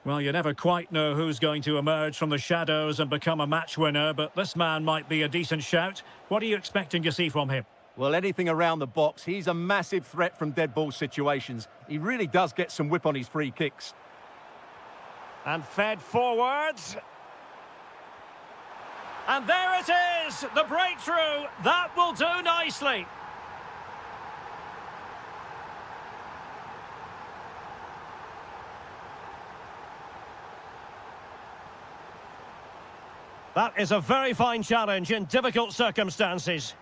Well, you never quite know who's going to emerge from the shadows and become a match winner, but this man might be a decent shout. What are you expecting to see from him? Well, anything around the box. He's a massive threat from dead ball situations. He really does get some whip on his free kicks. And fed forwards. And there it is, the breakthrough. That will do nicely. That is a very fine challenge in difficult circumstances.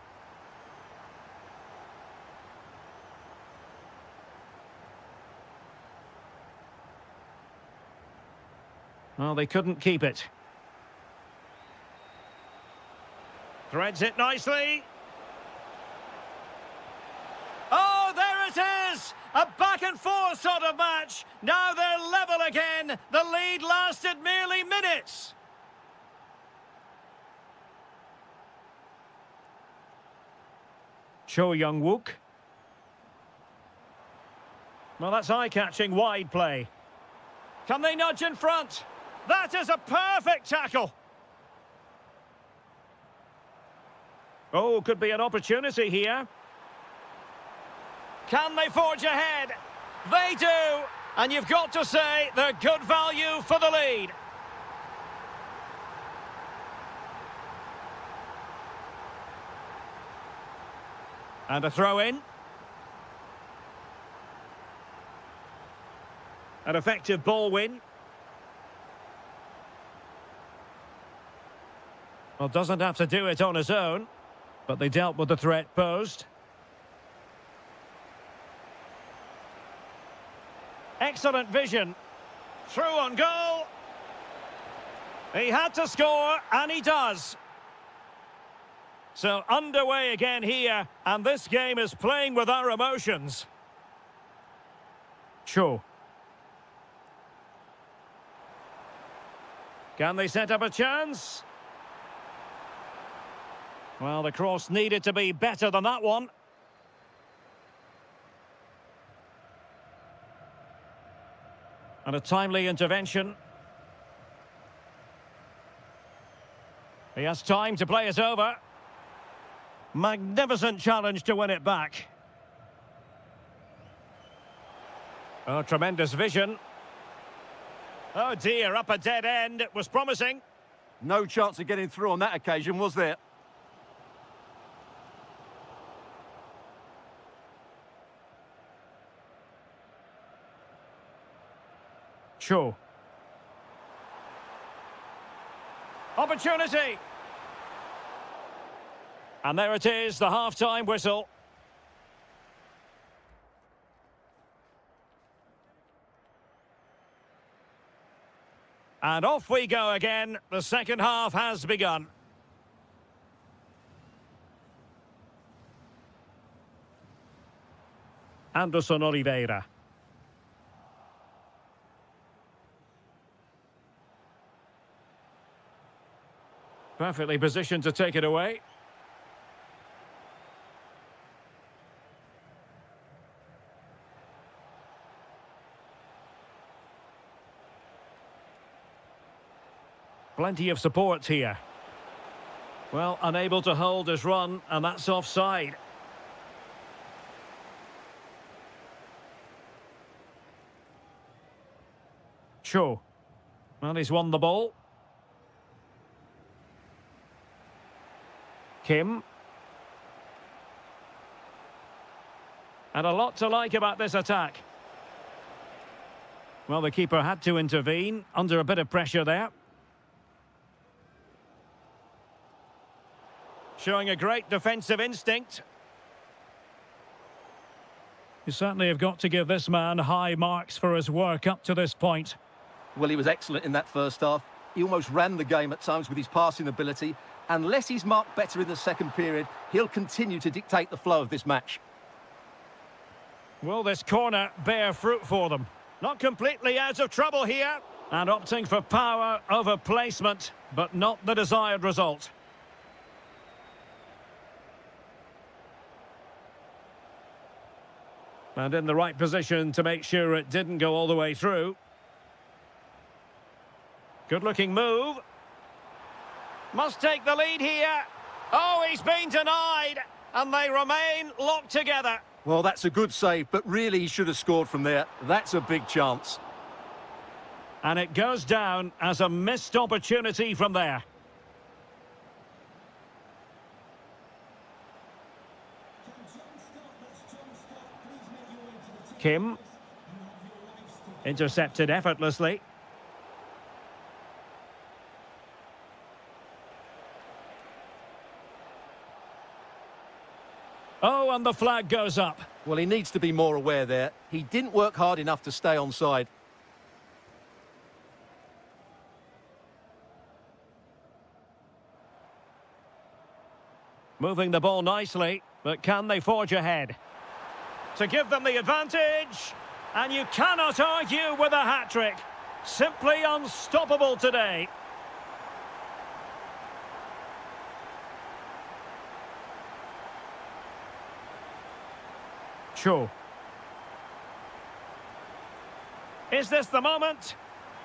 Well, they couldn't keep it. Threads it nicely. Oh, there it is! A back and forth sort of match. Now they're level again. The lead lasted merely minutes. Cho Young-wook. Well, that's eye-catching wide play. Can they nudge in front? That is a perfect tackle. Oh, could be an opportunity here. Can they forge ahead? They do. And you've got to say they're good value for the lead. And a throw in. An effective ball win. Well, doesn't have to do it on his own, but they dealt with the threat posed. Excellent vision. Through on goal. He had to score, and he does. So underway again here, and this game is playing with our emotions. Cho. Can they set up a chance? Well, the cross needed to be better than that one. And a timely intervention. He has time to play it over. Magnificent challenge to win it back. Oh, tremendous vision. Oh dear, up a dead end. It was promising. No chance of getting through on that occasion, was there? Cho. Opportunity. And there it is, the half-time whistle. And off we go again. The second half has begun. Anderson Oliveira. Perfectly positioned to take it away. Plenty of support here. Well, unable to hold his run, and that's offside. Cho. Well, he's won the ball. Kim. And a lot to like about this attack. Well, the keeper had to intervene, under a bit of pressure there. Showing a great defensive instinct. You certainly have got to give this man high marks for his work up to this point. Well, he was excellent in that first half. He almost ran the game at times with his passing ability. Unless he's marked better in the second period, he'll continue to dictate the flow of this match. Will this corner bear fruit for them? Not completely out of trouble here. And opting for power over placement, but not the desired result. And in the right position to make sure it didn't go all the way through. Good-looking move. Must take the lead here. Oh, he's been denied. And they remain locked together. Well, that's a good save, but really he should have scored from there. That's a big chance. And it goes down as a missed opportunity from there. Kim. Intercepted effortlessly. Oh, and the flag goes up. Well, he needs to be more aware there. He didn't work hard enough to stay onside. Moving the ball nicely, but can they forge ahead? To give them the advantage, and you cannot argue with a hat-trick. Simply unstoppable today. Cho. Is this the moment?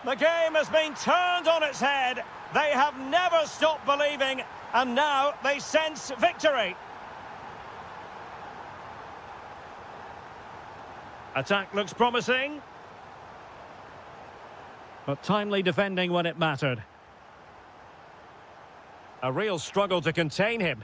The game has been turned on its head. They have never stopped believing, and now they sense victory. Attack looks promising. But timely defending when it mattered. A real struggle to contain him.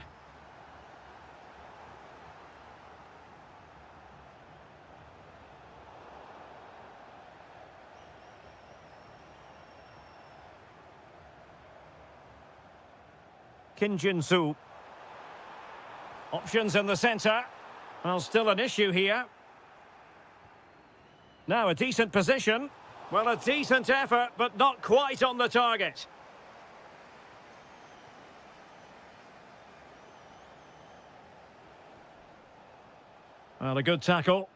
Kim Jin-soo. Options in the centre. Well, still an issue here. Now a decent position. Well, a decent effort, but not quite on the target. Well, a good tackle.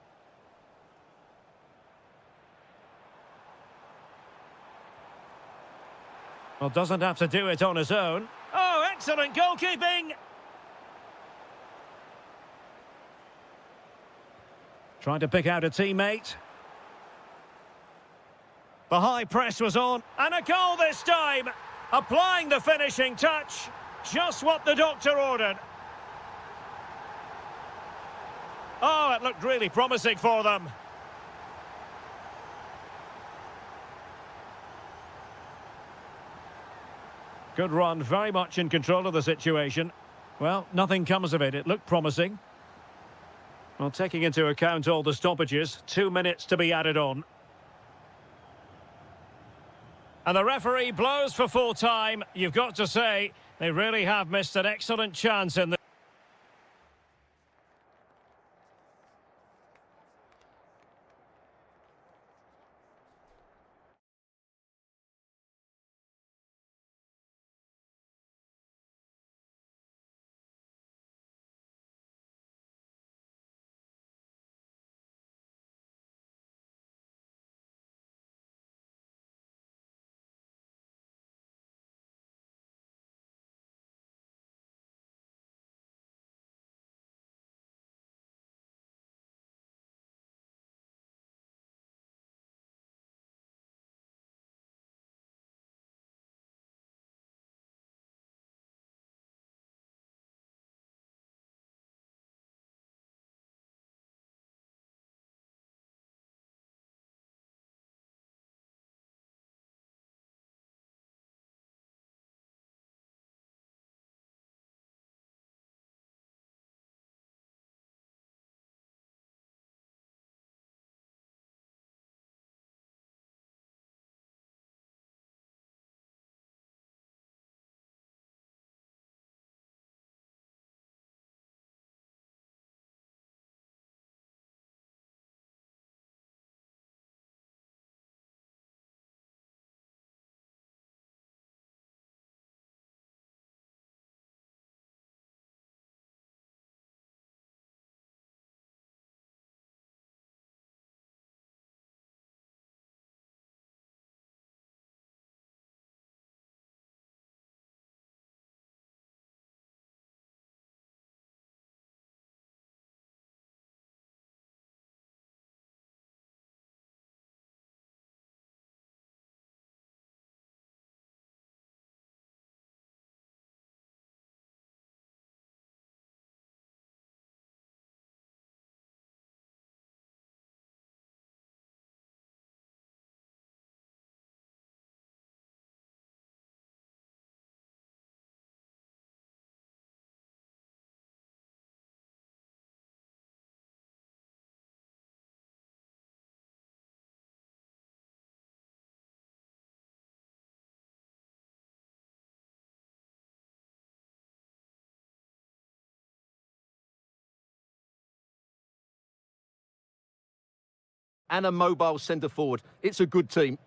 Well, doesn't have to do it on his own. Oh, excellent goalkeeping! Trying to pick out a teammate. The high press was on, and a goal this time! Applying the finishing touch, just what the doctor ordered. Oh, it looked really promising for them. Good run, very much in control of the situation. Well, nothing comes of it. It looked promising. Well, taking into account all the stoppages, 2 minutes to be added on. And the referee blows for full time. You've got to say, they really have missed an excellent chance in the and a mobile centre forward. It's a good team.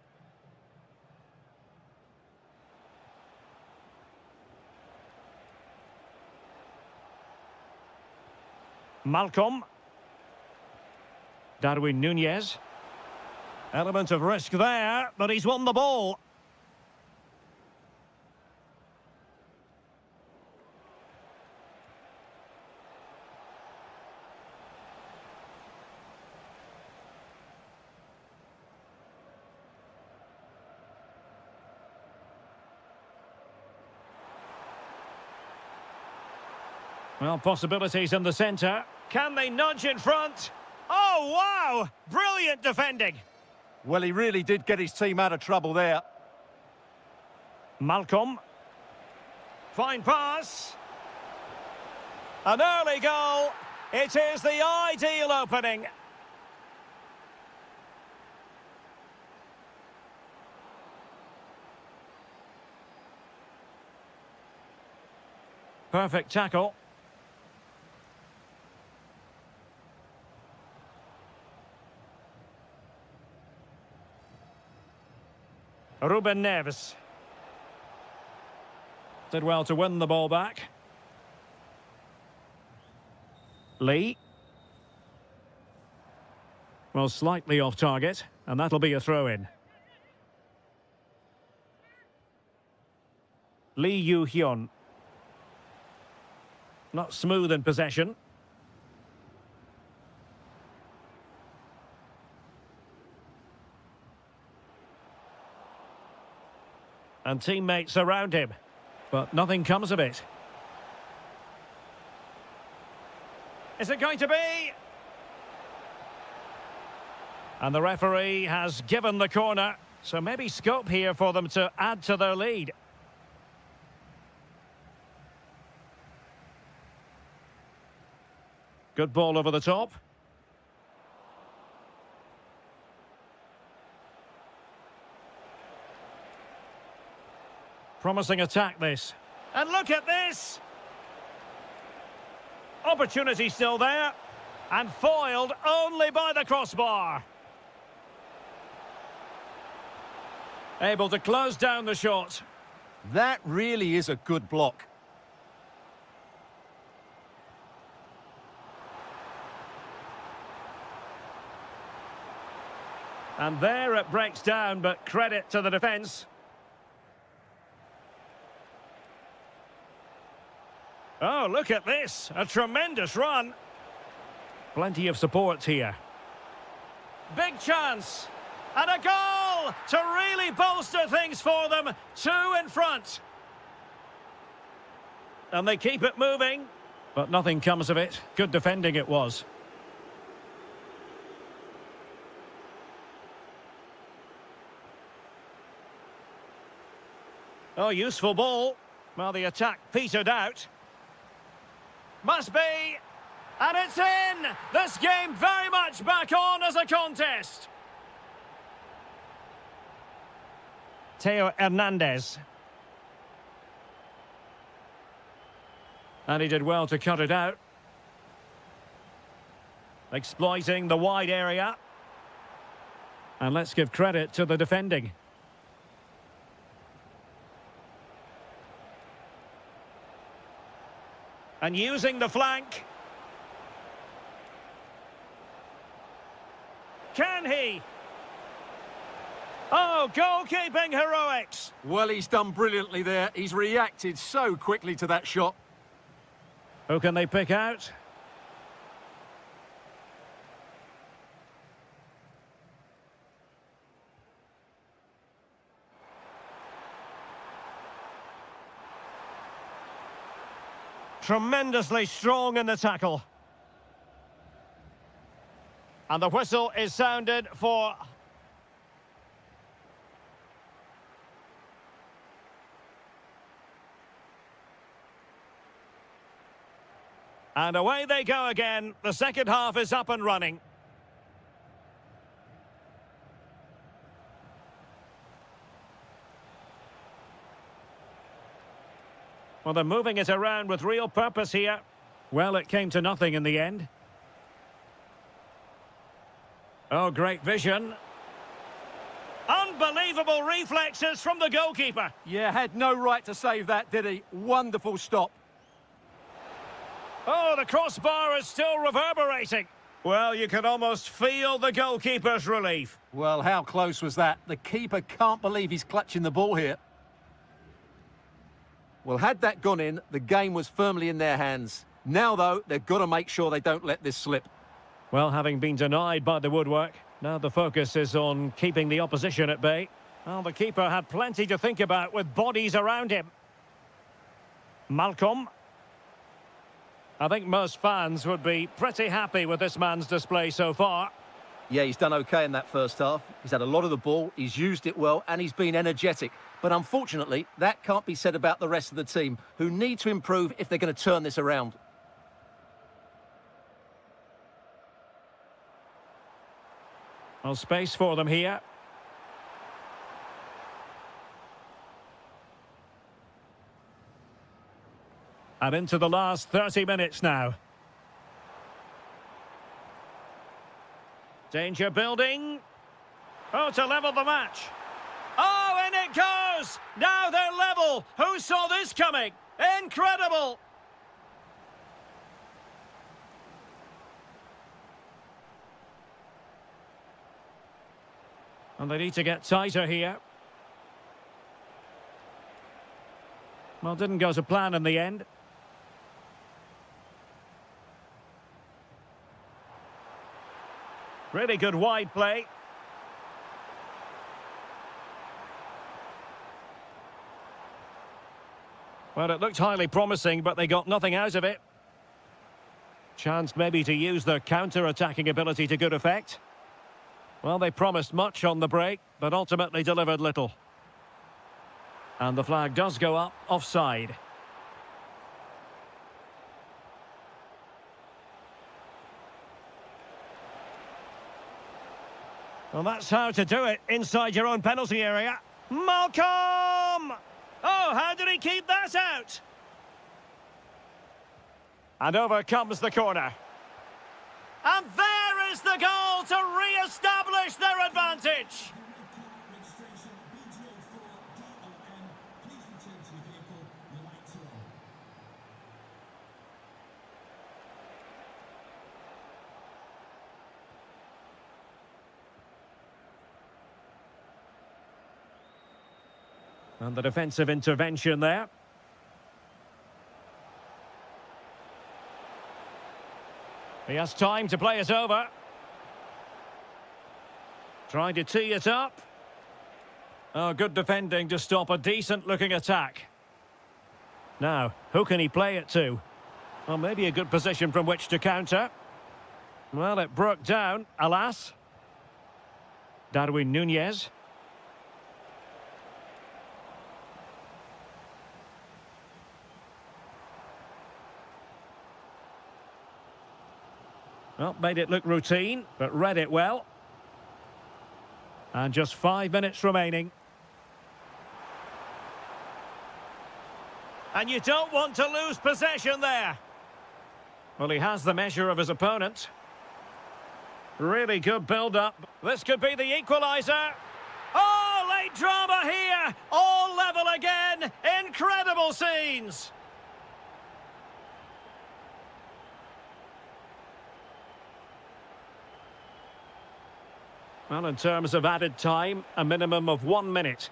Malcolm. Darwin Nunez. Element of risk there, but he's won the ball. Well, possibilities in the centre. Can they nudge in front? Oh, wow! Brilliant defending. Well, he really did get his team out of trouble there. Malcolm. Fine pass. An early goal. It is the ideal opening. Perfect tackle. Ruben Neves. Did well to win the ball back. Lee. Well, slightly off target, and that'll be a throw-in. Lee Yu-hyun. Not smooth in possession. And teammates around him, but nothing comes of it. Is it going to be? And the referee has given the corner, so maybe scope here for them to add to their lead. Good ball over the top. Promising attack, this. And look at this! Opportunity still there. And foiled only by the crossbar. Able to close down the shot. That really is a good block. And there it breaks down, but credit to the defence. Oh, look at this. A tremendous run. Plenty of support here. Big chance. And a goal to really bolster things for them. 2 in front. And they keep it moving. But nothing comes of it. Good defending it was. Oh, useful ball. Well, the attack petered out. Must be, and it's in! This game very much back on as a contest. Theo Hernandez. And he did well to cut it out. Exploiting the wide area. And let's give credit to the defending. And using the flank. Can he? Oh, goalkeeping heroics. Well, he's done brilliantly there. He's reacted so quickly to that shot. Who can they pick out? Tremendously strong in the tackle. And the whistle is sounded for... And away they go again. The second half is up and running. Well, they're moving it around with real purpose here. Well, it came to nothing in the end. Oh, great vision. Unbelievable reflexes from the goalkeeper. Yeah, had no right to save that, did he? Wonderful stop. Oh, the crossbar is still reverberating. Well, you can almost feel the goalkeeper's relief. Well, how close was that? The keeper can't believe he's clutching the ball here. Well, had that gone in, the game was firmly in their hands. Now, though, they've got to make sure they don't let this slip. Well, having been denied by the woodwork, now the focus is on keeping the opposition at bay. Well, the keeper had plenty to think about with bodies around him. Malcolm. I think most fans would be pretty happy with this man's display so far. Yeah, he's done okay in that first half. He's had a lot of the ball, he's used it well, and he's been energetic. But unfortunately, that can't be said about the rest of the team, who need to improve if they're going to turn this around. Well, space for them here. And into the last 30 minutes now. Danger building. Oh, to level the match. Oh, in it goes! Now they're level. Who saw this coming? Incredible! And they need to get tighter here. Well, didn't go to plan in the end. Really good wide play. Well, it looked highly promising, but they got nothing out of it. Chance maybe to use their counter-attacking ability to good effect. Well, they promised much on the break, but ultimately delivered little. And the flag does go up, offside. Well, that's how to do it inside your own penalty area. Malcolm! Oh, how did he keep that out? And over comes the corner. And there is the goal to re-establish their advantage. And the defensive intervention there. He has time to play it over. Trying to tee it up. Oh, good defending to stop a decent-looking attack. Now, who can he play it to? Well, maybe a good position from which to counter. Well, it broke down, alas. Darwin Núñez. Well, made it look routine, but read it well. And just 5 minutes remaining. And you don't want to lose possession there. Well, he has the measure of his opponent. Really good build-up. This could be the equaliser. Oh, late drama here. All level again. Incredible scenes. Well, in terms of added time, a minimum of 1 minute.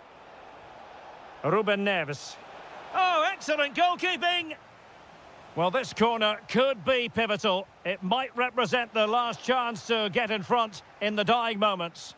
Ruben Neves. Oh, excellent goalkeeping! Well, this corner could be pivotal. It might represent the last chance to get in front in the dying moments.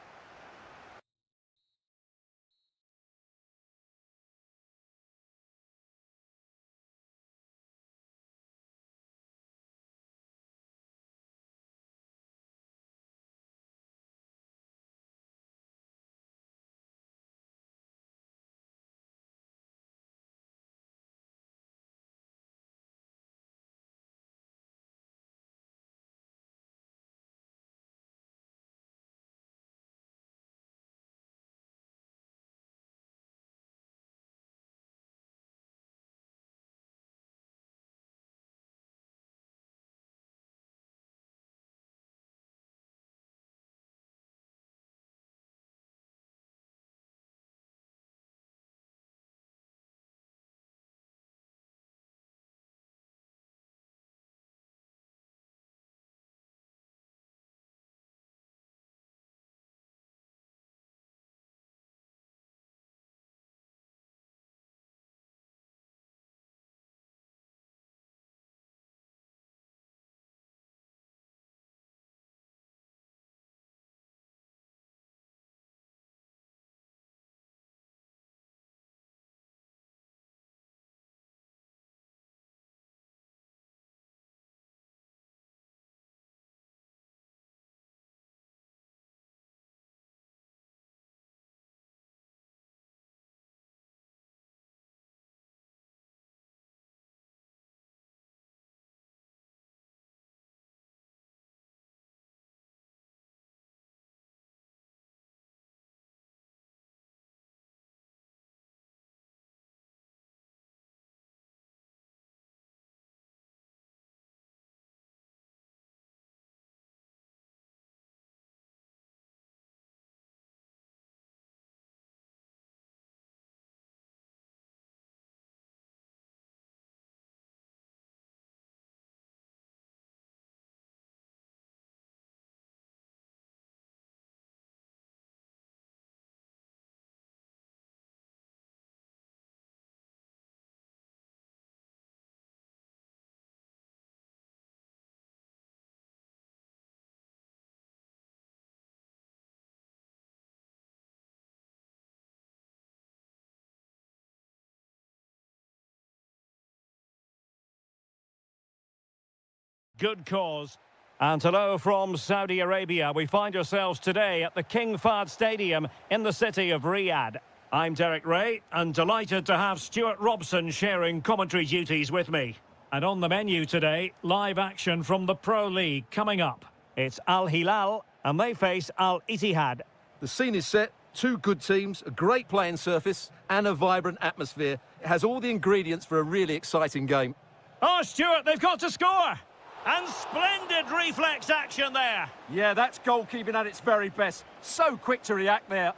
good cause. And hello from Saudi Arabia. We find ourselves today at the King Fahd Stadium in the city of Riyadh. I'm Derek Ray, and delighted to have Stuart Robson sharing commentary duties with me. And on the menu today, live action from the Pro League coming up. It's Al Hilal, and they face Al Ittihad. The scene is set, two good teams, a great playing surface, and a vibrant atmosphere. It has all the ingredients for a really exciting game. Oh, Stuart, they've got to score! And splendid reflex action there. Yeah, that's goalkeeping at its very best. So quick to react there.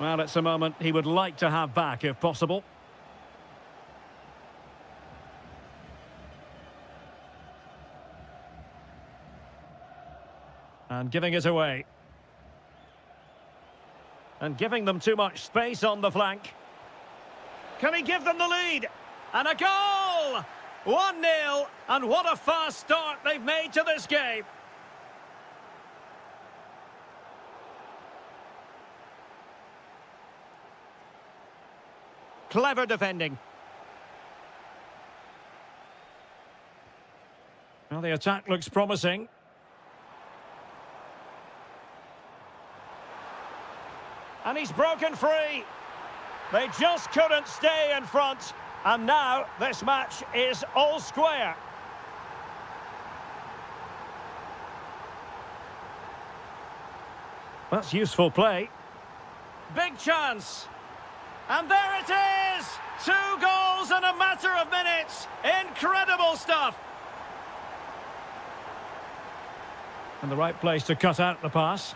Well, it's a moment he would like to have back if possible. And giving it away. And giving them too much space on the flank. Can he give them the lead? And a goal! 1-0, and what a fast start they've made to this game. Clever defending. Well, the attack looks promising. And he's broken free. They just couldn't stay in front. And now this match is all square. That's useful play. Big chance. And there it is! 2 goals in a matter of minutes. Incredible stuff. And the right place to cut out the pass.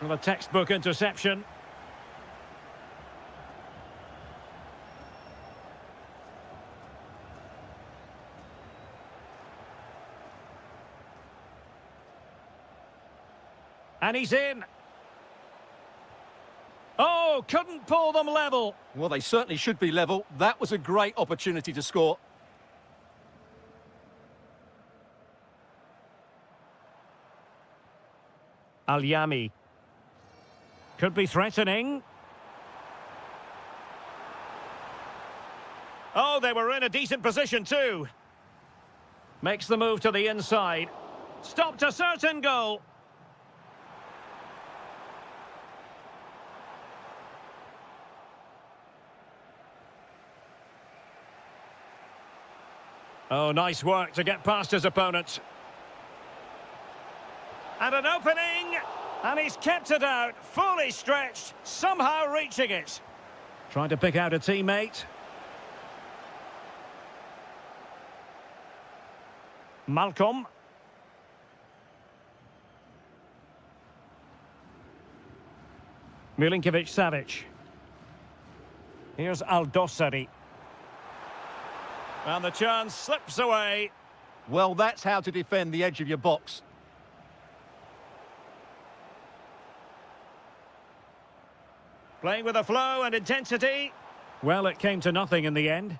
Well, a textbook interception. And he's in. Oh, couldn't pull them level. Well, they certainly should be level. That was a great opportunity to score. Al-Yami. Could be threatening. Oh, they were in a decent position too. Makes the move to the inside. Stopped a certain goal. Oh, nice work to get past his opponent. And an opening. And he's kept it out, fully stretched, somehow reaching it. Trying to pick out a teammate. Malcolm. Milinkovic-Savic. Here's Aldosari. And the chance slips away. Well, that's how to defend the edge of your box. Playing with a flow and intensity. Well, it came to nothing in the end.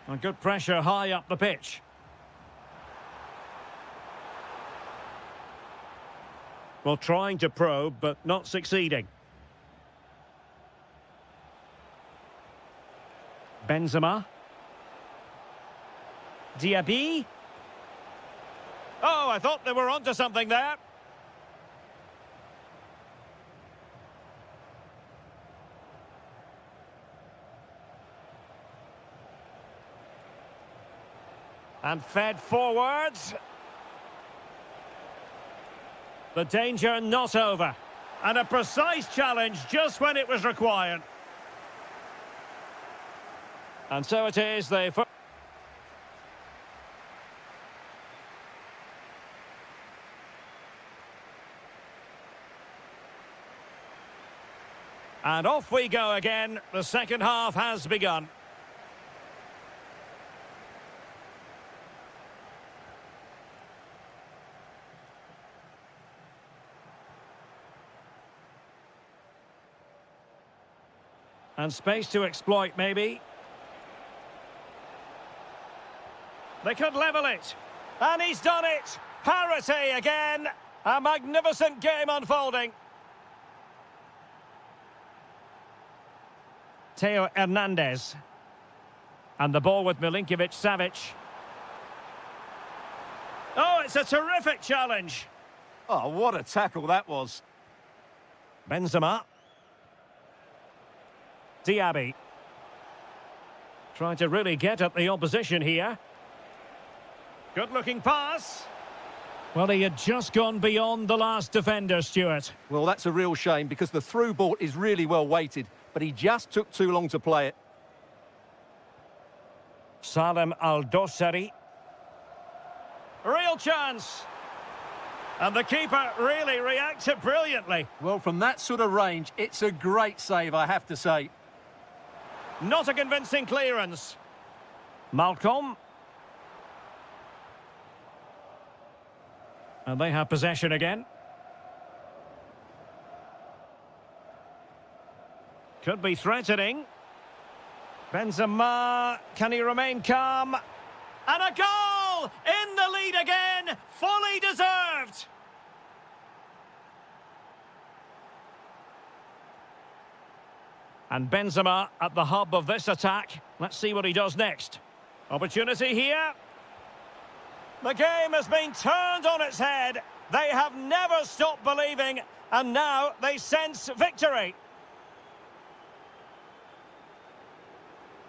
And good pressure high up the pitch. Well, trying to probe, but not succeeding. Benzema. Diaby. Oh, I thought they were onto something there. And fed forwards. The danger not over. And a precise challenge just when it was required. And so it is, they... And off we go again. The second half has begun. And space to exploit, maybe. They could level it. And he's done it! Parity again! A magnificent game unfolding. Theo Hernandez. And the ball with Milinkovic-Savic. Oh, it's a terrific challenge. Oh, what a tackle that was. Benzema. Diaby. Trying to really get at the opposition here. Good-looking pass. Well, he had just gone beyond the last defender, Stuart. Well, that's a real shame because the through ball is really well weighted, but he just took too long to play it. Salem Al-Dossari. Real chance. And the keeper really reacted brilliantly. Well, from that sort of range, it's a great save, I have to say. Not a convincing clearance. Malcolm. And they have possession again. Could be threatening. Benzema, can he remain calm? And a goal! In the lead again! Fully deserved! And Benzema at the hub of this attack. Let's see what he does next. Opportunity here. The game has been turned on its head. They have never stopped believing, and now they sense victory.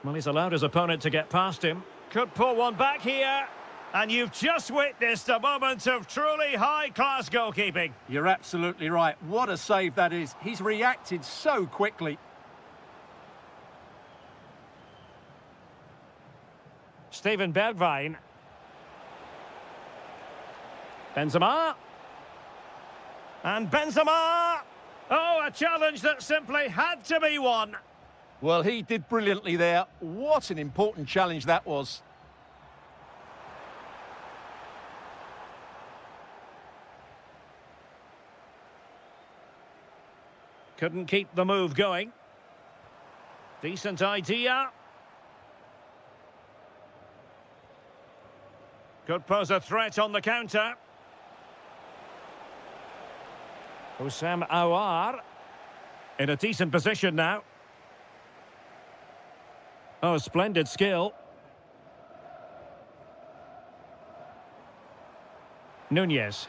Well, he's allowed his opponent to get past him. Could pull one back here. And you've just witnessed a moment of truly high-class goalkeeping. You're absolutely right. What a save that is. He's reacted so quickly. Steven Bergwijn. Benzema. And Benzema! Oh, a challenge that simply had to be won. Well, he did brilliantly there. What an important challenge that was. Couldn't keep the move going. Decent idea. Could pose a threat on the counter. Houssam Aouar in a decent position now. Oh, splendid skill. Nunez.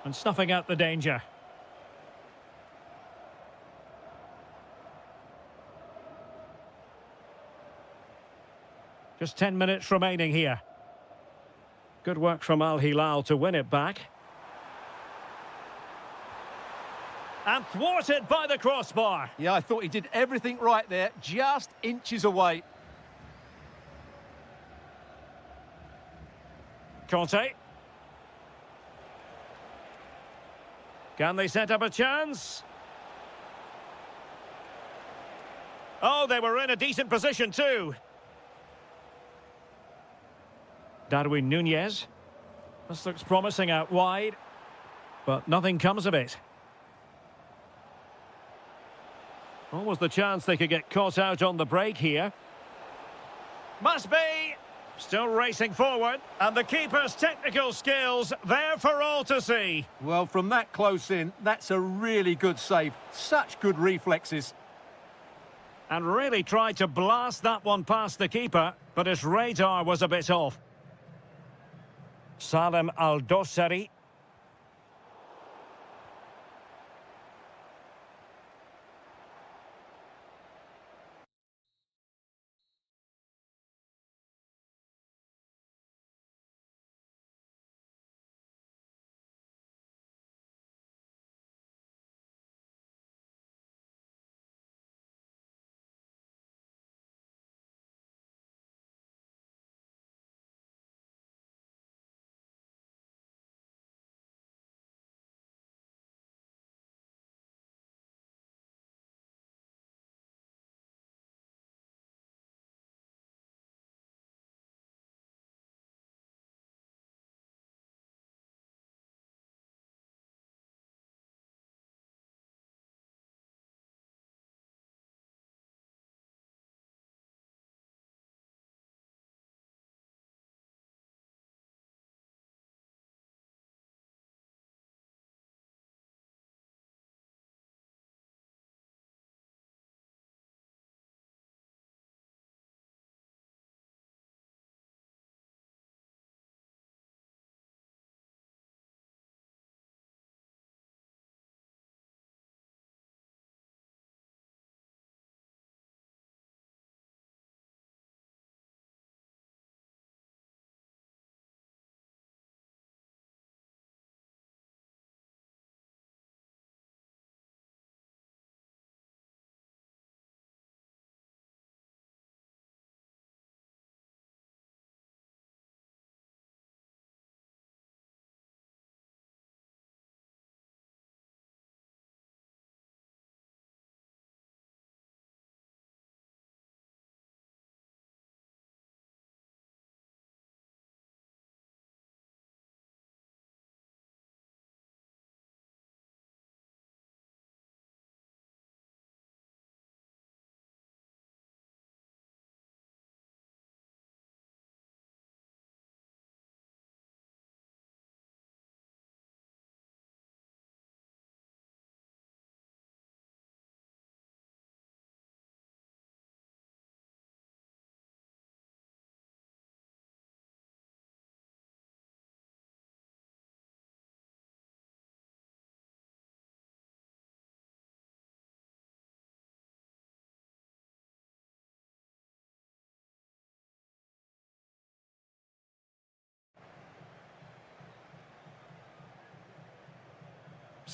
And snuffing out the danger. Just 10 minutes remaining here. Good work from Al Hilal to win it back. And thwarted by the crossbar. Yeah, I thought he did everything right there, just inches away. Conte. Can they set up a chance? Oh, they were in a decent position too. Darwin Nunez. This looks promising out wide, but nothing comes of it. Almost the chance they could get caught out on the break here. Must be! Still racing forward, and the keeper's technical skills there for all to see. Well, from that close in, that's a really good save. Such good reflexes. And really tried to blast that one past the keeper, but his radar was a bit off. Salem Al-Dossari.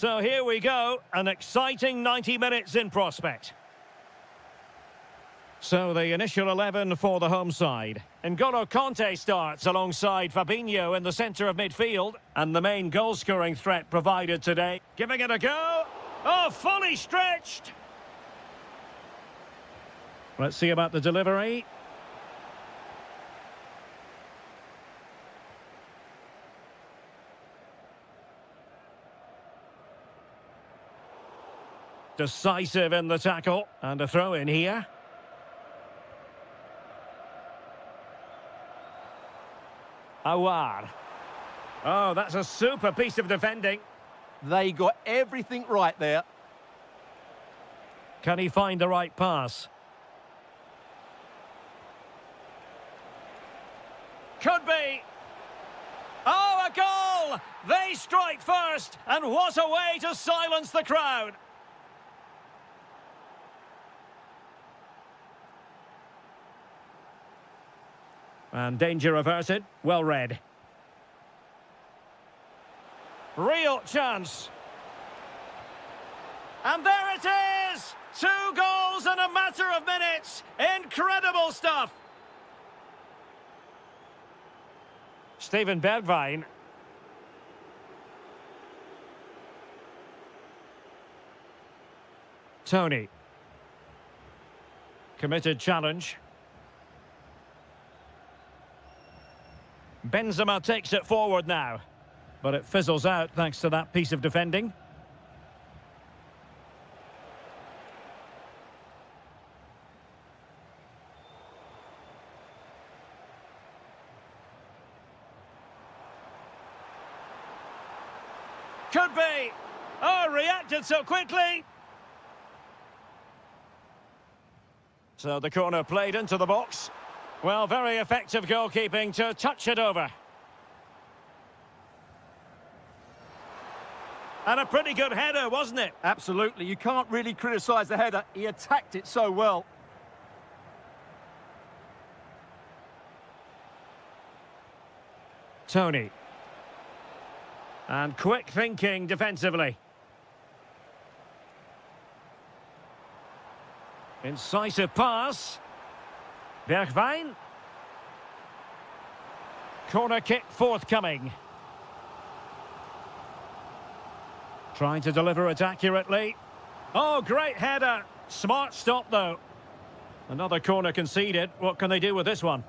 So here we go, an exciting 90 minutes in prospect. So the initial 11 for the home side. N'Golo Kanté starts alongside Fabinho in the centre of midfield. And the main goal-scoring threat provided today. Giving it a go. Oh, fully stretched. Let's see about the delivery. Decisive in the tackle. And a throw in here. Awar. Oh, that's a super piece of defending. They got everything right there. Can he find the right pass? Could be. Oh, a goal! They strike first, and what a way to silence the crowd. And danger averted. Well read. Real chance. And there it is! 2 goals in a matter of minutes. Incredible stuff. Steven Bergwijn. Tony. Committed challenge. Benzema takes it forward now. But it fizzles out thanks to that piece of defending. Could be. Oh, reacted so quickly. So the corner played into the box. Well, very effective goalkeeping to touch it over. And a pretty good header, wasn't it? Absolutely. You can't really criticise the header. He attacked it so well. Tony. And quick thinking defensively. Incisive pass. Bergwijn. Corner kick forthcoming. Trying to deliver it accurately. Oh, great header. Smart stop, though. Another corner conceded. What can they do with this one?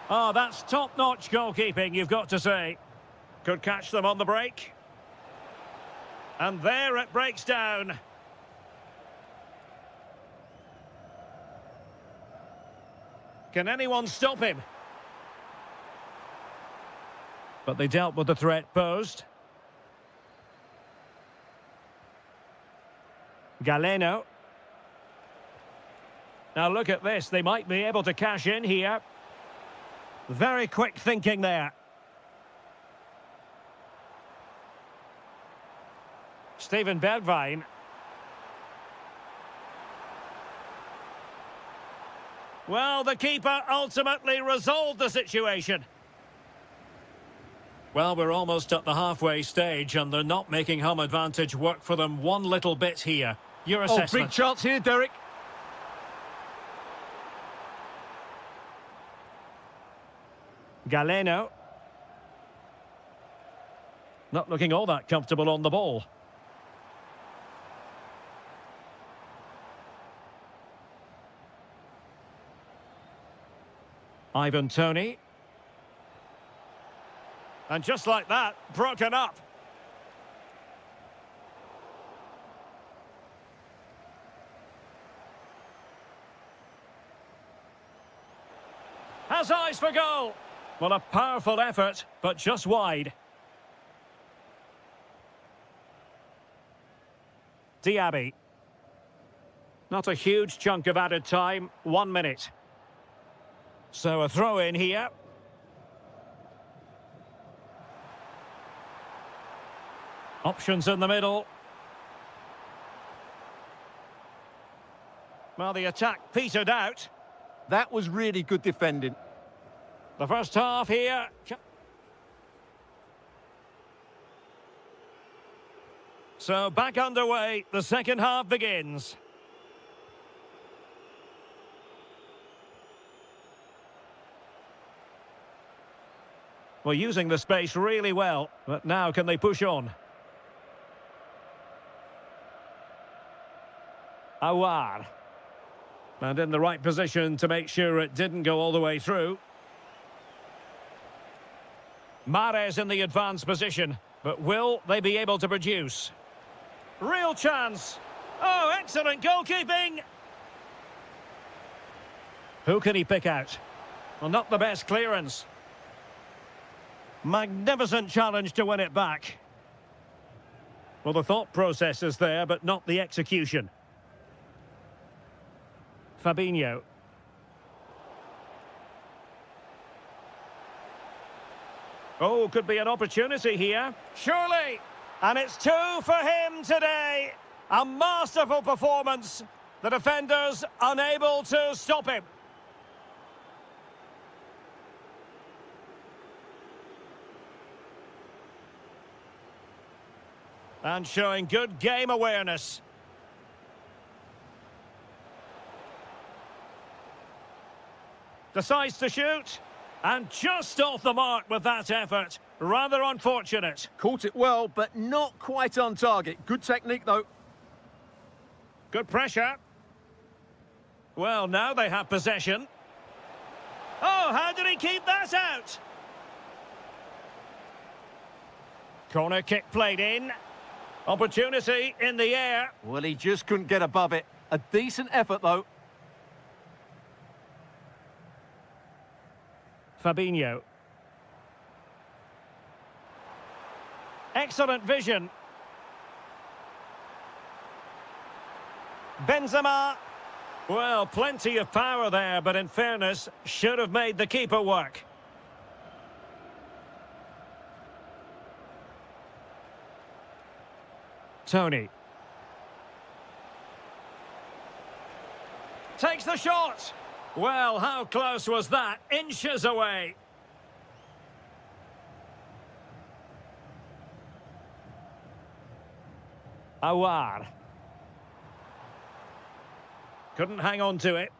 Oh, that's top-notch goalkeeping, you've got to say. Could catch them on the break. And there it breaks down. Can anyone stop him? But they dealt with the threat posed. Galeno. Now look at this, they might be able to cash in here. Very quick thinking there. Steven Bergwijn. Well, the keeper ultimately resolved the situation. Well, we're almost at the halfway stage and they're not making home advantage work for them one little bit here. Your assessment? Oh, big chance here, Derek. Galeno. Not looking all that comfortable on the ball. Ivan Toney. And just like that, broken up. Has eyes for goal. Well, a powerful effort, but just wide. Diaby. Not a huge chunk of added time, 1 minute. So a throw in here. Options in the middle. Well, the attack petered out. That was really good defending. The first half here. So back underway, the second half begins. Well, using the space really well, but now can they push on? Awar. And in the right position to make sure it didn't go all the way through. Mahrez in the advanced position, but will they be able to produce? Real chance. Oh, excellent goalkeeping. Who can he pick out? Well, not the best clearance. Magnificent challenge to win it back. Well, the thought process is there, but not the execution. Fabinho. Oh, could be an opportunity here. Surely. And it's 2 for him today. A masterful performance. The defenders unable to stop him. And showing good game awareness. Decides to shoot. And just off the mark with that effort. Rather unfortunate. Caught it well, but not quite on target. Good technique, though. Good pressure. Well, now they have possession. Oh, how did he keep that out? Corner kick played in. Opportunity in the air. Well, he just couldn't get above it. A decent effort, though. Fabinho. Excellent vision. Benzema. Well, plenty of power there, but in fairness, should have made the keeper work. Tony. Takes the shot. Well, how close was that? Inches away. Awar. Couldn't hang on to it.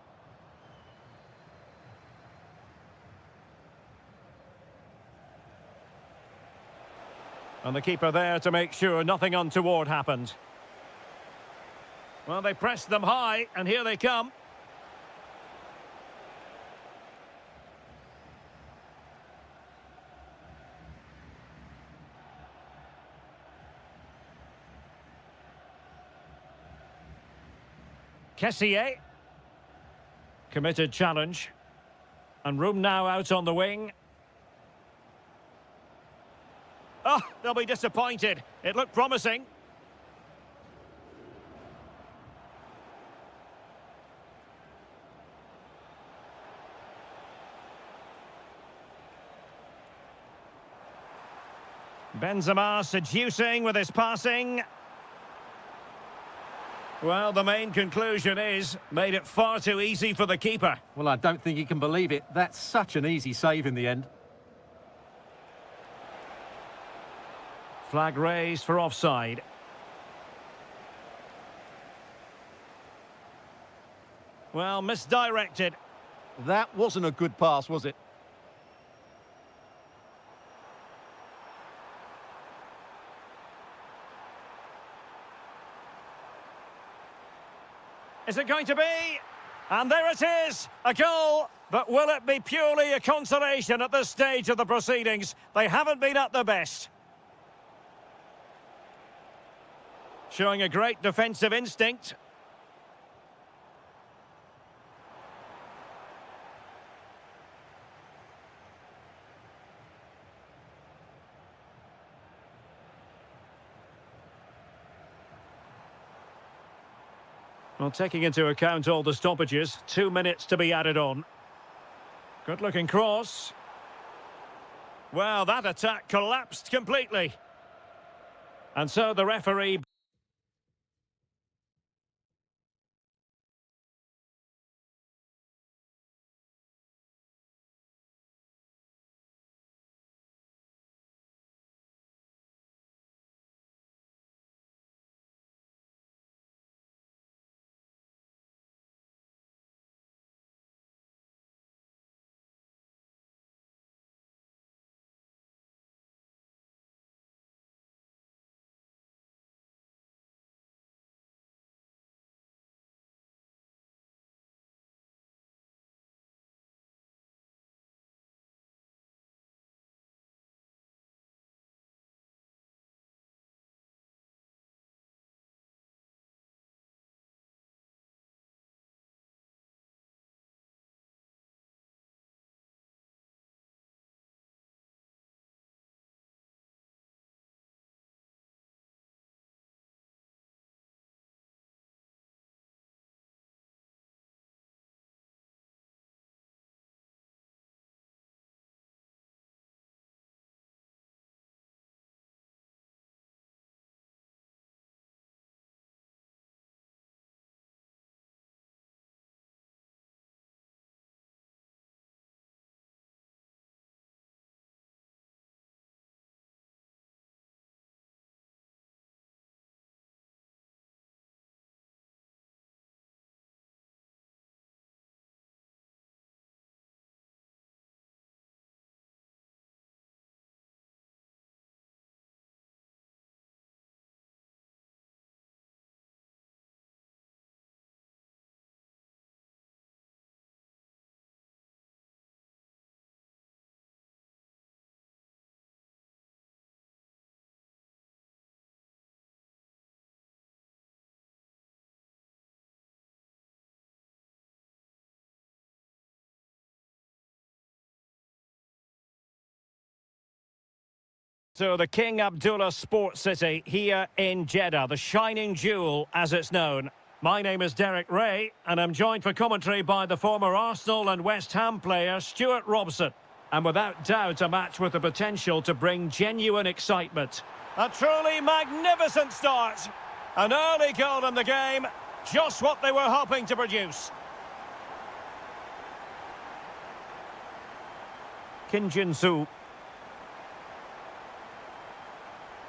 And the keeper there to make sure nothing untoward happened. Well, they pressed them high, and here they come. Kessier. Committed challenge. And room now out on the wing. Oh, they'll be disappointed. It looked promising. Benzema seducing with his passing. Well, the main conclusion is, made it far too easy for the keeper. Well, I don't think he can believe it. That's such an easy save in the end. Flag raised for offside. Well, misdirected. That wasn't a good pass, was it? Is it going to be? And there it is, a goal. But will it be purely a consolation at this stage of the proceedings? They haven't been at their best. Showing a great defensive instinct. Well, taking into account all the stoppages, 2 minutes to be added on. Good-looking cross. Well, that attack collapsed completely. And so the referee... So the King Abdullah Sports City here in Jeddah, the shining jewel as it's known. My name is Derek Ray and I'm joined for commentary by the former Arsenal and West Ham player Stuart Robson. And without doubt a match with the potential to bring genuine excitement. A truly magnificent start. An early goal in the game, just what they were hoping to produce. Kim Jin-soo.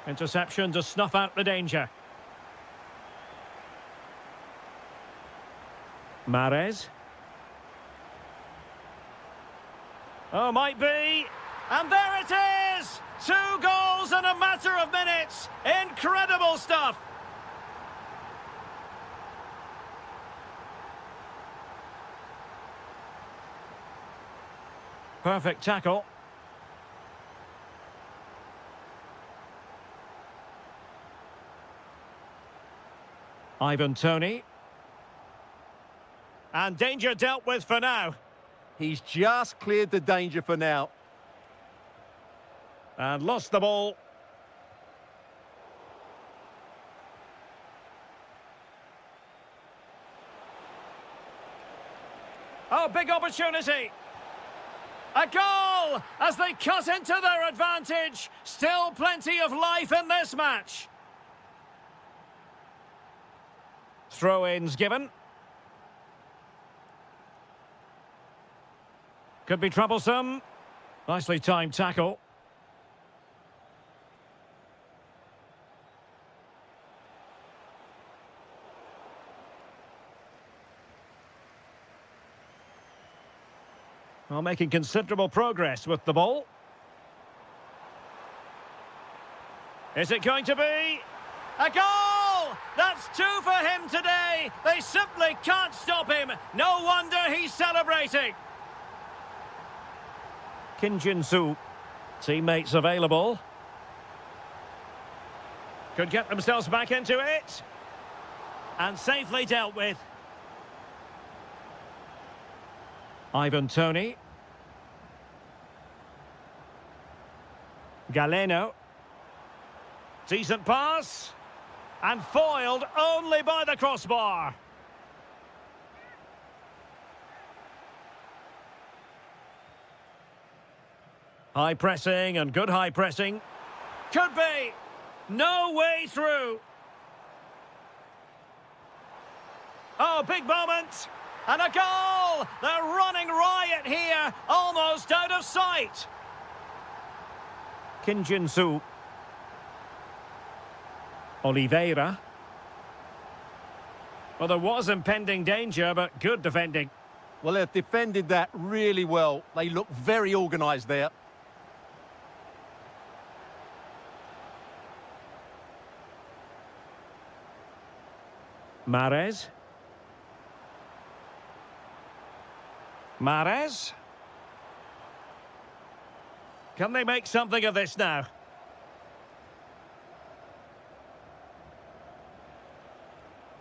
Interception to snuff out the danger. Mahrez. Oh, might be. And there it is! 2 goals in a matter of minutes. Incredible stuff. Perfect tackle. Ivan Toney. And danger dealt with for now. He's just cleared the danger for now. And lost the ball. Oh, big opportunity. A goal as they cut into their advantage. Still plenty of life in this match. Throw-ins given. Could be troublesome. Nicely timed tackle. Well, making considerable progress with the ball. Is it going to be a goal? That's 2 for him today. They simply can't stop him. No wonder he's celebrating. Kim Jin-soo. Teammates available. Could get themselves back into it. And safely dealt with. Ivan Toney. Galeno. Decent pass. And foiled only by the crossbar. High pressing and good high pressing. Could be. No way through. Oh, big moment. And a goal! They're running riot here, almost out of sight. Kim Jin-soo. Oliveira. Well, there was impending danger, but good defending. Well, they've defended that really well. They look very organised there. Mahrez. Mahrez. Can they make something of this now?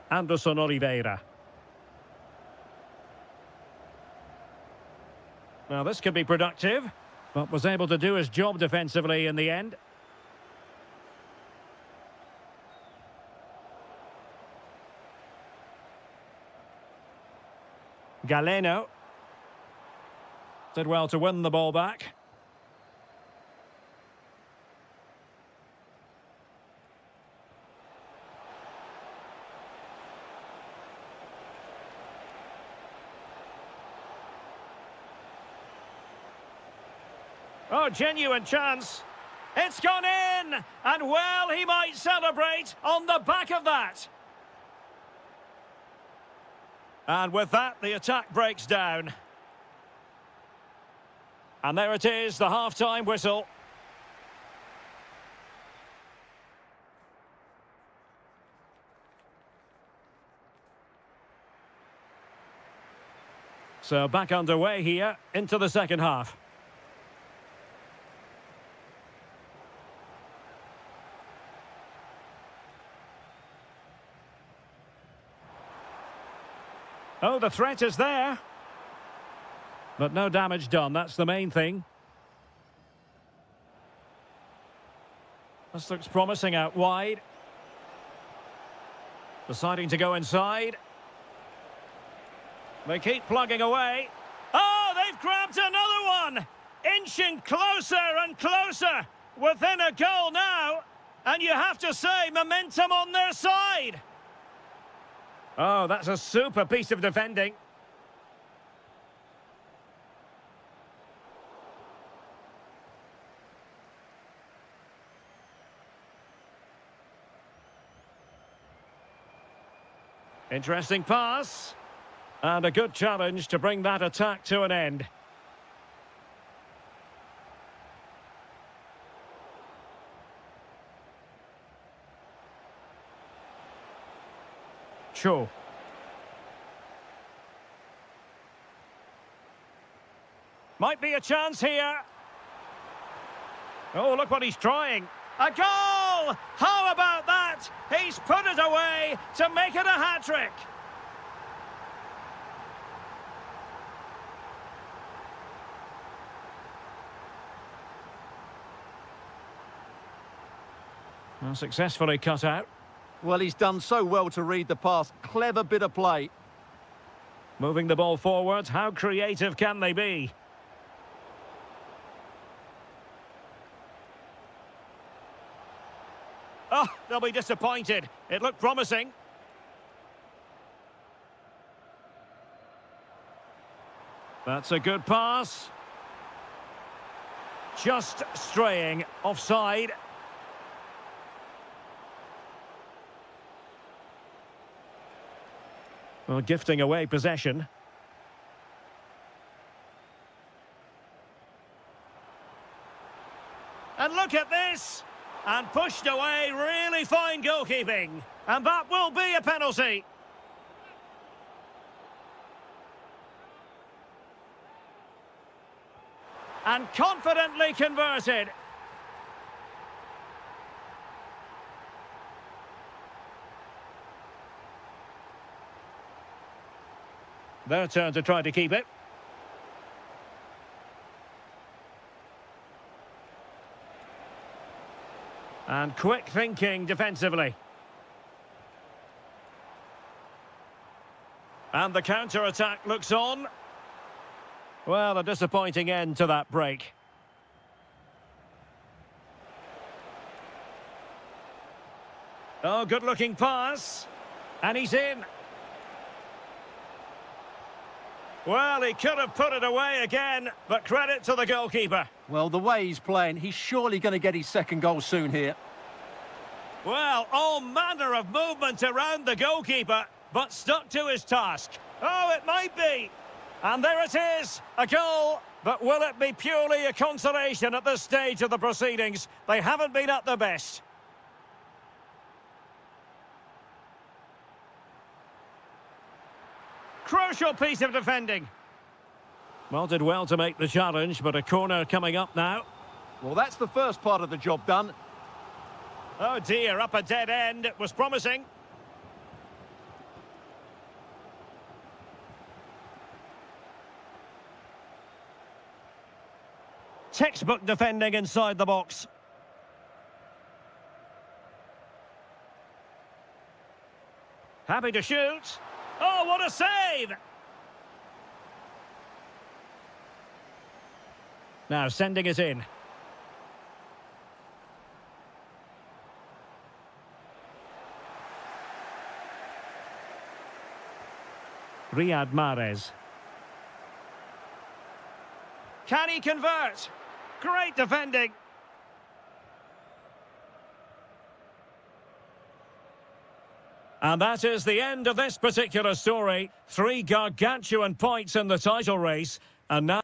Anderson Oliveira. Now this could be productive, but was able to do his job defensively in the end. Galeno. Did well to win the ball back. Oh, genuine chance. It's gone in! And well, he might celebrate on the back of that. And with that, the attack breaks down. And there it is, the half-time whistle. So back underway here into the second half. Oh, the threat is there. But no damage done, that's the main thing. This looks promising out wide. Deciding to go inside. They keep plugging away. Oh, they've grabbed another one! Inching closer and closer. Within a goal now. And you have to say, momentum on their side. Oh, that's a super piece of defending. Interesting pass. And a good challenge to bring that attack to an end. Cho. Might be a chance here. Oh, look what he's trying. A goal! How about that? He's put it away to make it a hat-trick. Well, successfully cut out. Well, he's done so well to read the pass. Clever bit of play. Moving the ball forward. How creative can they be? Oh, they'll be disappointed. It looked promising. That's a good pass. Just straying offside. Well, gifting away possession. And look at this! And pushed away, really fine goalkeeping. And that will be a penalty. And confidently converted. Their turn to try to keep it. And quick thinking defensively. And the counter-attack looks on. Well, a disappointing end to that break. Oh, good-looking pass. And he's in. Well, he could have put it away again, but credit to the goalkeeper. Well, the way he's playing, he's surely going to get his second goal soon here. Well, all manner of movement around the goalkeeper, but stuck to his task. Oh, it might be. And there it is, a goal. But will it be purely a consolation at this stage of the proceedings? They haven't been at their best. Crucial piece of defending. Well, did well to make the challenge, but a corner coming up now. Well, that's the first part of the job done. Oh dear, up a dead end. It was promising. Textbook defending inside the box. Happy to shoot. Oh, what a save! Now sending it in. Riyad Mahrez. Can he convert? Great defending. And that is the end of this particular story. 3 gargantuan points in the title race. And now